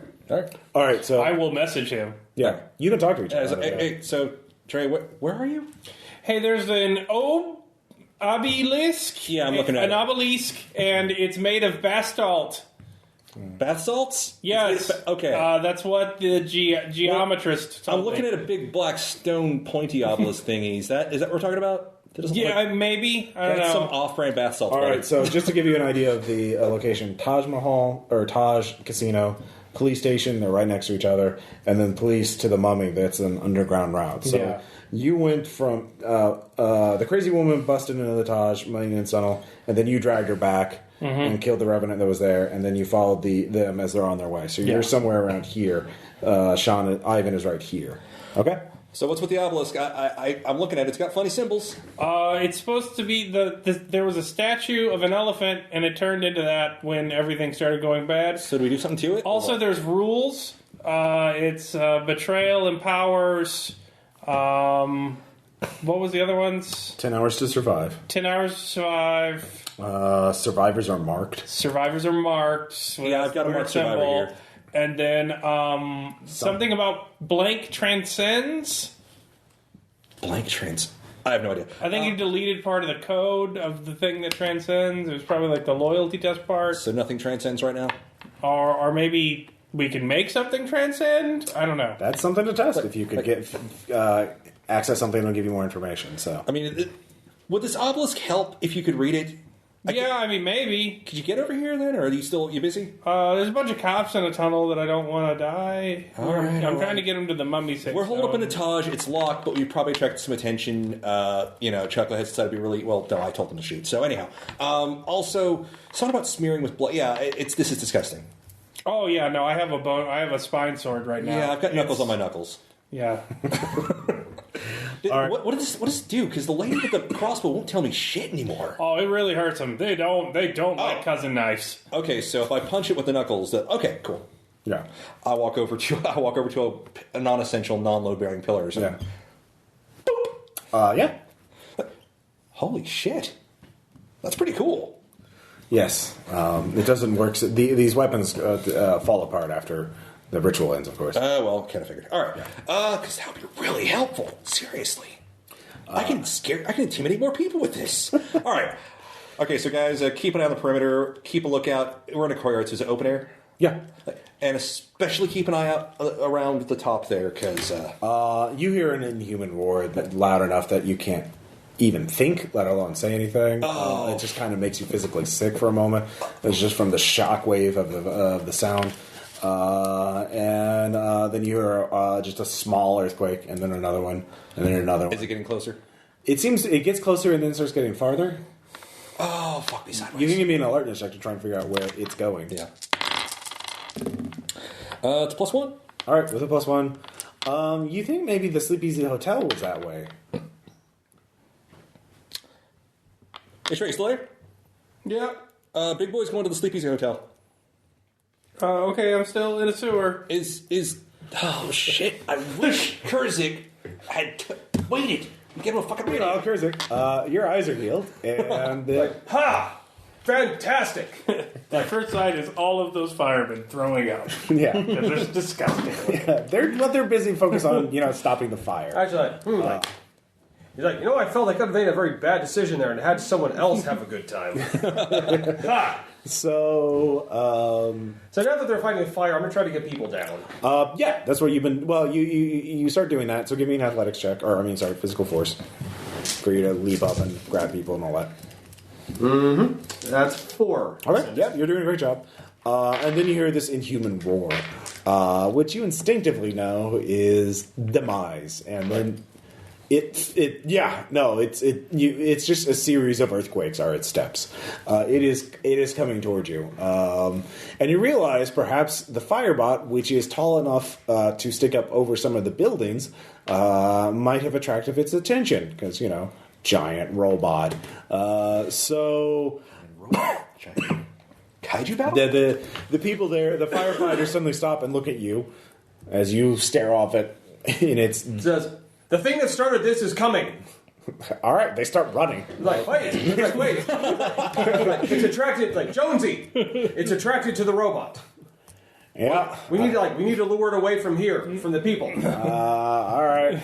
All right. So I will message him. Yeah. You can talk to each other. So Trey, where are you? Hey, there's an obelisk. Yeah, I'm looking at an obelisk, and it's made of basalt. Bath salts? Yes. Okay. That's what the geometrist told I'm looking at a big black stone pointy obelisk thingy. Is that what we're talking about? Maybe. I don't know. Some off-brand bath salts. All right, so just to give you an idea of the location, Taj Mahal, or Taj Casino, police station. They're right next to each other, and then police to the mummy. That's an underground route. So you went from the crazy woman busted into the Taj maintenance tunnel, and then you dragged her back and killed the revenant that was there, and then you followed them as they're on their way. So you're somewhere around here. Ivan is right here. Okay. So what's with the obelisk? I'm looking at it. It's got funny symbols. It's supposed to be there was a statue of an elephant, and it turned into that when everything started going bad. So do we do something to it? Also, there's rules. It's betrayal empowers. What was the other ones? 10 hours to survive. 10 hours to survive. Survivors are marked. Survivors are marked. Yeah, I've got a marked survivor here. And then something about blank transcends. Blank trans. I have no idea. I think you deleted part of the code of the thing that transcends. It was probably like the loyalty test part. So nothing transcends right now? Or maybe we can make something transcend? I don't know. That's something to test if you could get access something that'll give you more information. So I mean, would this obelisk help if you could read it? I mean, maybe. Could you get over here then, or are you busy? There's a bunch of cops in a tunnel that I don't want to die. I'm trying to get them to the mummy safe. We're holed up in the Taj. It's locked, but we probably attracted some attention. Chuckleheads decided to be really well. No, I told them to shoot. So anyhow, also something about smearing with blood. Yeah, this is disgusting. Oh yeah, no, I have a spine sword right now. Yeah, I've got knuckles on my knuckles. Yeah. Right. What does this do? Because the lady with the crossbow won't tell me shit anymore. Oh, it really hurts them. They don't like cousin knives. Okay, so if I punch it with the knuckles, okay, cool. yeah, I walk over to a non-essential, non-load-bearing pillar or something. Yeah. Holy shit, that's pretty cool. Yes, it doesn't work. So these weapons fall apart after the ritual ends, of course. Well, kind of figured. All right, because that would be really helpful. Seriously, I can intimidate more people with this. All right. Okay, so guys, keep an eye on the perimeter. Keep a lookout. We're in a courtyard, so it's open air. Yeah, and especially keep an eye out around the top there, because you hear an inhuman roar that loud enough that you can't even think, let alone say anything. It just kind of makes you physically sick for a moment. It's just from the shockwave of the sound. And then you hear just a small earthquake, and then another one, and then another one. Is it getting closer? It seems it gets closer and then starts getting farther. Oh, fuck me sideways. You can give me an alertness check to try and figure out where it's going. Yeah. It's +1. All right, with a +1. You think maybe the Sleepy Hotel was that way? Hey, Trey, you still there? Yeah. Big boy's going to the Sleepy Hotel. Okay, I'm still in a sewer. Oh shit! I wish Kurzik had waited. Get him a fucking radio. Oh, Kurzik, your eyes are healed, and Ha! Fantastic! My first sight is all of those firemen throwing up. yeah, They're disgusting. yeah, they're busy focused on stopping the fire. Actually, he's like, I felt I could have made a very bad decision there and had someone else have a good time. Ha! So now that they're fighting the fire, I'm gonna try to get people down. yeah, that's where you've been. Well, you start doing that. So give me an athletics check, physical force, for you to leap up and grab people and all that. Mm-hmm. That's 4. All right, yeah, you're doing a great job. And then you hear this inhuman roar, which you instinctively know is demise, and then it's just a series of earthquakes are its steps. It is coming toward you, and you realize perhaps the firebot, which is tall enough to stick up over some of the buildings, might have attracted its attention because giant robot. So. Kaiju battle? The people there, the firefighters suddenly stop and look at you as you stare off it in its. It says, the thing that started this is coming. All right, they start running. Wait. It's attracted, like Jonesy. It's attracted to the robot. Yeah, we need to lure it away from here, from the people. All right,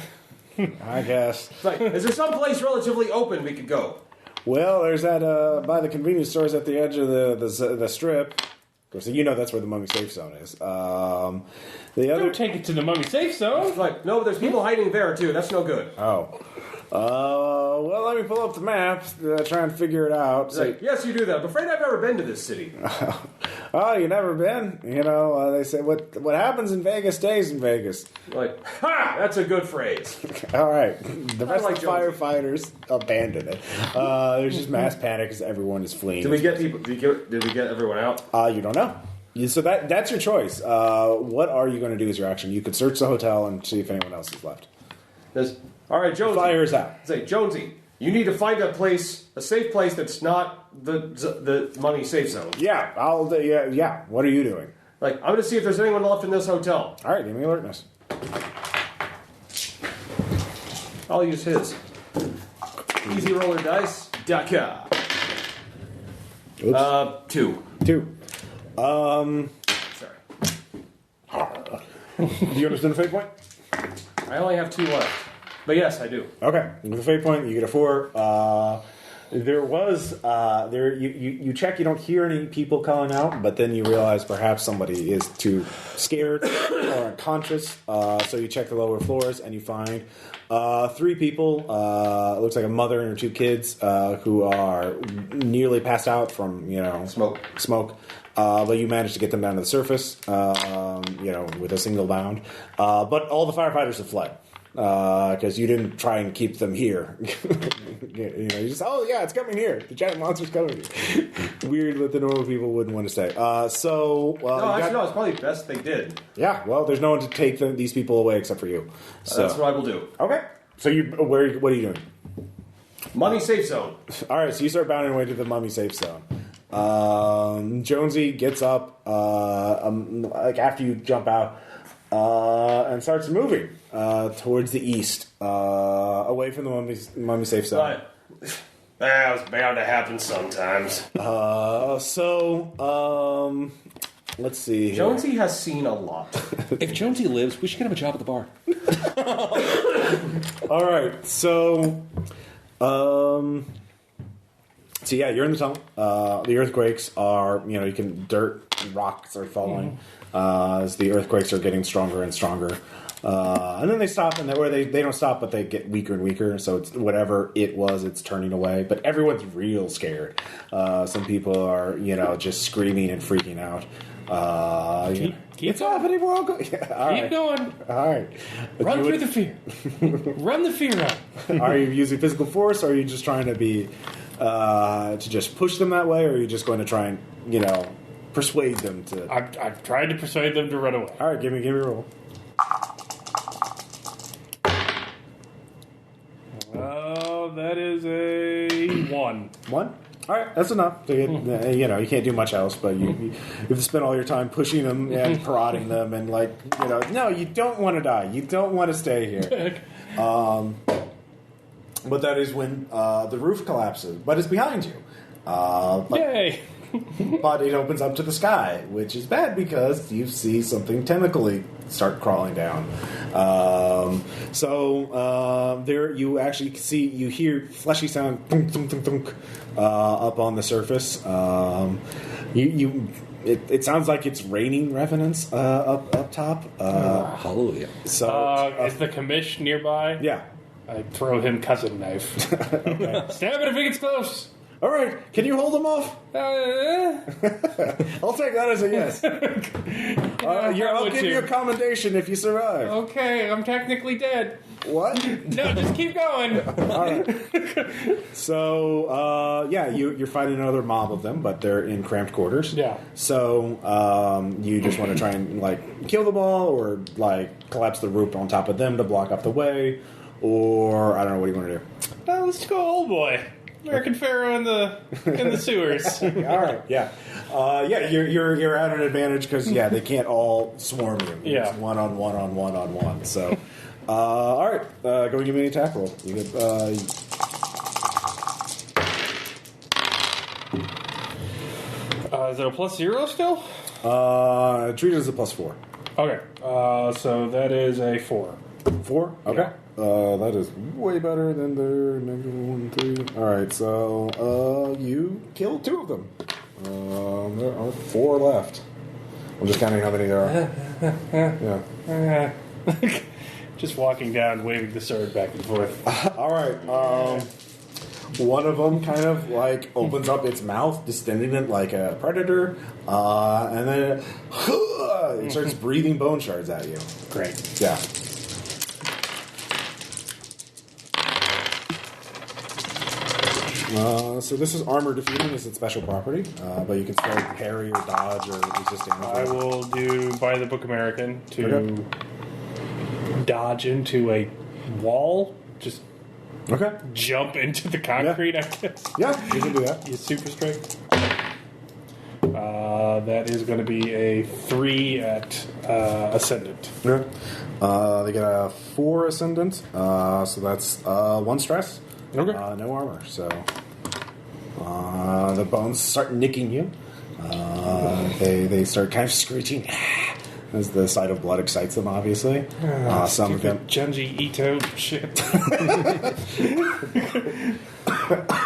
I guess. Is there some place relatively open we could go? Well, there's that by the convenience stores at the edge of the strip. Of course, that's where the mummy safe zone is. Don't take it to the mummy safe zone. No, there's people hiding there too. That's no good. Oh. Well, let me pull up the map, try and figure it out. Yes, you do that. I'm afraid I've never been to this city. All Oh, you never been? You know, they say what happens in Vegas stays in Vegas. Like, ha! That's a good phrase. All right. The rest like of the firefighters abandon it. There's just mass panic as everyone is fleeing. Did we get people? Did we get everyone out? You don't know. So that's your choice. What are you going to do as your action? You could search the hotel and see if anyone else is left. All right, Jonesy. Fire is out. Say, Jonesy, you need to find a safe place that's not the money safe zone. Yeah, yeah. What are you doing? Like, I'm going to see if there's anyone left in this hotel. All right, give me alertness. I'll use his. EasyRollerDice.com. Oops. 2. 2. Sorry. Do you understand the fate point? I only have 2 left. But yes, I do. Okay. With the fate point, you get a 4. There was you check, you don't hear any people calling out, but then you realize perhaps somebody is too scared or unconscious. So you check the lower floors and you find 3 people. It looks like a mother and her 2 kids who are nearly passed out from smoke. But you managed to get them down to the surface, with a single bound. But all the firefighters have fled. Because you didn't try and keep them here. You just, it's coming here. The giant monster's coming here. Weird that the normal people wouldn't want to stay. No, it's probably best they did. Yeah, well, there's no one to take these people away except for you. So that's what I will do. Okay. So what are you doing? Money safe zone. All right, so you start bounding away to the mummy safe zone. Jonesy gets up, after you jump out, and starts moving towards the east, away from the mummy safe zone. That was bound to happen sometimes. Let's see here. Jonesy has seen a lot. If Jonesy lives, we should get him a job at the bar. All right, so yeah, you're in the tunnel. The earthquakes are, dirt and rocks are falling as the earthquakes are getting stronger and stronger. And then they stop, and they don't stop, but they get weaker and weaker. So it's whatever it was, it's turning away. But everyone's real scared. Some people are, just screaming and freaking out. Keep it's happening. We're all going. Keep going. All right. Run through the fear. Run the fear out. Are you using physical force, or are you just trying to be to just push them that way, or are you just going to try and persuade them to? I've tried to persuade them to run away. All right, give me a roll. That is a 1. 1? All right, that's enough. You can't do much else, but you have to spend all your time pushing them and prodding them, and no, you don't want to die. You don't want to stay here. But that is when the roof collapses, but it's behind you. Yay! But it opens up to the sky, which is bad because you see something tentacly start crawling down. There you actually you hear fleshy sound thunk, thunk, thunk, thunk, up on the surface. It sounds like it's raining revenants up top. Hallelujah. So is the commish nearby? Yeah. I throw him cousin knife. Okay. Stab it if it gets close. All right, can you hold them off? Uh, I'll take that as a yes. I'll give you a commendation if you survive. Okay, I'm technically dead. What? No, just keep going. All right. So, you're fighting another mob of them, but they're in cramped quarters. Yeah. So, you just want to try and, kill them all, or, collapse the roof on top of them to block up the way, or, I don't know, what do you want to do? Let's go old boy. American Pharaoh in the sewers. All right, yeah. You're at an advantage because, they can't all swarm you. Yeah. It's one on one. So, all right, go and give me an attack roll. You get, is it a +0 still? treat it as a +4. Okay, so that is a 4. 4? Okay. Yeah. That is way better than their -1, 3. Alright, so you killed 2 of them. There are 4 left. I'm just counting how many there are. Yeah. Just walking down, waving the sword back and forth. Alright, One of them kind of like opens up its mouth, distending it like a predator, and then it starts breathing bone shards at you. Great. Yeah. So this is armor defeating. This is its special property, but you can still parry or dodge or resist damage. I will do by the Book American to dodge into a wall. Just jump into the concrete, I guess. Yeah, you can do that. Use super strength. That is going to be a 3 at Ascendant. Yeah. They get a 4 Ascendant, so that's 1 stress. Okay. No armor, so the bones start nicking you. They start kind of screeching as the sight of blood excites them. Obviously, some of them Junji Ito shit.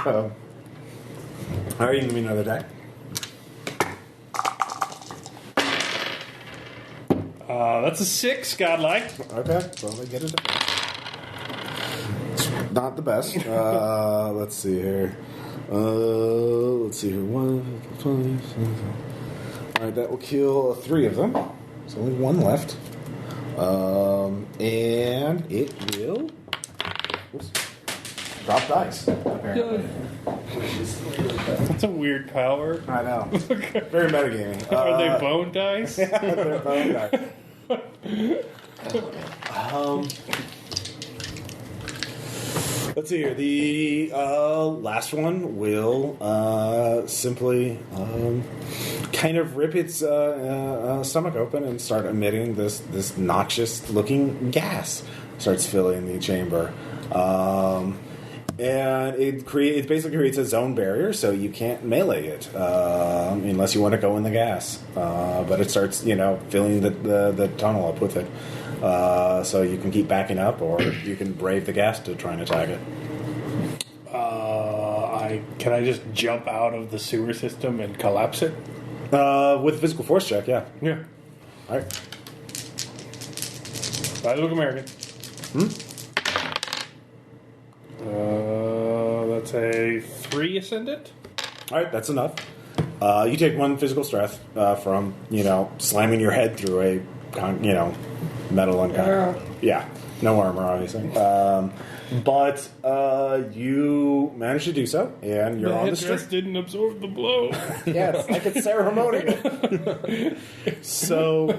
All right, you give me another die. That's a 6, godlike. Okay, well they get it. Not the best. Let's see here. One. All right, that will kill 3 of them. There's only 1 left. And it will drop dice. Apparently, That's a weird power. I know. Very metagaming. Are they bone dice? Yeah, they're bone dice. Let's see here. The last one will simply kind of rip its stomach open and start emitting this noxious-looking gas. Starts filling the chamber. And it basically creates a zone barrier, so you can't melee it unless you want to go in the gas. But it starts, filling the tunnel up with it. So you can keep backing up, or you can brave the gas to try and attack it. Can I just jump out of the sewer system and collapse it? With a physical force check, yeah. Yeah. All right. By the Book American. That's a 3 Ascendant. All right, that's enough. You take 1 physical stress from slamming your head through a metal and concrete. Yeah, no armor, obviously. But you managed to do so, and you're on the street. Didn't absorb the blow. Yes, like it's ceremonial. So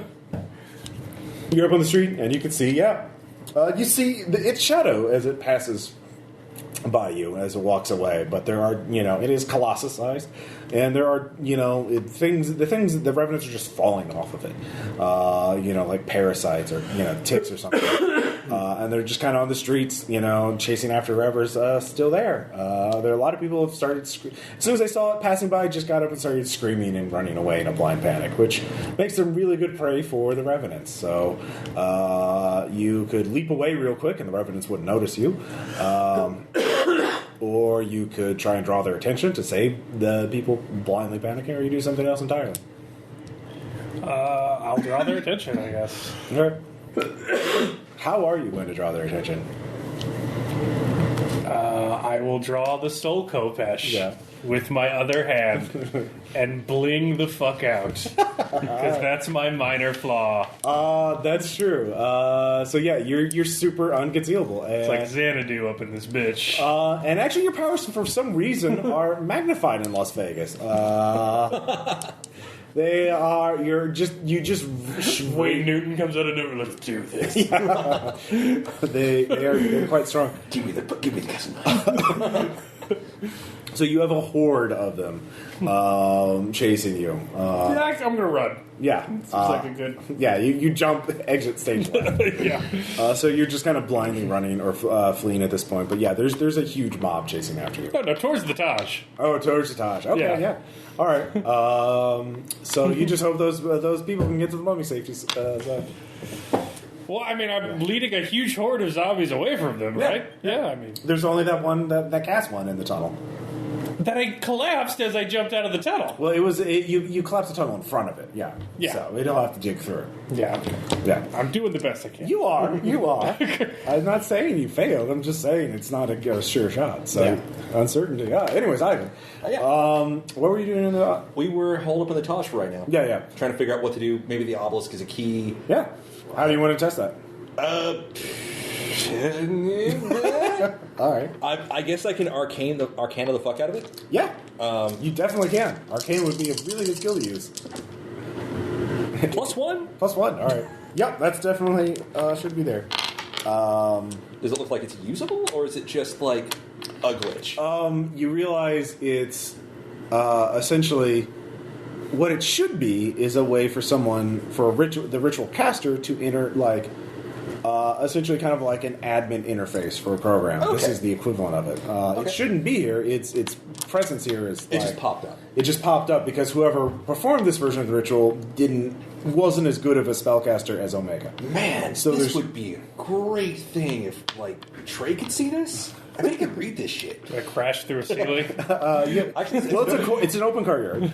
you're up on the street, and you can see, you see its shadow as it passes by you as it walks away, but there are, it is colossus sized, and there are, the revenants are just falling off of it, like parasites or, ticks or something, and they're just kind of on the streets, chasing after whoever's still there. There are a lot of people have started, as soon as they saw it passing by, just got up and started screaming and running away in a blind panic, which makes them really good prey for the revenants. So you could leap away real quick, and the revenants wouldn't notice you. Or you could try and draw their attention to save the people blindly panicking, or you do something else entirely. I'll draw their attention, I guess. Okay. How are you going to draw their attention? I will draw the Soul Kopesh with my other hand and bling the fuck out. Because that's my minor flaw. That's true. So yeah, you're super unconcealable. It's like Xanadu up in this bitch. And actually your powers for some reason are magnified in Las Vegas. They are. You just. Wayne Newton comes out of nowhere. Let's do this. Yeah. They're quite strong. Give me the cousin. So you have a horde of them chasing you. I'm gonna run. Yeah, Seems like a good. Yeah, you jump exit stage left. Yeah. So you're just kind of blindly running or fleeing at this point. But yeah, there's a huge mob chasing after you. No, towards the Taj. Oh, towards the Taj. Okay, yeah. All right. So you just hope those people can get to the mummy safety. Well, I mean, I'm leading a huge horde of zombies away from them, right? Yeah, I mean, there's only that one, that gas one in the tunnel. That I collapsed as I jumped out of the tunnel. Well, you collapsed the tunnel in front of it. Yeah. Yeah. So we don't have to dig through it. Yeah. Yeah. I'm doing the best I can. You are. I'm not saying you failed. I'm just saying it's not a sure shot. So uncertainty. Yeah. Anyways, Ivan. What were you doing in the? We were holed up in the Taj for right now. Yeah. Trying to figure out what to do. Maybe the obelisk is a key. Yeah. How do you want to test that? All right. I guess I can arcana the fuck out of it. Yeah. You definitely can. Arcane would be a really good skill to use. +1? +1. All right. Yep. That's definitely should be there. Does it look like it's usable, or is it just like a glitch? You realize it's essentially what it should be is a way for the ritual caster to enter essentially kind of like an admin interface for a program. Okay. This is the equivalent of it. It shouldn't be here. Its presence here is it just popped up. It just popped up because whoever performed this version of the ritual wasn't as good of a spellcaster as Omega. Man, so this would be a great thing if Trey could see this. I bet he could read this shit. Did I crash through a ceiling? It's an open courtyard,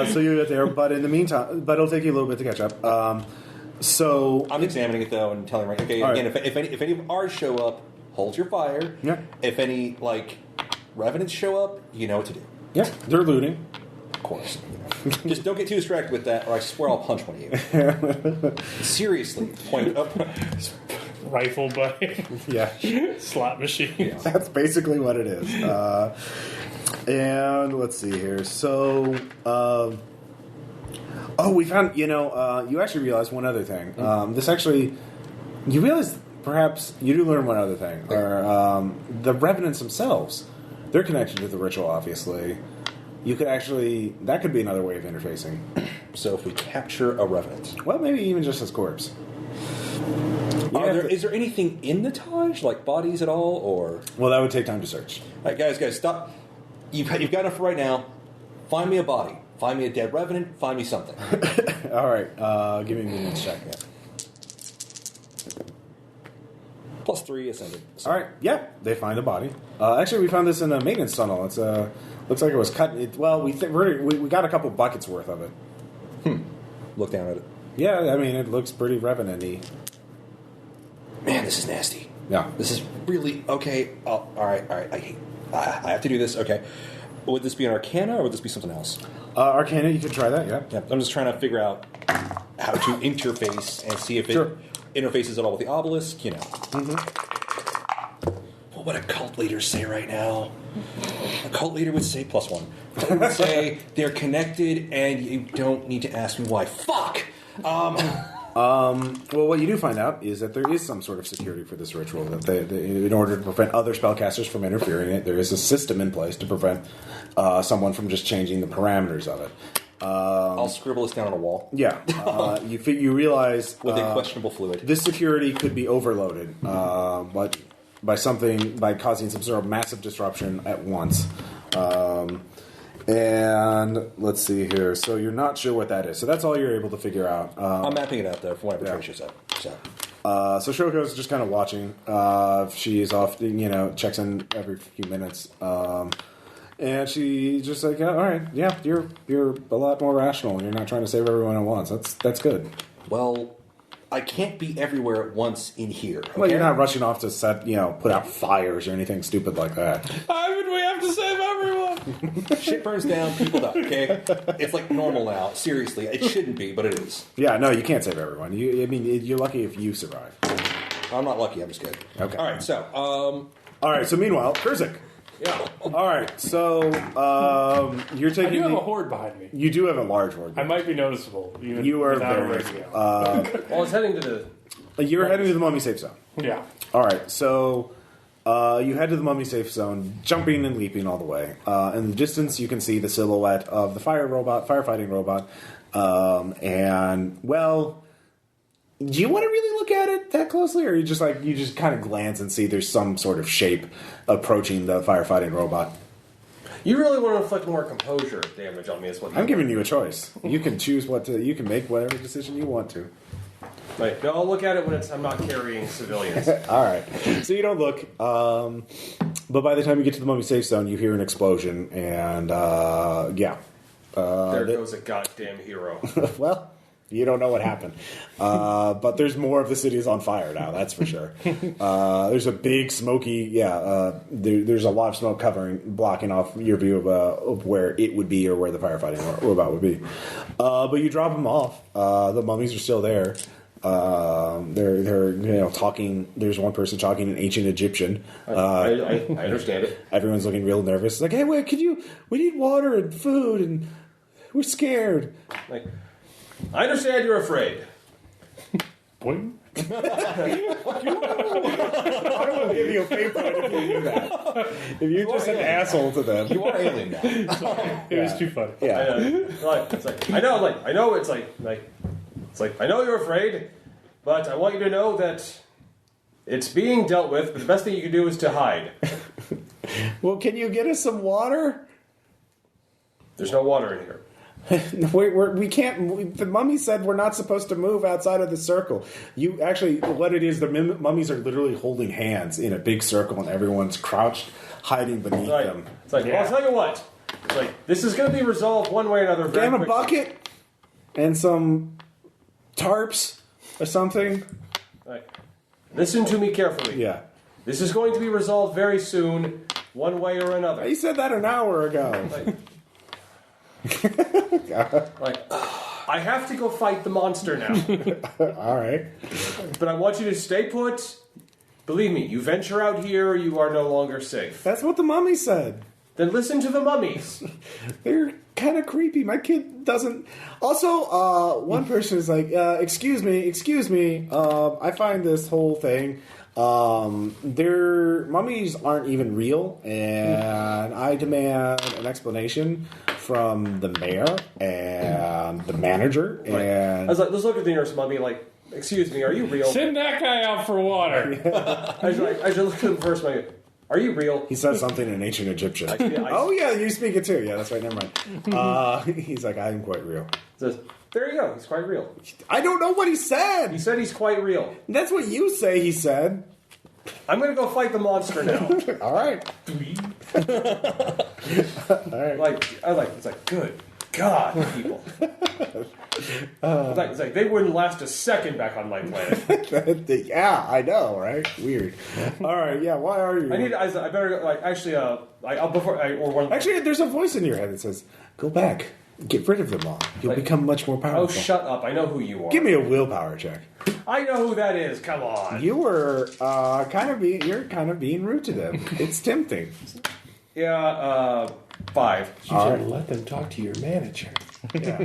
so you get there. But in the meantime, it'll take you a little bit to catch up. So I'm examining it though and telling again, right. if any of ours show up, hold your fire. Yeah. If any revenants show up, you know what to do. Yeah, they're looting. Of course. Just don't get too distracted with that, or I swear I'll punch one of you. Seriously, point up. Rifle by slot machine. Yeah. That's basically what it is. And let's see here. So, we found. You actually realized one other thing. You realize perhaps you do learn one other thing. Or the revenants themselves, they're connected to the ritual. Obviously, that could be another way of interfacing. So if we capture a revenant, well, maybe even just as corpse. Is there anything in the Taj, like bodies at all, or? Well, that would take time to search. All right, guys, stop. You've got enough for right now. Find me a body. Find me a dead revenant. Find me something. All right, give me a minute to check. +3 ascended. So. All right, yeah, they find a body. Actually, we found this in a maintenance tunnel. It's looks like it was cut. We got a couple buckets worth of it. Look down at it. Yeah, I mean, it looks pretty revenant-y. Man, this is nasty. Yeah. This is really... Okay. All right. I have to do this. Okay. Would this be an Arcana, or would this be something else? Arcana, you could try that, yeah. I'm just trying to figure out how to interface and see if it interfaces at all with the obelisk, What would a cult leader say right now? A cult leader would say +1. They would say they're connected, and you don't need to ask me why. Fuck! Well, what you do find out is that there is some sort of security for this ritual. That in order to prevent other spellcasters from interfering in it, there is a system in place to prevent someone from just changing the parameters of it. I'll scribble this down on a wall. Yeah, you realize with a questionable fluid. This security could be overloaded, but by causing some sort of massive disruption at once. And let's see here. So you're not sure what that is. So that's all you're able to figure out. I'm mapping it out though from whatever Trey shows up. So Shoko's just kind of watching. She's off, checks in every few minutes. And she's just like, all right, yeah, you're a lot more rational. You're not trying to save everyone at once. That's good. Well, I can't be everywhere at once in here. Okay? Well, you're not rushing off to put out fires or anything stupid like that. Why would we have to save everyone? Shit burns down, people die, okay? It's like normal now. Seriously, it shouldn't be, but it is. Yeah, no, you can't save everyone. You're lucky if you survive. I'm not lucky, I'm just kidding. Okay. All right, so... All right, so meanwhile, Kurzik. Yeah. All right, so you're taking. I do have a horde behind me. You do have a large horde. I might be noticeable. Even you are without very. a radio. Well, I was heading to the. You're heading to the mummy safe zone. Yeah. All right, so you head to the mummy safe zone, jumping and leaping all the way. In the distance, you can see the silhouette of the firefighting robot, and well. Do you want to really look at it that closely, or you just kind of glance and see there's some sort of shape approaching the firefighting robot? You really want to inflict more composure damage on me, is what I'm giving you a choice. You can choose you can make whatever decision you want to. Right. No, I'll look at it when I'm not carrying civilians. All right. So you don't look. But by the time you get to the mummy safe zone, you hear an explosion, and yeah. There goes a goddamn hero. Well, you don't know what happened. But there's more of the city is on fire now, that's for sure. There's a big smoky, there's a lot of smoke blocking off your view of where it would be or where the firefighting robot would be. But you drop them off. The mummies are still there. They're talking. There's one person talking in ancient Egyptian. I understand it. Everyone's looking real nervous. Like, hey, wait, we need water and food, and we're scared. Like, I understand you're afraid. Boing. I don't want to give you a fake point if you do that. If you're just an asshole to them. You are alien now. It was too funny. Yeah. I know you're afraid, but I want you to know that it's being dealt with, but the best thing you can do is to hide. Well, can you get us some water? There's no water in here. We can't. The mummy said we're not supposed to move outside of the circle. You actually, what it is, the mummies are literally holding hands in a big circle, and everyone's crouched, hiding beneath them. It's like, well, I'll tell you what. It's like, this is going to be resolved one way or another. Get him a bucket and some tarps or something. Like, listen to me carefully. Yeah. This is going to be resolved very soon, one way or another. You said that an hour ago. I have to go fight the monster now. All right. But I want you to stay put. Believe me, you venture out here, you are no longer safe. That's what the mummy said. Then listen to the mummies. They're kind of creepy. My kid doesn't. Also, one person is like, excuse me. I find this whole thing. Their mummies aren't even real, and I demand an explanation from the mayor and the manager. And I was like, let's look at the nearest mummy. Like, excuse me, are you real? Send that guy out for water. I should look at the first mummy. Are you real? He says something in ancient Egyptian. Oh yeah, you speak it too. Yeah, that's right. Never mind. He's like, I am quite real. Says, there you go. He's quite real. I don't know what he said. He said he's quite real. That's what you say. He said. I'm going to go fight the monster now. All right. All right. It's like, good God, people. It's like they wouldn't last a second back on my planet. Yeah, I know, right? Weird. All right, yeah. Why are you? I better go, actually. Actually, there's a voice in your head that says, "Go back, get rid of them all. You'll become much more powerful." Oh, shut up! I know who you are. Give me a willpower check. I know who that is. Come on. You were you're kind of being rude to them. It's tempting. Yeah, 5. You should let them talk to your manager. Yeah.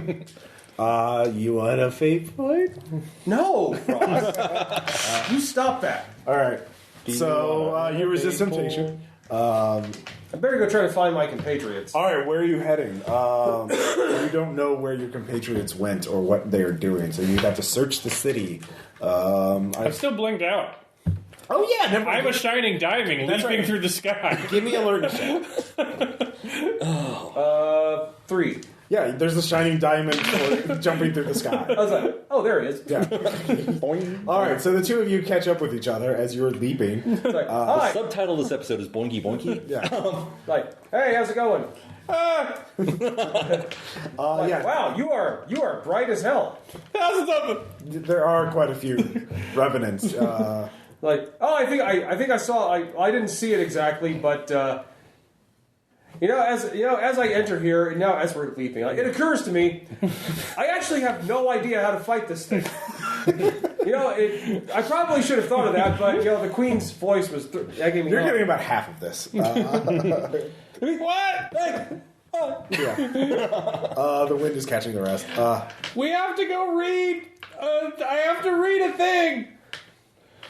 You want a fate point? No, Ross. You stop that. All right. So you resist temptation. I better go try to find my compatriots. All right, where are you heading? You don't know where your compatriots went or what they are doing, so you have to search the city. I'm still blinked out. Oh yeah, never I have a shining diamond leaping through the sky. Give me a learning check. 3. Yeah, there's a shining diamond jumping through the sky. I was like, oh, there he is. Yeah. All right, so the two of you catch up with each other as you're leaping. It's like, The hi. subtitle of this episode is Boinky Boinky. Yeah. Like, hey, how's it going? Yeah. Wow, you are bright as hell. There are quite a few revenants. Like, oh, I think I saw. I didn't see it exactly, but as I enter here, now as we're leaping, it occurs to me, I actually have no idea how to fight this thing. I probably should have thought of that, but the Queen's voice was egging me You're on. getting about half of this. What? Yeah. The wind is catching the rest. We have to go read. I have to read a thing.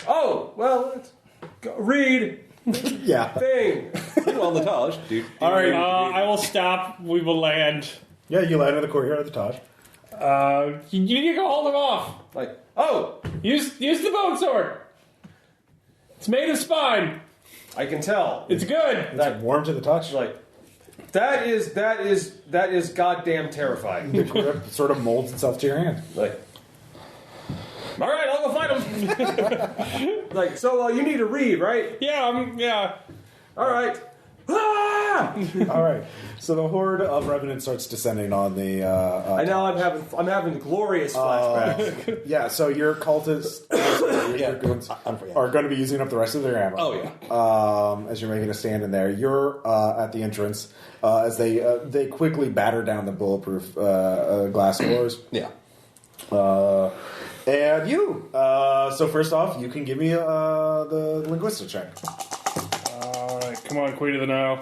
Oh, well, let's go read Yeah. thing. Meanwhile, Lataj, dude. All right. I will stop. We will land. Yeah, you land in the courtyard of the Taj. You need to go hold him off. Like, oh, Use the bone sword. It's made of spine. I can tell. It's good. It's warm to the touch. Like, that is goddamn terrifying. The grip sort of molds itself to your hand. Like, all right, I'll go find him. Like, so you need to read, right? Yeah. All right. Ah! All right. So the horde of revenants starts descending on the. And now I'm having glorious flashbacks. Yeah. So your cultists your goons are going to be using up the rest of their ammo. Oh yeah. As you're making a stand in there, you're at the entrance as they quickly batter down the bulletproof glass doors. Yeah. And you. So first off, you can give me the linguistic check. All right, come on, Queen of the Nile.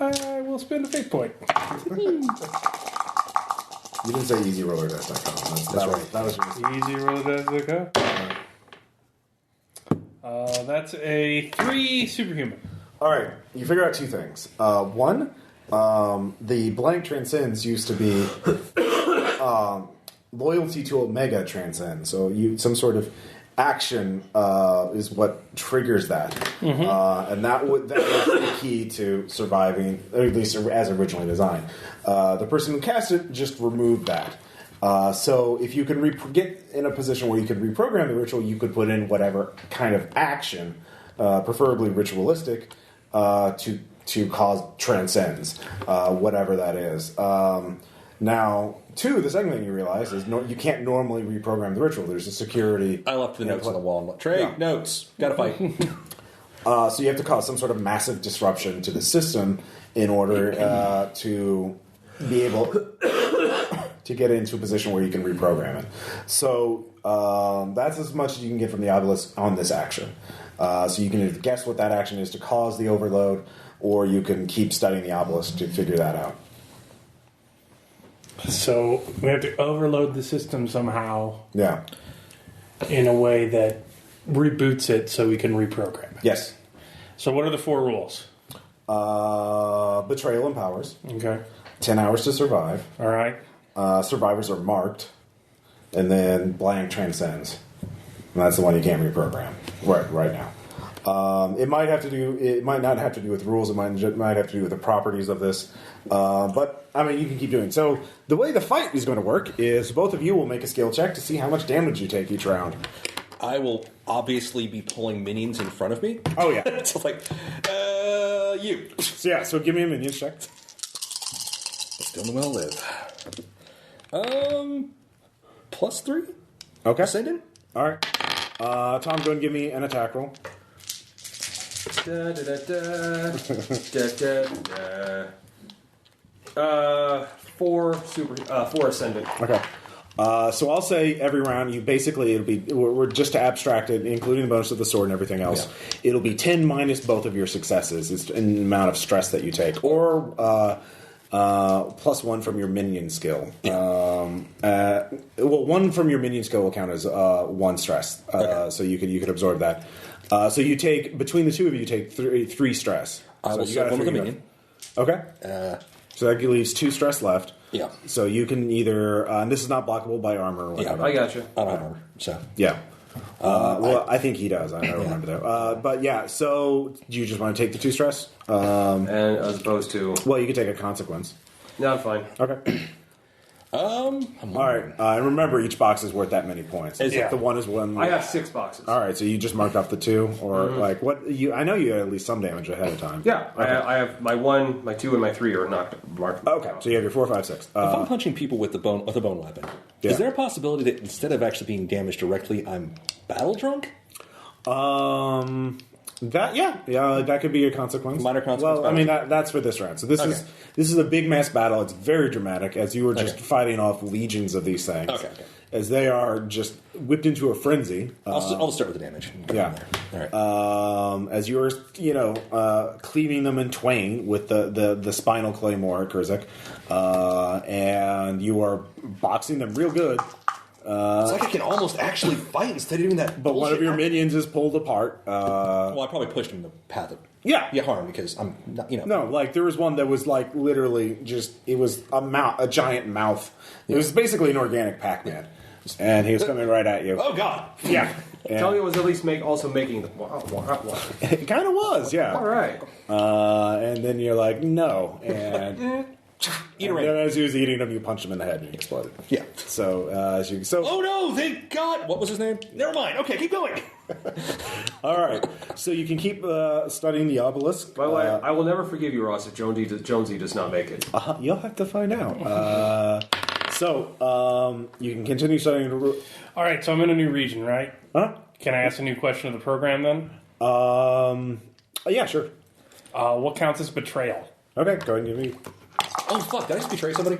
I will spend a fate point. You didn't say easyroller.com. That's right. That was your Easy roll the go. That's a 3 superhuman. All right. You figure out two things. One, the blank transcends used to be loyalty to Omega transcends. So some sort of action is what triggers that, and that was the key to surviving, or at least as originally designed. The person who cast it just removed that. So if you can get in a position where you could reprogram the ritual, you could put in whatever kind of action, preferably ritualistic, to cause transcends, whatever that is. Now, two, the second thing you realize is you can't normally reprogram the ritual. There's a security. I left the notes on the wall. Trade notes. Gotta fight. So you have to cause some sort of massive disruption to the system in order to be able to get into a position where you can reprogram it. So that's as much as you can get from the obelisk on this action. So you can either guess what that action is to cause the overload, or you can keep studying the obelisk to figure that out. So we have to overload the system somehow. Yeah. In a way that reboots it so we can reprogram it. Yes. So what are the 4 rules? Betrayal empowers. Okay. 10 hours to survive. All right. Survivors are marked. And then blank transcends. And that's the one you can't reprogram right now. It might not have to do with rules. It might have to do with the properties of this. But I mean, you can keep doing it. So the way the fight is going to work is both of you will make a skill check to see how much damage you take each round. I will obviously be pulling minions in front of me. Oh yeah. It's like, you. So give me a minion check. Still will live. +3. Okay. Ascendant. All right. Tom, go ahead and give me an attack roll. Da, da, da, da. Da, da, da. 4 ascendant. Okay. So I'll say every round, we're just to abstract it, including the bonus of the sword and everything else. Yeah. It'll be 10 minus both of your successes. It's an amount of stress that you take, or +1 from your minion skill. Yeah. 1 from your minion skill will count as 1 stress. Okay. So you could absorb that. So you take, between the two of you, take 3 stress. I will set 1 with a minion. Okay. So that leaves 2 stress left. Yeah. So you can either, and this is not blockable by armor or whatever. Yeah, I got you. I don't have armor, so. Yeah. I think he does. I don't remember that. But yeah, so do you just want to take the 2 stress? And as opposed to... Well, you could take a consequence. No, I'm fine. Okay. All right. And remember, each box is worth that many points. Yeah. The one is one. I have 6 boxes. All right. So you just marked off the 2, or like what? I know you had at least some damage ahead of time. Yeah. Okay. I have my 1, my 2, and my 3 are marked. Okay. So you have your 4, 5, 6. If I'm punching people with a bone weapon, is there a possibility that instead of actually being damaged directly, I'm battle drunk? That could be a consequence. Minor consequence. Well, I mean that's for this round. So this is a big mass battle. It's very dramatic as you were just fighting off legions of these things. Okay. As they are just whipped into a frenzy. I'll start with the damage. Yeah. All right. As you were, cleaving them in twain with the spinal claymore, Kurzak, and you are boxing them real good. It's like I can almost actually fight instead of doing that. But one of your minions is pulled apart. Well, I probably pushed him in the path of harm because I'm not, No, like there was one that was like literally just it was a giant mouth. It was basically an organic Pac-Man, and he was coming right at you. Oh God! Yeah. Tell me it was at least also making the... It kind of was, yeah. All right. And then you're like, no, and Eat a And ring. then as he was eating them, you punched him in the head and he exploded. Yeah. So, Oh no! Thank God! What was his name? Never mind. Okay, keep going. all right. So you can keep studying the obelisk. By the way, I will never forgive you, Ross, if Jonesy does not make it. You'll have to find out. You can continue studying. All right, so I'm in a new region, right? Huh? Can I ask a new question of the program then? Yeah, sure. What counts as betrayal? Okay, go ahead and give me. Oh fuck! Did I just betray somebody?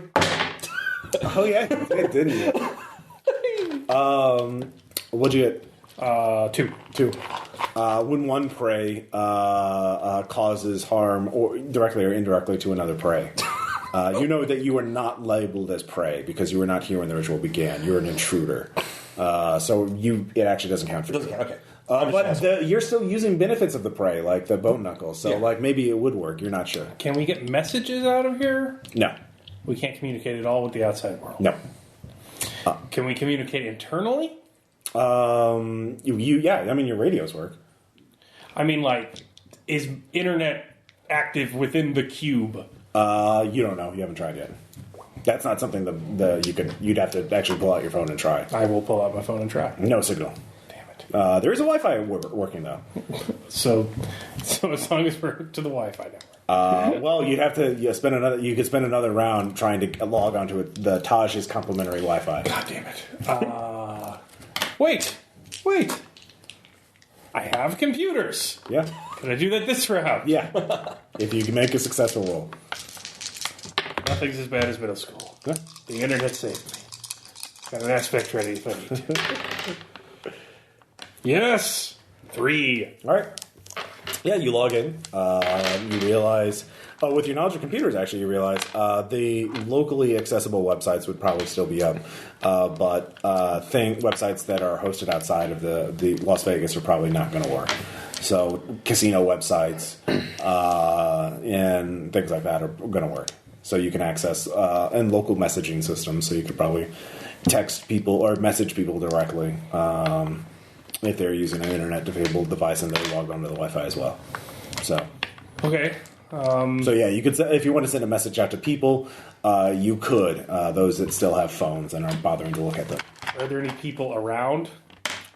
Oh yeah, it didn't you? What'd you get? 2. 2. When one prey causes harm, or directly or indirectly, to another prey, you know that you are not labeled as prey because you were not here when the ritual began. You're an intruder, so it actually doesn't count for you. Okay. But you're still using benefits of the prey, like the bone knuckles. So, maybe it would work. You're not sure. Can we get messages out of here? No. We can't communicate at all with the outside world. No. Can we communicate internally? Your radios work. I mean, is internet active within the cube? You don't know. You haven't tried yet. That's not something you'd have to actually pull out your phone and try. I will pull out my phone and try. No signal. Damn it. There is a Wi-Fi working though. So as long as we're to the Wi-Fi network. Well, you'd have to spend another. You could spend another round trying to log onto the Taj's complimentary Wi-Fi. God damn it. Wait. I have computers. Yeah. Can I do that this round? Yeah. If you can make a successful roll. Nothing's as bad as middle school. Yeah. The internet saved me. Got an aspect ready if I need to. Yes! 3. All right. Yeah, you log in. You realize, with your knowledge of computers, actually, you realize the locally accessible websites would probably still be up, but websites that are hosted outside of the Las Vegas are probably not going to work. So casino websites and things like that are going to work. So you can access and local messaging systems. So you could probably text people or message people directly. If they're using an internet-disabled device and they log onto the Wi-Fi as well. So, Okay. so yeah, you could, if you want to send a message out to people, you could. Those that still have phones and aren't bothering to look at them. Are there any people around?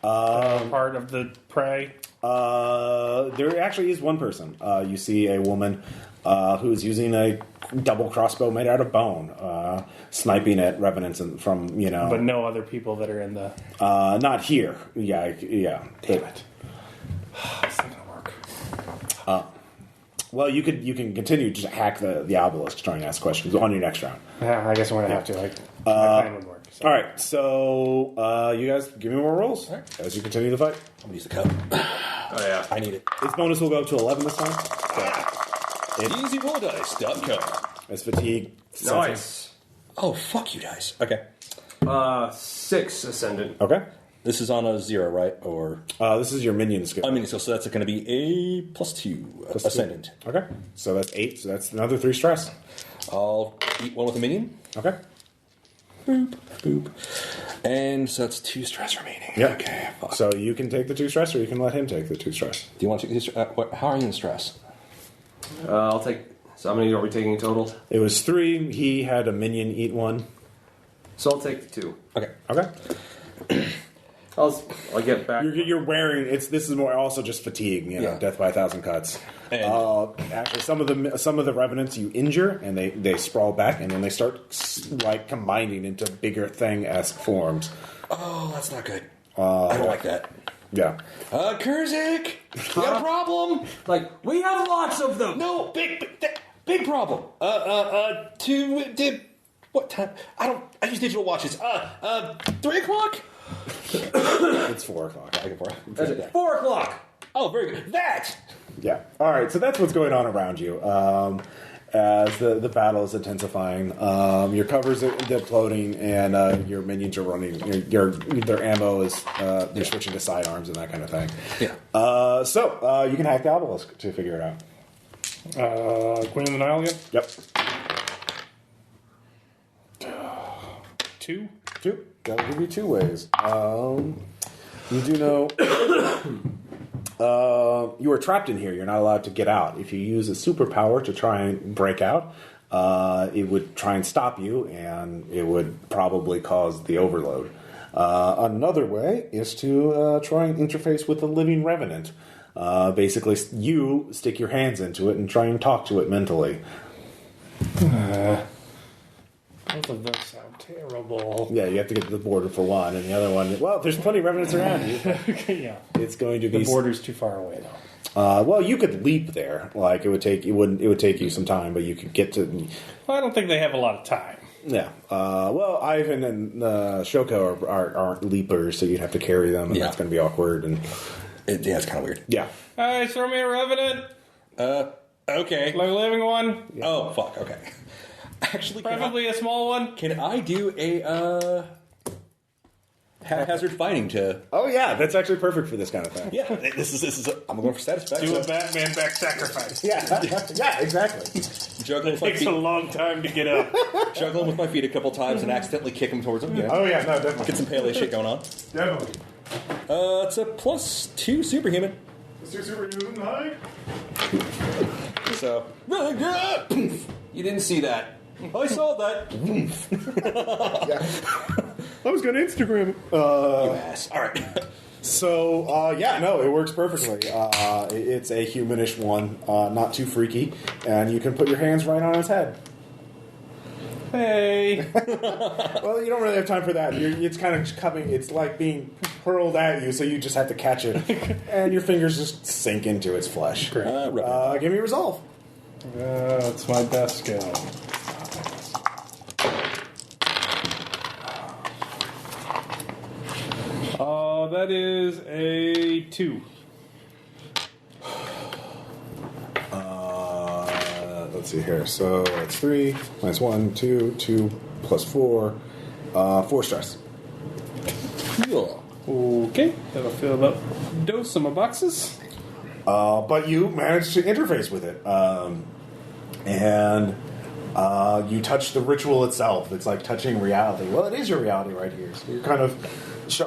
Part of the prey? There actually is one person. You see a woman who's using a double crossbow made out of bone, sniping at revenants from, But no other people that are in the... not here. Yeah. Damn it. It's not going to work. Well, you can continue to hack the obelisk, trying to ask questions on your next round. Yeah, I guess I'm going to have to. My plan would work. So. All right, so you guys give me more rolls as you continue the fight. I'm gonna use the cup. Oh, yeah. I need it. Its bonus will go up to 11 this time. EasyRollDice.com. As fatigue. Nice. Oh, fuck you guys. Okay. 6 ascendant. Okay. This is on a 0, right? Or This is your minion skill. I mean, so that's going to be a +2 ascendant. Okay, so that's 8. So that's another 3 stress. I'll eat one with a minion. Okay. Boop, boop. And so that's 2 stress remaining. Yeah. Okay. Fuck. So you can take the 2 stress, or you can let him take the 2 stress. Do you want to take this? How are you in stress? I'll take... So how many are we taking in total? It was 3. He had a minion eat 1. So I'll take the 2. Okay. Okay. I'll get back. You're wearing this is more also just fatigue, death by 1,000 cuts. And- Actually, some of the revenants you injure and they sprawl back and then they start combining into bigger thing-esque forms. Oh, that's not good. I don't like that. Yeah. Kurzik, you got a problem? We have lots of them. No, big problem. What time? I use digital watches. 3 o'clock. It's 4 o'clock. That's it. 4 o'clock. Oh, very good. That. Yeah. All right. So that's what's going on around you. As the battle is intensifying, your covers are imploding, and your minions are running. Their ammo is they're switching to sidearms and that kind of thing. Yeah. So you can hack the obelisk to figure it out. Queen of the Nile again? Yep. 2? 2. That'll give you 2 ways. You do know you are trapped in here. You're not allowed to get out. If you use a superpower to try and break out, it would try and stop you, and it would probably cause the overload. Another way is to try and interface with a living revenant. Basically, you stick your hands into it and try and talk to it mentally. Both of those sound terrible. Yeah, you have to get to the border for one, and the other one. Well, there's plenty of revenants around you. Yeah, it's going to be the border's too far away though. Well, you could leap there. Like it would take you some time, but you could get to. Well, I don't think they have a lot of time. Yeah. Well, Ivan and Shoko aren't leapers, so you'd have to carry them, and that's going to be awkward. And it's kind of weird. Yeah. Hey, throw me a revenant. Okay. Like a living one. Yeah. Oh, fuck. Okay. Actually, preferably a small one. Can I do a haphazard fighting to? Oh yeah, that's actually perfect for this kind of thing. Yeah, this is. I'm going for satisfaction. Do a Batman back sacrifice. Yeah, exactly. Juggling with it takes a long time to get up. Juggling with my feet a couple times and accidentally kick him towards him. Yeah. Oh yeah, no, definitely. Get some Pele shit going on. Definitely. It's a +2 superhuman. +2 superhuman, hi. So. You didn't see that. I saw that. Yeah. I was going to Instagram it. You ass. All right. So, it works perfectly. It's a humanish one, not too freaky, and you can put your hands right on its head. Hey. Well, you don't really have time for that. It's kind of coming. It's like being hurled at you, so you just have to catch it, and your fingers just sink into its flesh. Great. Give me resolve. That's my best skill. That is a 2. Let's see here. So it's 3 minus 1, 2, 2 plus 4, 4 stress. Yeah. Okay, that'll fill about dose of my boxes. But you managed to interface with it, and you touch the ritual itself. It's like touching reality. Well, it is your reality right here. So you're kind of,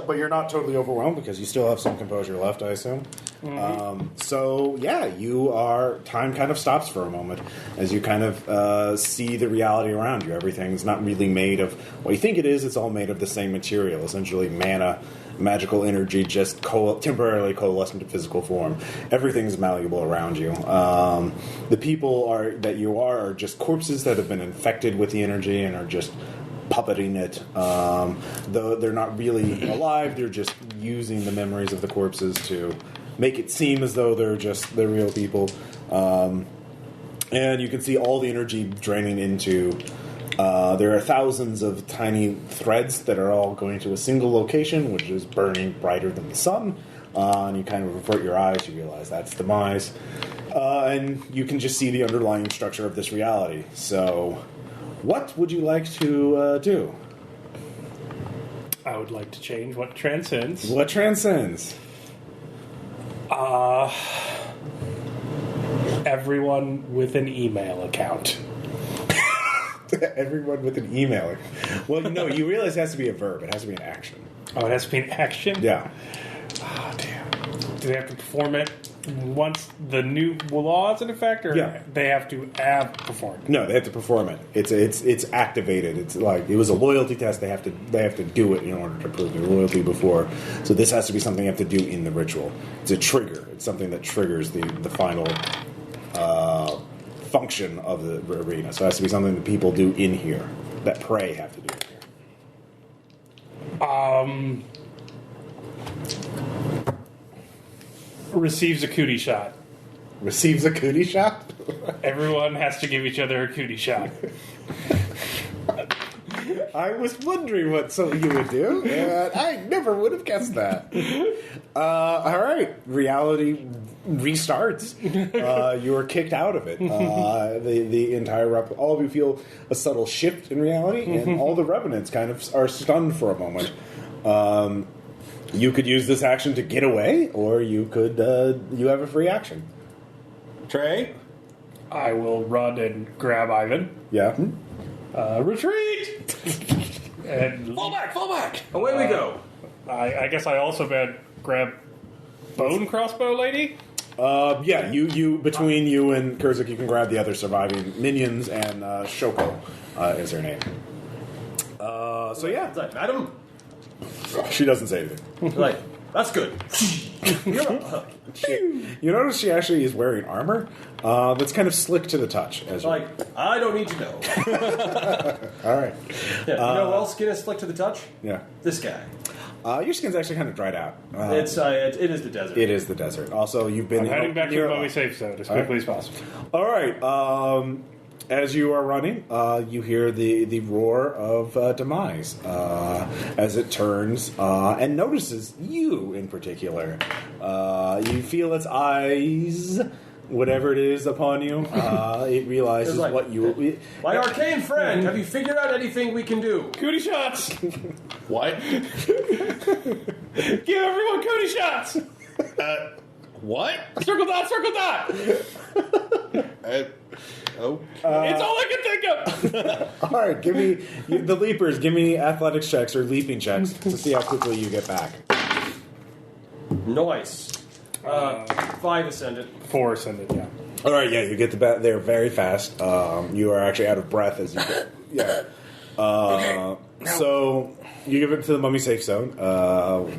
but you're not totally overwhelmed because you still have some composure left, I assume. Mm-hmm. Time kind of stops for a moment as you kind of see the reality around you. Everything's not really made of what you think it is. It's all made of the same material, essentially mana, magical energy, just temporarily coalesced into physical form. Everything's malleable around you. The people that you are just corpses that have been infected with the energy and are just puppeting it. Though they're not really alive, they're just using the memories of the corpses to make it seem as though they're real people. And you can see all the energy draining into. There are thousands of tiny threads that are all going to a single location, which is burning brighter than the sun. And you kind of avert your eyes, you realize that's demise. And you can just see the underlying structure of this reality. So, what would you like to do? I would like to change what transcends. What transcends? Everyone with an email account. Everyone with an email. Well, no, you realize it has to be a verb. It has to be an action. Oh, it has to be an action? Yeah. Oh, damn. Do they have to perform it once the new law is in effect, or they have to have performed? No, they have to perform it. It's activated. It's like it was a loyalty test. They have to do it in order to prove their loyalty before. So this has to be something you have to do in the ritual. It's a trigger. It's something that triggers the final function of the arena. So it has to be something that people do in here. That prey have to do in here. Receives a cootie shot. Receives a cootie shot? Everyone has to give each other a cootie shot. I was wondering what you would do, and I never would have guessed that. All right, reality restarts. You are kicked out of it. The entire all of you feel a subtle shift in reality, and all the revenants kind of are stunned for a moment. You could use this action to get away, or you could you have a free action. Trey? I will run and grab Ivan. Yeah. Retreat! And Fall back! Away we go. I guess I also grab Bone Crossbow Lady. Yeah, you between you and Kurzik, you can grab the other surviving minions, and Shoko is her name. So yeah, It's like, madam? she doesn't say anything. Like, that's good. You notice she actually is wearing armor that's kind of slick to the touch. As Like, I don't need to know. all right, Yeah, you know who else skin is slick to the touch? yeah. This guy. Your skin's actually kind of dried out. It is the desert. It is the desert. Also, you've been I'm heading back to the near- mummy safe zone as quickly as possible. All right. As you are running, you hear the roar of Demise as it turns and notices you in particular. You feel its eyes, whatever it is upon you. It realizes It's like, what you. My arcane friend, have you figured out anything we can do? Cootie shots! What? Give everyone cootie shots! What? Circle dot, circle dot! Oh. It's all I can think of! All right, give me the leapers. Give me athletics checks or leaping checks to see how quickly you get back. Nice. 5 ascendant. 4 ascended, yeah. All right, yeah, you get there very fast. You are actually out of breath as you get. Yeah. So you give it to the mummy safe zone.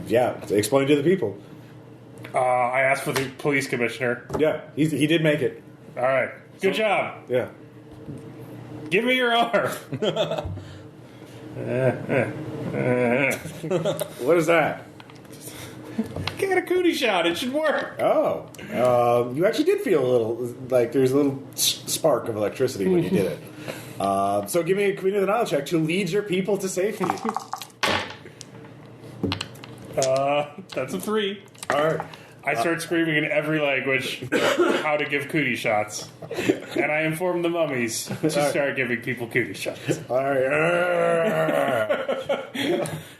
Yeah, explain to the people. I asked for the police commissioner. Yeah, he did make it. All right. Good job. Yeah. Give me your arm. What is that? Get a cootie shot. It should work. Oh, you actually did feel a little like there's a little spark of electricity when you did it. So give me a Queen of the Nile check to lead your people to safety. That's a 3. All right. I start screaming in every language how to give cootie shots. And I inform the mummies to start giving people cootie shots. All right.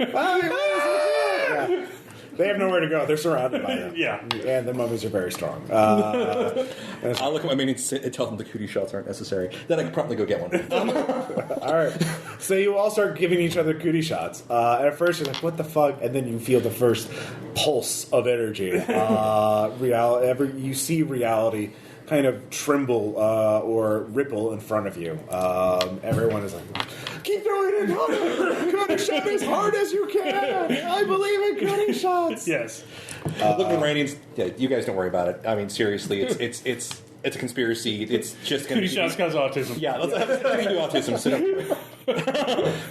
Yeah. They have nowhere to go. They're surrounded by them. Yeah. And the mummies are very strong. I'll look at my minions and tell them the cootie shots aren't necessary. Then I can probably go get one. All right. So you all start giving each other cootie shots. And at first you're like, what the fuck? And then you feel the first pulse of energy. You see reality kind of tremble or ripple in front of you. Everyone is like, keep throwing it harder. Cootie shot as hard as you can. I believe in cootie shots. Yes. Look at the Iranians. Yeah, you guys don't worry about it. I mean, seriously, it's a conspiracy. It's just going to Cootie shots cause autism. Yeah, let's do autism. So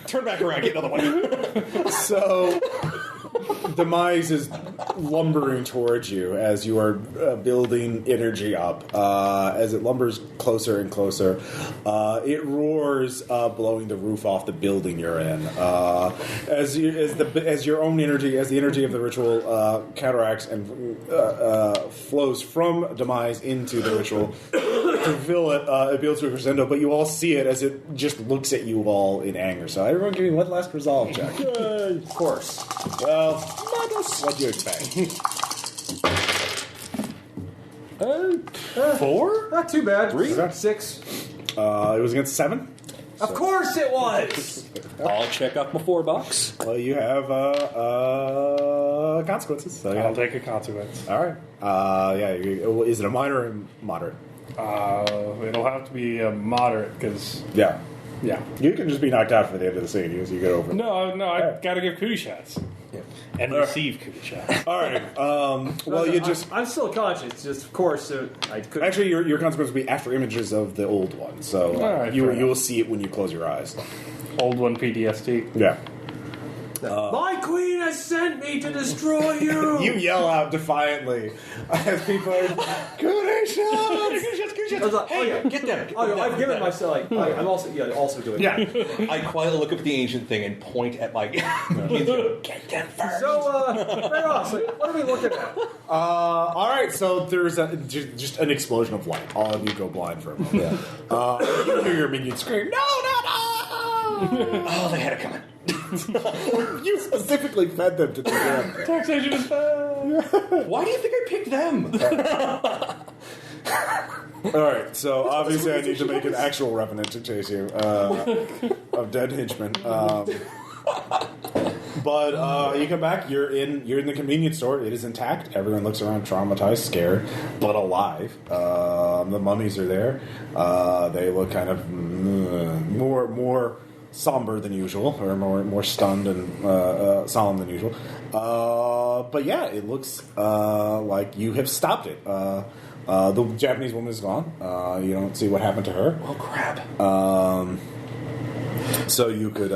turn back around, get another one. So, Demise is lumbering towards you as you are building energy up. As it lumbers closer and closer, it roars, blowing the roof off the building you're in. As your own energy, as the energy of the ritual counteracts and flows from Demise into the ritual to fill it, it builds to a crescendo. But you all see it as it just looks at you all in anger. So everyone, give me one last resolve check. Of course. Well, what do you expect? 4? Not too bad. 3? 6. It was against 7. Of course it was! I'll check off my 4 bucks. Well, you have consequences. So I'll take a consequence. All right. Is it a minor or moderate? It'll have to be a moderate because Yeah. yeah. You can just be knocked out for the end of the scene as you get over it. No, I gotta give cootie shots and receive cootie shots. All right. I'm still conscious, just of course I could. Actually, your consequence will be after images of the old one. So All right, you fair will see it when you close your eyes. Old one PTSD. Yeah. My queen has sent me to destroy you! You yell out defiantly as people are cootie shots. I was like, oh yeah, Get them. I've given myself I'm also doing Yeah. I quietly look up at the ancient thing and point at my. Get them first. So, right off, what are we looking at? All right, so there's just an explosion of light. All of you go blind for a moment. Yeah. You hear your minion scream, no! Oh, they had it coming. You specifically fed them to the ground. Taxation is bad. Why do you think I picked them? All right, so obviously I need to make an actual revenant to chase you of dead henchmen. But you come back. You're in the convenience store. It is intact. Everyone looks around, traumatized, scared, but alive. The mummies are there. They look kind of more somber than usual, or more stunned and solemn than usual. But yeah, it looks like you have stopped it. The Japanese woman is gone. You don't see what happened to her. Oh crap! So you could,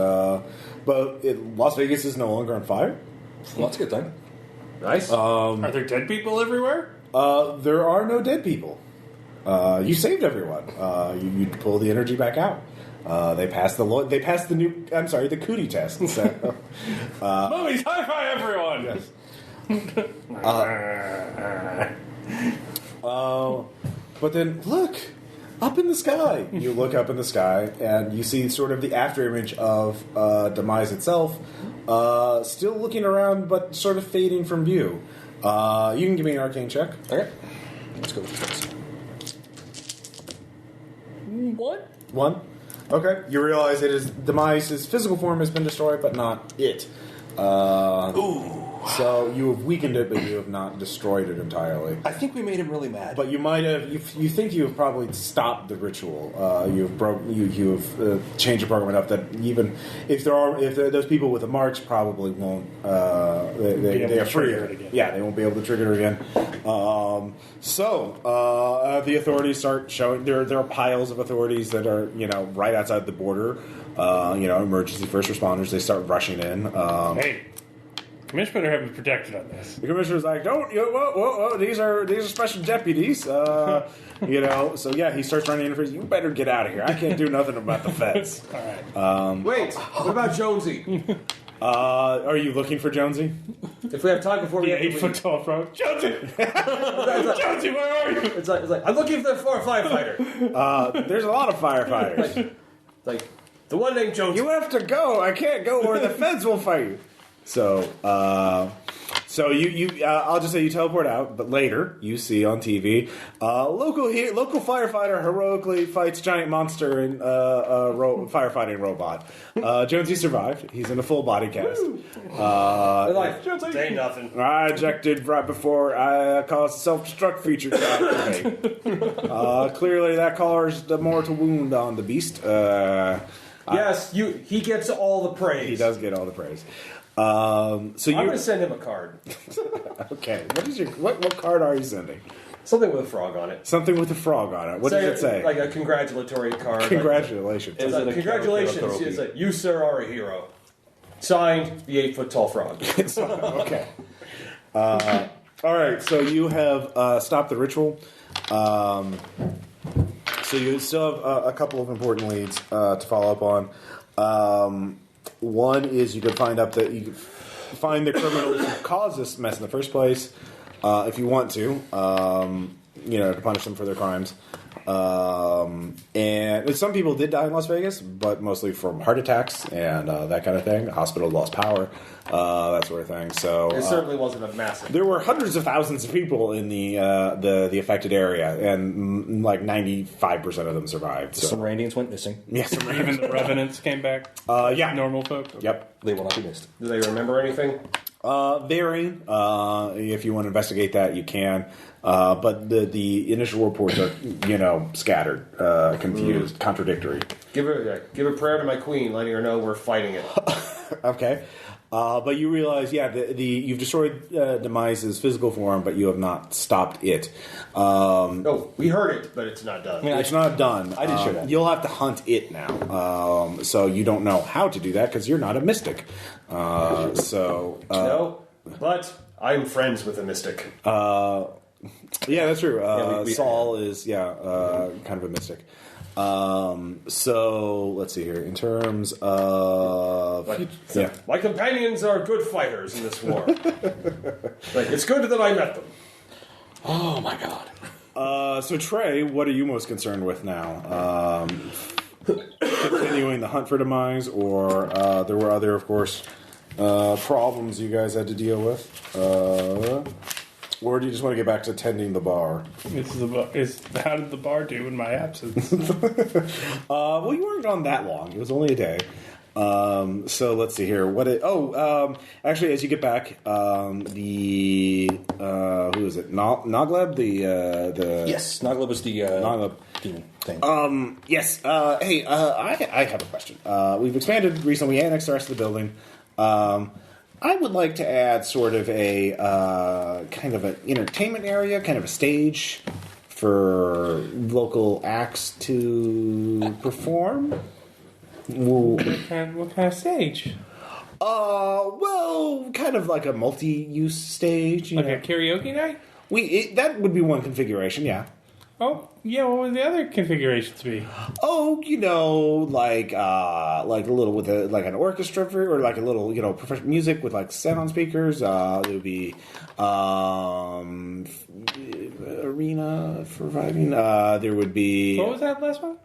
but Las Vegas is no longer on fire. Well, that's a good thing. Nice. Are there dead people everywhere? There are no dead people. You saved everyone. You pull the energy back out. They passed the cootie test. So, Mummies, high five everyone! yes. But then look up in the sky. You look up in the sky and you see sort of the after image of Demise itself, still looking around but sort of fading from view. You can give me an arcane check. Okay. Let's go with this. What? 1. Okay. You realize Demise's physical form has been destroyed, but not it. So you have weakened it, but you have not destroyed it entirely. I think we made him really mad. But you might have. You think you have probably stopped the ritual. You have changed the program enough that even if those people with the marks probably won't. They are free. Yeah, they won't be able to trigger it again. The authorities start showing. There are piles of authorities that are right outside the border. Emergency first responders. They start rushing in. Hey. Commissioner better have me protected on this. The commissioner's like, "Don't, whoa, these are special deputies." So yeah, he starts running in for you. Better get out of here. I can't do nothing about the feds. All right. Wait, what about Jonesy? Are you looking for Jonesy? If we have time before we Yeah, 8 foot tall frog. Jonesy! Jonesy, where are you? It's like I'm looking for a firefighter. There's a lot of firefighters. Like the one named Jonesy. You have to go. I can't go, or the feds will fight you. So you I'll just say you teleport out, but later you see on TV local firefighter heroically fights giant monster in firefighting robot. Jonesy survived. He's in a full body cast. They're like, say nothing. I ejected right before I caused a self-destruct feature to activate. Clearly that caused a mortal wound on the beast. Yes, he gets all the praise. He does get all the praise. So I'm going to send him a card. Okay. What card are you sending? Something with a frog on it. Something with a frog on it. What does it say? Like a congratulatory card. Congratulations. It's like, congratulations. It's like, you, sir, are a hero. Signed, the 8 foot tall frog. Okay. All right. So you have stopped the ritual. So you still have a couple of important leads to follow up on. One is you can find the criminals who caused this mess in the first place, if you want to punish them for their crimes. And some people did die in Las Vegas, but mostly from heart attacks and that kind of thing. The hospital lost power, that sort of thing. So it certainly wasn't a massive. There were hundreds of thousands of people in the affected area, and like 95% of them survived. So. Some Randians went missing. Yes, yeah, Even the Revenants came back. Yeah, normal folk. Yep, they will not be missed. Do they remember anything? Varying. If you want to investigate that, you can. But the initial reports are, scattered, confused, contradictory. Give a prayer to my queen, letting her know we're fighting it. Okay. But you realize, you've destroyed Demise's physical form, but you have not stopped it. No, we heard it, but it's not done. I mean, it's not done. I didn't show that. You'll have to hunt it now. So you don't know how to do that because you're not a mystic. No, but I'm friends with a mystic. Yeah, that's true. we Saul is kind of a mystic. So let's see here. In terms of my companions are good fighters in this war. It's good that I met them. Oh my god. So Trey, what are you most concerned with now? Continuing the hunt for Demise, or there were other, of course, problems you guys had to deal with? Or do you just want to get back to tending the bar? How did the bar do in my absence? Well, you weren't gone that long. It was only a day. So let's see here. Actually, as you get back, who is it? Nogleb? Yes, Nogleb was the Nogleb demon thing. Yes. Hey, I have a question. We've expanded recently. We annexed the rest of the building. I would like to add sort of a kind of an entertainment area, kind of a stage for local acts to perform. What kind of stage? Well, kind of like a multi-use stage. Like a karaoke night? That would be one configuration, yeah. Oh, yeah, what would the other configurations be? Oh, like a little with like an orchestra or like a little, professional music with like sound on speakers. There would be arena for vibing. There would be. What was that last one?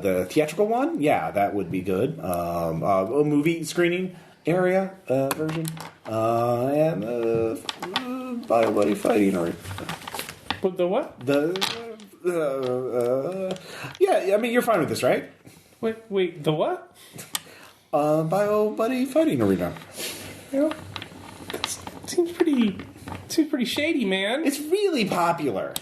The theatrical one. Yeah, that would be good. A movie screening area version, and bio-buddy fighting or The what? Yeah, I mean, you're fine with this, right? Wait, the what? Bio-buddy fighting arena. It seems pretty shady, man. It's really popular.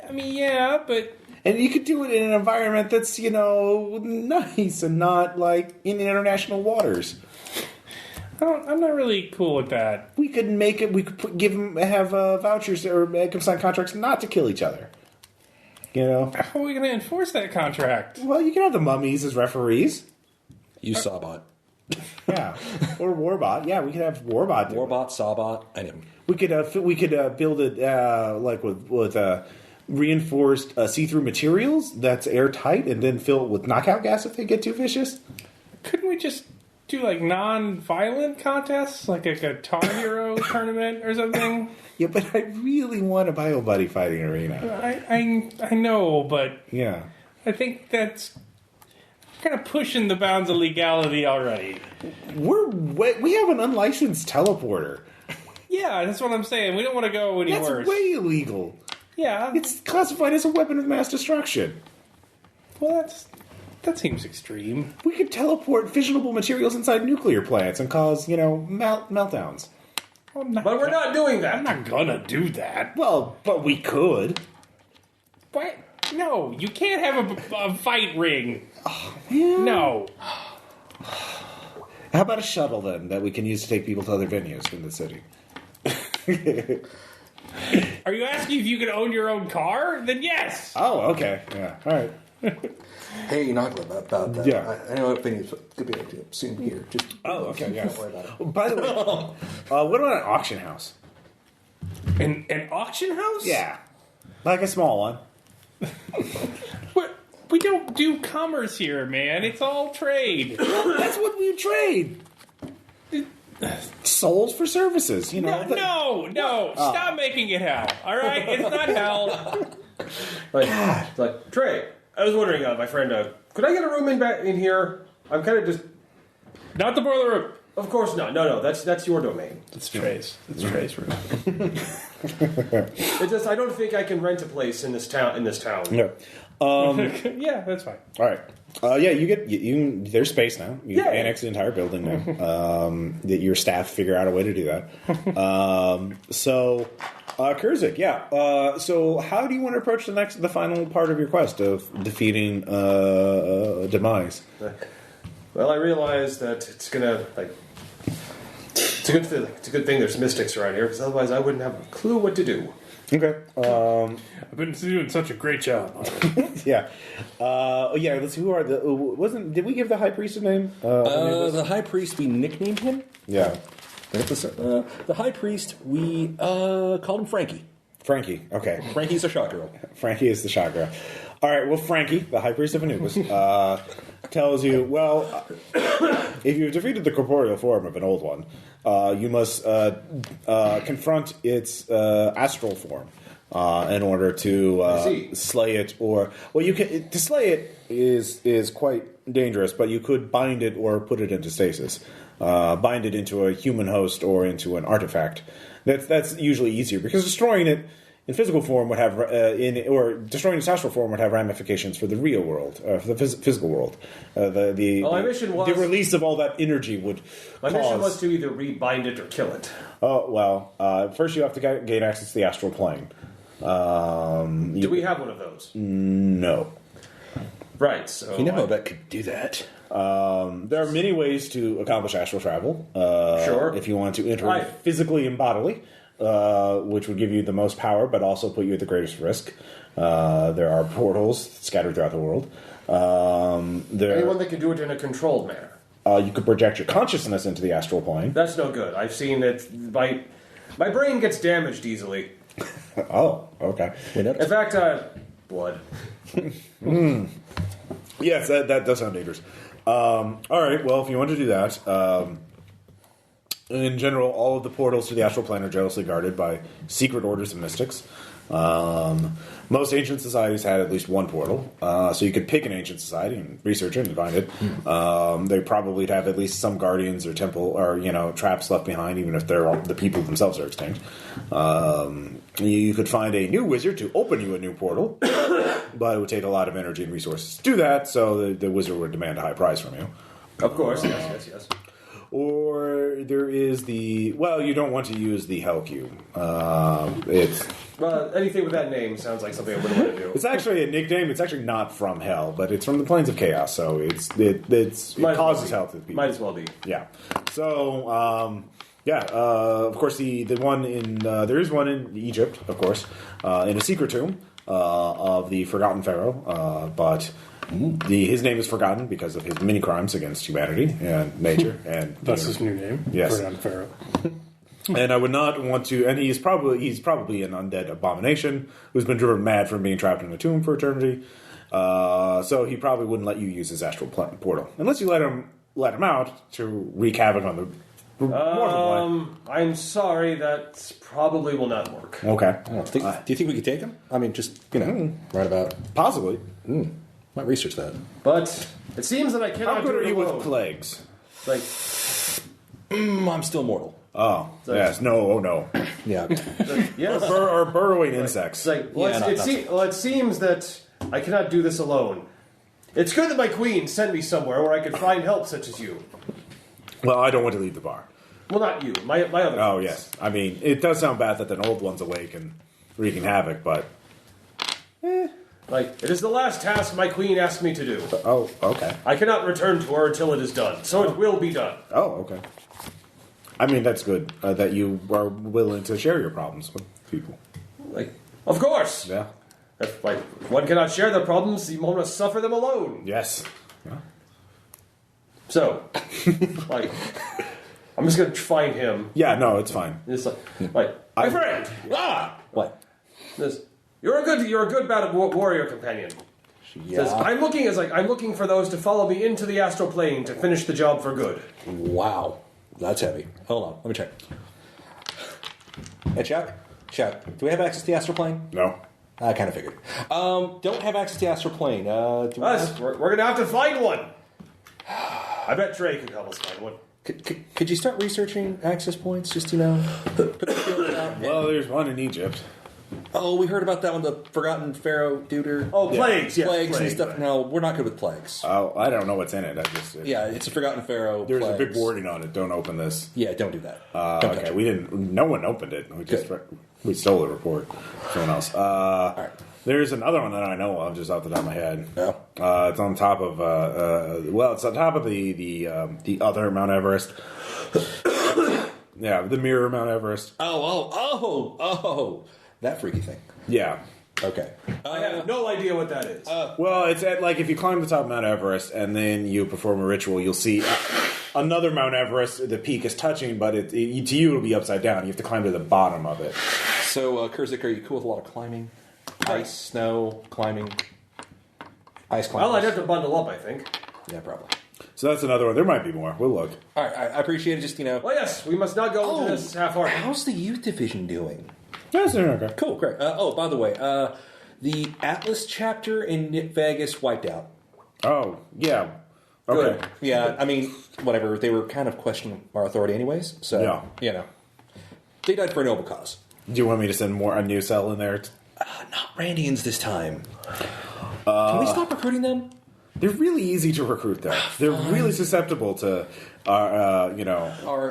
I mean, yeah, but... And you could do it in an environment that's, nice and not, like, in international waters. I'm not really cool with that. We could make it. We could have vouchers or make them sign contracts not to kill each other. How are we going to enforce that contract? Well, you can have the mummies as referees. Use Sawbot. Yeah, or Warbot. Yeah, we could have Warbot. Warbot, Sawbot, I know. We could build it like with reinforced see-through materials that's airtight, and then fill it with knockout gas if they get too vicious. Couldn't we just do like non-violent contests, like a Guitar Hero tournament or something? Yeah, but I really want a bio-buddy fighting arena. I know, but yeah, I think that's kind of pushing the bounds of legality already. We have an unlicensed teleporter. Yeah, that's what I'm saying. We don't want to go any worse. That's way illegal. Yeah, It's classified as a weapon of mass destruction. well, that seems extreme. We could teleport fissionable materials inside nuclear plants and cause, meltdowns. But we're not doing that. I'm not gonna do that. Well, but we could. What? No, you can't have a fight ring. Oh, man. No. How about a shuttle, then, that we can use to take people to other venues in the city? Are you asking if you can own your own car? Then yes. Oh, okay. Yeah, all right. Hey, Nogleb, about that. Yeah. I know opinions, but could be able to soon here. Just Okay, yeah. Don't worry about it. By the way, what about an auction house? An auction house? Yeah. Like a small one. We don't do commerce here, man. It's all trade. That's what we trade. Souls for services, No. Stop making it hell. All right? It's not hell. Like, Trey, I was wondering, my friend, could I get a room in here? I'm kind of just... Not the boiler room. Of course not. No, that's your domain. It's Trey's. It's Trey's room. It's just, I don't think I can rent a place in this town. No. Yeah, that's fine. All right. You there's space now. You annex the entire building now. That your staff figure out a way to do that. Kurzik, yeah. So how do you want to approach the final part of your quest of defeating Demise? Well, I realize that it's gonna it's a good thing. It's a good thing there's mystics around here, because otherwise I wouldn't have a clue what to do. Okay. I've been doing such a great job. Yeah. Let's see. Who are the? Did we give the high priest a name? The high priest, we nicknamed him. Yeah. The high priest, we called him Frankie. Frankie. Okay. Frankie's a shot girl. Frankie is the shot girl. All right. Well, Frankie, the high priest of Anubis, tells you, well, if you've defeated the corporeal form of an old one, you must confront its astral form in order to slay it. To slay it is quite dangerous, but you could bind it or put it into stasis. Bind it into a human host or into an artifact. That's usually easier, because destroying it in physical form would have or destroying its astral form would have ramifications for the real world, for the physical world. My mission was the release of all that energy would. My mission was to either rebind it or kill it. Oh well, first you have to gain access to the astral plane. Do we have one of those? No. Right. So that could do that. There are many ways to accomplish astral travel. Sure. If you want to enter physically and bodily, which would give you the most power, but also put you at the greatest risk. There are portals scattered throughout the world. Anyone that can do it in a controlled manner. You could project your consciousness into the astral plane. That's no good. I've seen it. My brain gets damaged easily. Oh, okay. In fact, blood. Yes, that does sound dangerous. All right, well, if you want to do that, in general, all of the portals to the astral plane are jealously guarded by secret orders of mystics. Most ancient societies had at least one portal, so you could pick an ancient society and research it and find it. They probably have at least some guardians or temple or traps left behind, even if the people themselves are extinct. You could find a new wizard to open you a new portal, but it would take a lot of energy and resources to do that. So the wizard would demand a high price from you. Of course, yes. Or there is you don't want to use the Hell Cube. Anything with that name sounds like something I wouldn't want to do. It's actually a nickname. It's actually not from Hell, but it's from the Plains of Chaos, so it causes hell to the people. Might as well be. Yeah. So, of course, the one in there is one in Egypt, of course, in a secret tomb of the Forgotten Pharaoh, but. His name is forgotten because of his many crimes against humanity and nature, and that's his new name. Yes, Forgotten Pharaoh. And I would not want to. And he's probably an undead abomination who's been driven mad from being trapped in a tomb for eternity. So he probably wouldn't let you use his astral portal unless you let him out to wreak havoc on the mortal plane. I'm sorry, that probably will not work. Okay. Do you think we could take him? I mean, just right about possibly. Might research that. But it seems that I cannot. How good do are it you alone. with plagues? Like, I'm still mortal. Oh, yes. No, oh no. Yeah. yes. Or burrowing insects. It's like, it seems that I cannot do this alone. It's good that my queen sent me somewhere where I could find help such as you. Well, I don't want to leave the bar. Well, not you. My other. Oh, friends. yes. I mean, it does sound bad that an old one's awake and wreaking havoc, but... Like, it is the last task my queen asked me to do. Oh, okay. I cannot return to her until it is done, so it will be done. Oh, okay. I mean, that's good that you are willing to share your problems with people. Like, of course. Yeah. If one cannot share their problems, one must suffer them alone. Yes. Yeah. So, I'm just gonna find him. Yeah, no, it's fine. It's my friend. What? You're a good battle warrior companion. Yeah. Says, I'm looking for those to follow me into the astral plane to finish the job for good. Wow. That's heavy. Hold on. Let me check. Hey, Chuck, do we have access to the astral plane? No. I kind of figured. Don't have access to the astral plane. We're going to have to find one. I bet Trey could help us find one. Could you start researching access points? Just, put the feelers out. Well, there's one in Egypt. Oh, we heard about that one, the Forgotten Pharaoh duder. Oh, plagues, yeah. Plagues and stuff. No, we're not good with plagues. Oh, I don't know what's in it. Yeah, it's a Forgotten Pharaoh. There's plagues. a big warning on it. Don't open this. Yeah, don't do that. Don't touch Okay, it. no one opened it. We stole the report. Someone else. All right. There's another one that I know of, just off the top of my head. No. It's on top of. It's on top of the other Mount Everest. Yeah, the mirror Mount Everest. Oh, that freaky thing. Yeah. Okay. I have no idea what that is. Well, it's at if you climb the top of Mount Everest and then you perform a ritual, you'll see another Mount Everest. The peak is touching, but to you it'll be upside down. You have to climb to the bottom of it. So, Kurzik, are you cool with a lot of climbing? Ice, snow, climbing. Ice climbing. Well, I'd have to bundle up, I think. Yeah, probably. So that's another one. There might be more. We'll look. All right, I appreciate it. Just Well, yes, we must not go into this half-hearted. How's the youth division doing? Yes, they're okay. Cool, great. By the way, the Atlas chapter in Vegas wiped out. Oh, yeah. Okay. Good. Yeah, I mean, whatever. They were kind of questioning our authority anyways. So, Yeah. they died for a noble cause. Do you want me to send a new cell in there? Not Randians this time. Can we stop recruiting them? They're really easy to recruit, though. They're really susceptible to, our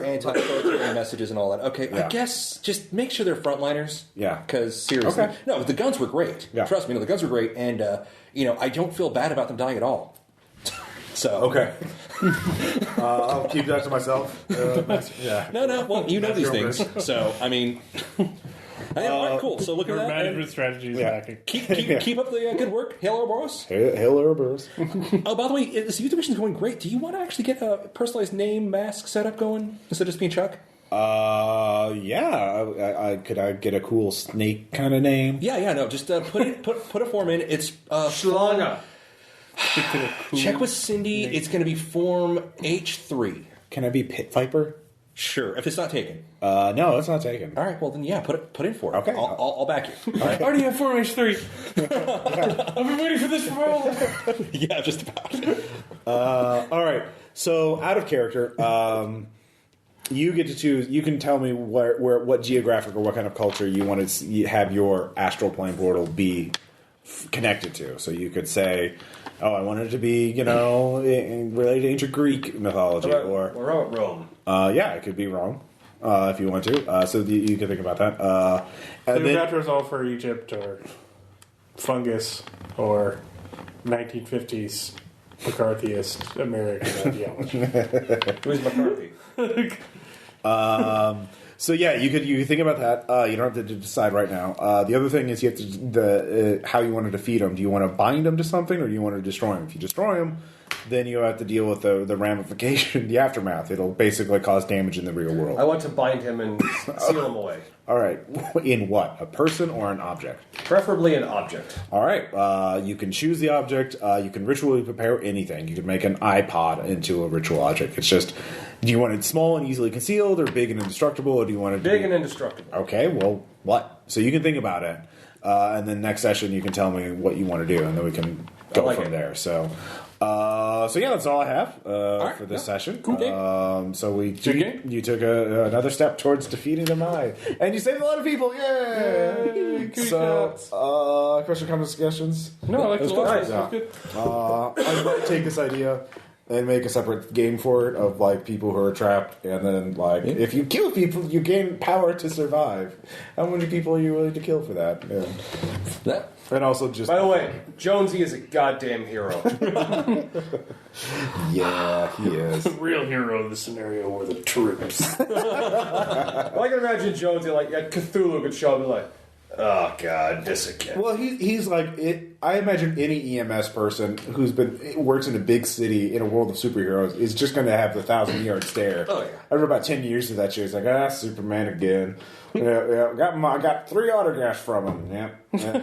anti-authoritarian messages and all that. Okay, Yeah. I guess just make sure they're frontliners. Yeah. Because seriously, Okay. no, the guns were great. Yeah. Trust me, the guns were great, and I don't feel bad about them dying at all. So Okay. I'll keep that to myself. Yeah. no. Well, you know these Master things, so I mean. All right, cool. So look at Your that. management and strategy is Yeah. lacking. Keep up the good work. Hail Ouroboros. Hail Ouroboros. Oh, by the way, this youth division is going great. Do you want to actually get a personalized name mask setup going instead of just being Chuck? Yeah. Could I get a cool snake kind of name? Yeah. No, just put a form in. It's Schlange. check with Cindy. It's going to be form H3. Can I be Pit Viper? Sure, if it's not taken. No, it's not taken. All right, well then, yeah, put in for it. Okay. I'll back you. I already have Form H3. I've been waiting for this for a while. Yeah, just about. All right. So, out of character, you get to choose. You can tell me what geographic or what kind of culture you want to have your astral plane portal be connected to. So you could say, "Oh, I want it to be, related to ancient Greek mythology," or Rome. yeah, it could be wrong if you want to. So you can think about that. And then, Cleopatra's all for Egypt or fungus or 1950s McCarthyist American ideology. Who's McCarthy? so yeah, you could think about that. You don't have to decide right now. The other thing is you have to how you want to defeat them. Do you want to bind them to something, or do you want to destroy them? If you destroy them, then you have to deal with the ramification, the aftermath. It'll basically cause damage in the real world. I want to bind him and seal him away. All right, in what? A person or an object? Preferably an object. All right, you can choose the object. You can ritually prepare anything. You can make an iPod into a ritual object. It's just, do you want it small and easily concealed, or big and indestructible, or do you want it Big and indestructible. Okay, well, what? So you can think about it, and then next session you can tell me what you want to do, and then we can go like from it. there. So yeah, that's all I have right, for this yeah. session. Cool game. So game. you took another step towards defeating the Mai, and you saved a lot of people. Yay! So, question, comments, suggestions? No, I like the Nice. That's good. I might take this idea and make a separate game for it of like people who are trapped, and then like if you kill people, you gain power to survive. How many people are you willing to kill for that? Yeah. That, And also just By the way, Jonesy is a goddamn hero. yeah, he is. The real hero of the scenario were the troops. I can imagine Jonesy like Cthulhu could show up and be like, oh god, this again. Well, he's like it. I imagine any EMS person who's works in a big city in a world of superheroes is just going to have the 1,000-yard stare. Oh, yeah. After about 10 years of that shit, he's like, Superman again. Yeah, I got 3 autographs from him. Yeah.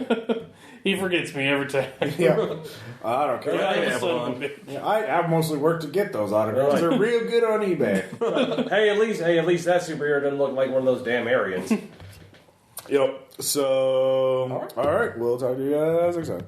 He forgets me every time. Yeah. I don't care. I'm a son of a bitch. Yeah, I mostly work to get those autographs. They're real good on eBay. Hey, at least that superhero doesn't look like one of those damn Aryans. Yep. So, all right. We'll talk to you guys next time.